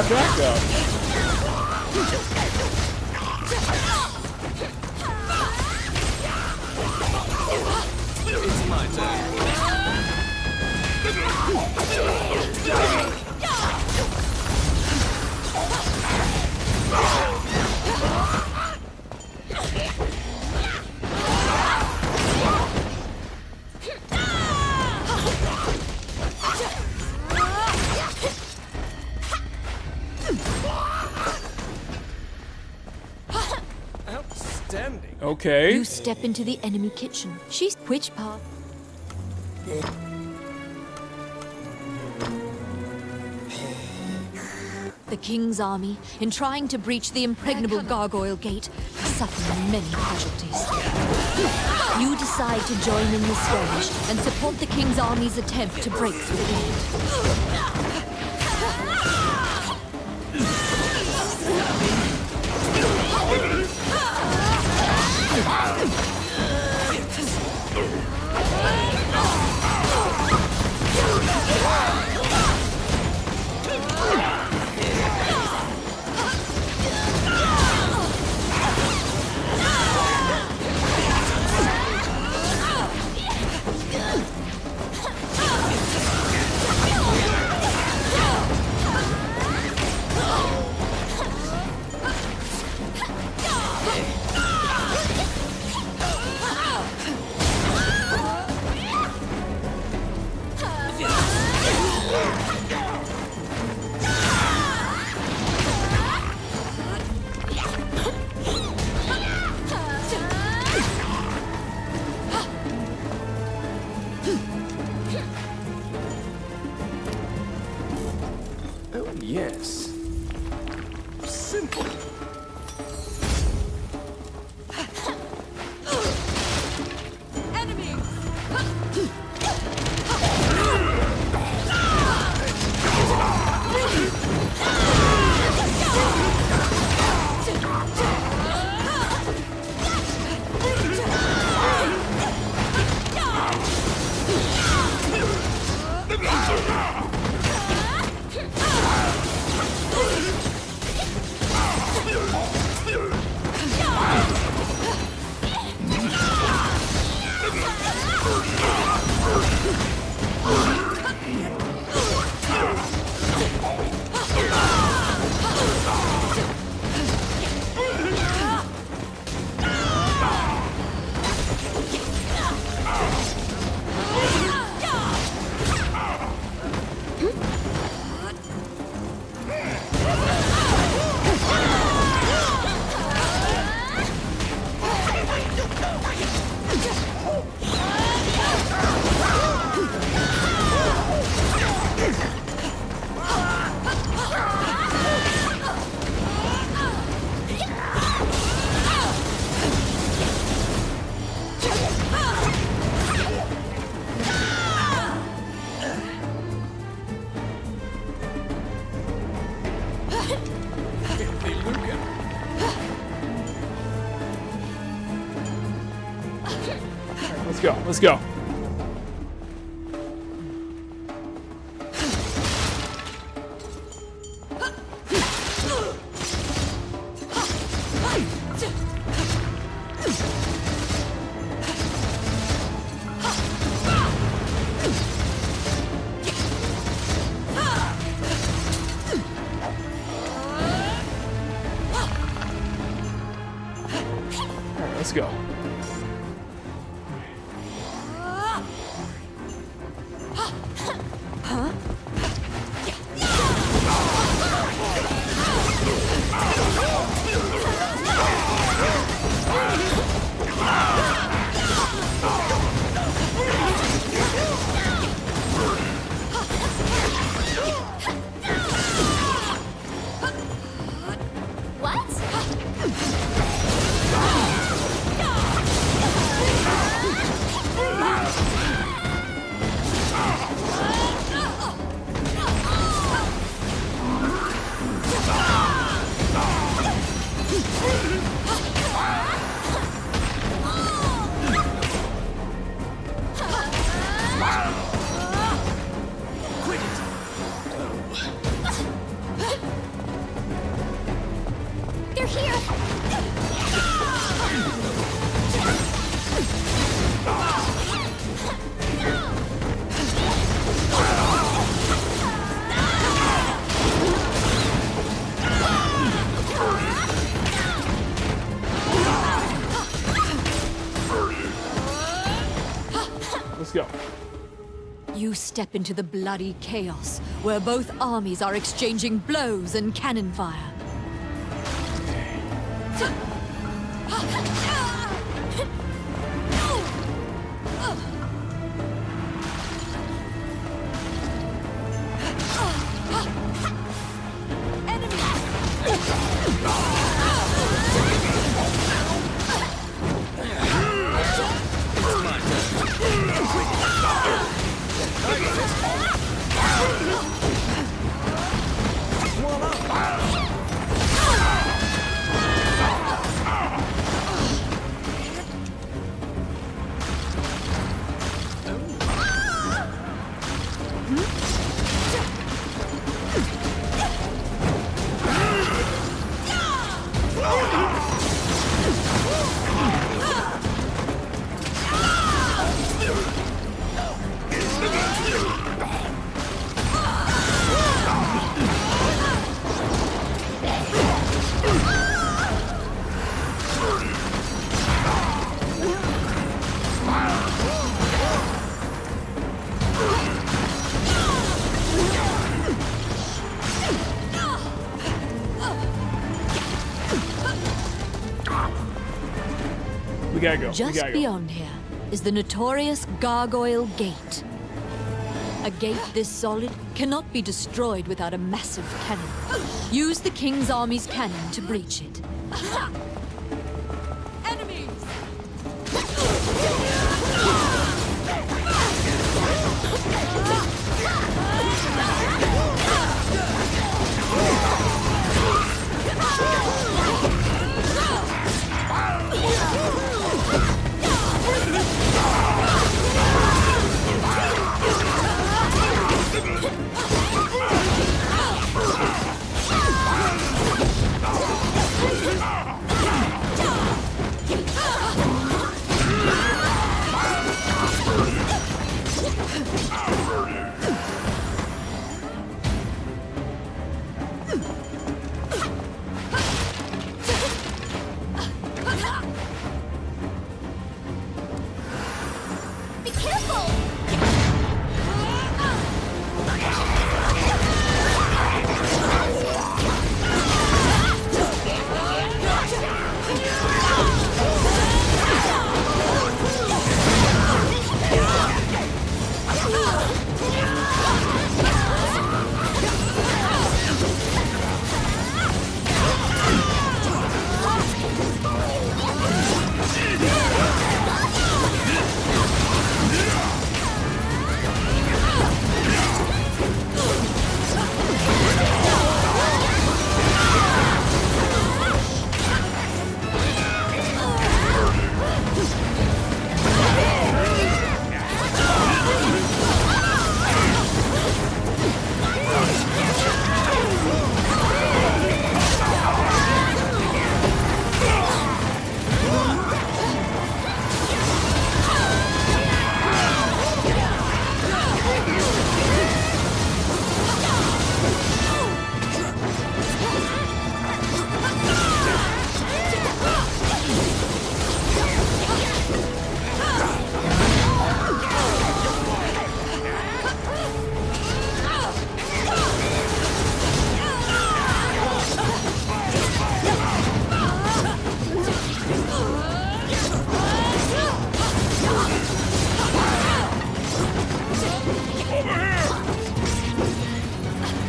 S2: Back up.
S20: It's my turn.
S2: Okay.
S17: You step into the enemy kitchen. She's which part? The King's army, in trying to breach the impregnable gargoyle gate, has suffered many casualties. You decide to join in the skirmish and support the King's army's attempt to break through the gate.
S14: Yes. Simple.
S17: Enemy!
S3: Let's go. Let's go. Let's go.
S12: They're here!
S3: Let's go.
S17: You step into the bloody chaos, where both armies are exchanging blows and cannon fire.
S3: We gotta go.
S17: Just
S3: we gotta
S17: beyond here is the notorious Gargoyle Gate. A gate this solid cannot be destroyed without a massive cannon. Use the King's Army's cannon to breach it. Enemies!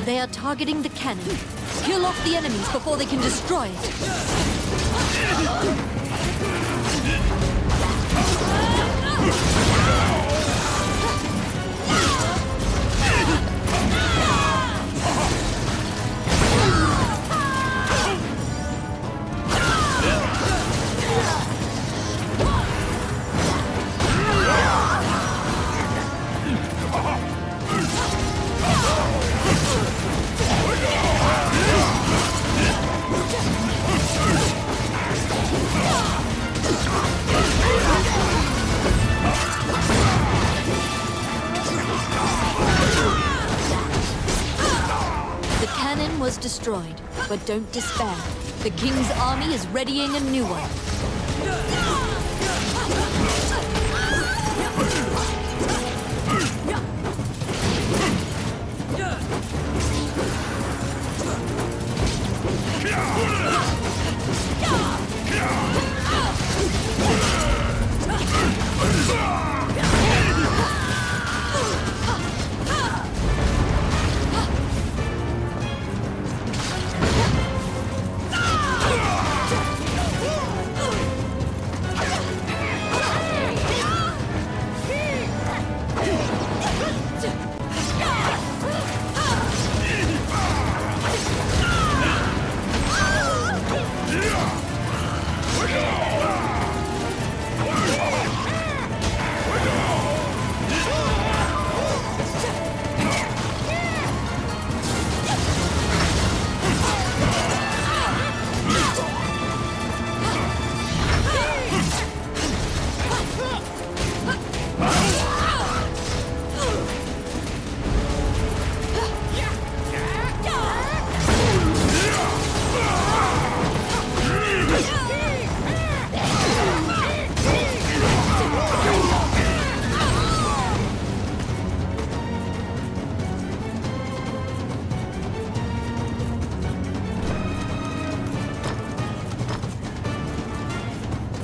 S17: They are targeting the cannon. Kill off the enemies before they can destroy it. Was destroyed, but don't despair. The King's army is readying a new one.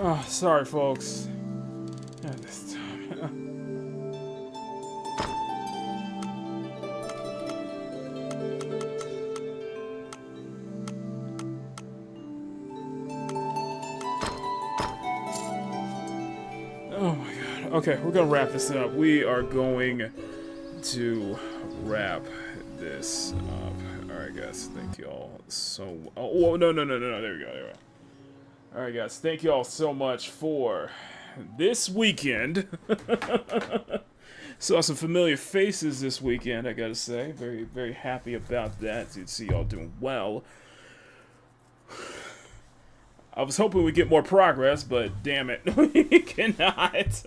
S3: Oh, sorry, folks. Yeah, this time.
S2: Okay, we're gonna wrap this up. We are going to wrap this up. Alright, guys. Thank you all so... Oh, no. There we go. There we go. Alright, guys. Thank you all so much for this weekend. Saw some familiar faces this weekend, I gotta say. Very, very happy about that. To see y'all doing well. I was hoping we'd get more progress, but damn it, we cannot.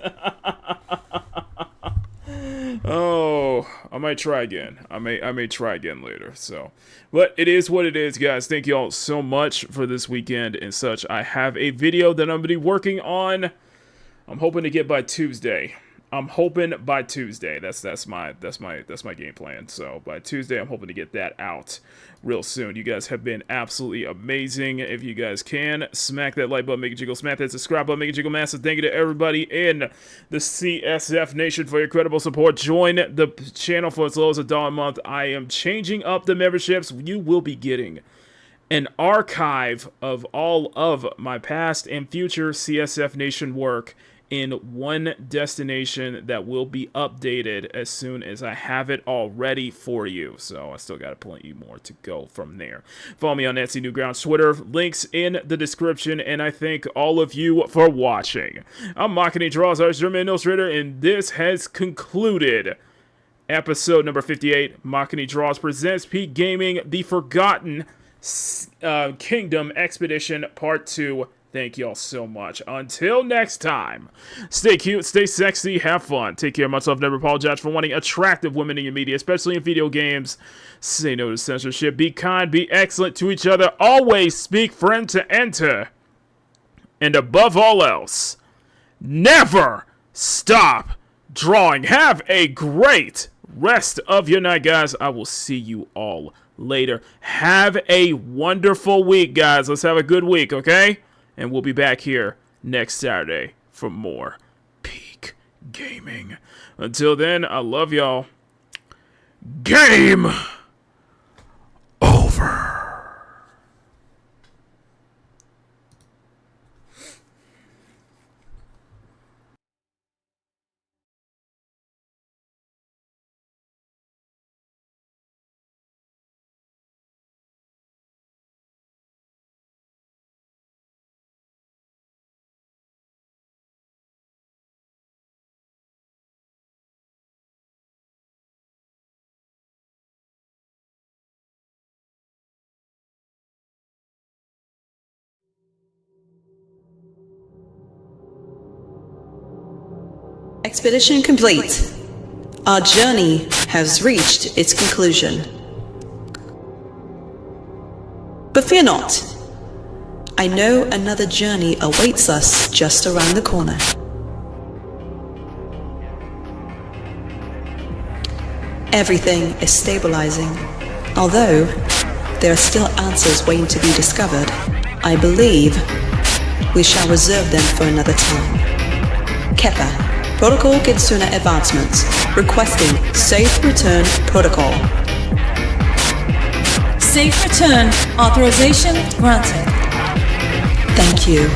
S2: Oh, I might try again. I may try again later. So, but it is what it is, guys. Thank you all so much for this weekend and such. I have a video that I'm gonna be working on. I'm hoping to get by Tuesday. I'm hoping by Tuesday. That's my game plan. So by Tuesday, I'm hoping to get that out real soon. You guys have been absolutely amazing. If you guys can, smack that like button, make it jiggle. Smack that subscribe button, make it jiggle. Massive thank you to everybody in the CSF Nation for your incredible support. Join the channel for as low as $1 a month. I am changing up the memberships. You will be getting an archive of all of my past and future CSF Nation work in one destination that will be updated as soon as I have it all ready for you. So I still got plenty more to go from there. Follow me on Nancy Newgrounds Twitter. Links in the description. And I thank all of you for watching. I'm Makini Draws, Artist German Illustrator, and this has concluded episode number 58. Makini Draws presents Peak Gaming, The Forgotten Kingdom Expedition Part 2. Thank y'all so much. Until next time, stay cute, stay sexy, have fun. Take care. Much love. Never apologize for wanting attractive women in your media, especially in video games. Say no to censorship. Be kind. Be excellent to each other. Always speak friend to enter. And above all else, never stop drawing. Have a great rest of your night, guys. I will see you all later. Have a wonderful week, guys. Let's have a good week, okay? And we'll be back here next Saturday for more Peak Gaming. Until then, I love y'all. Game over.
S1: Expedition complete. Our journey has reached its conclusion. But fear not. I know another journey awaits us just around the corner. Everything is stabilizing. Although there are still answers waiting to be discovered, I believe we shall reserve them for another time. Kepha. Protocol Kitsuna Advancements, requesting Safe Return Protocol.
S4: Safe Return Authorization granted.
S1: Thank you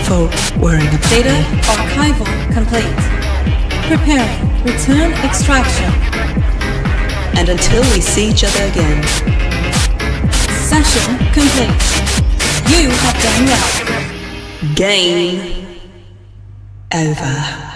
S1: for worrying about
S4: Data
S1: me.
S4: archival complete. Preparing return extraction.
S1: And until we see each other again.
S4: Session complete. You have done well.
S1: Game over.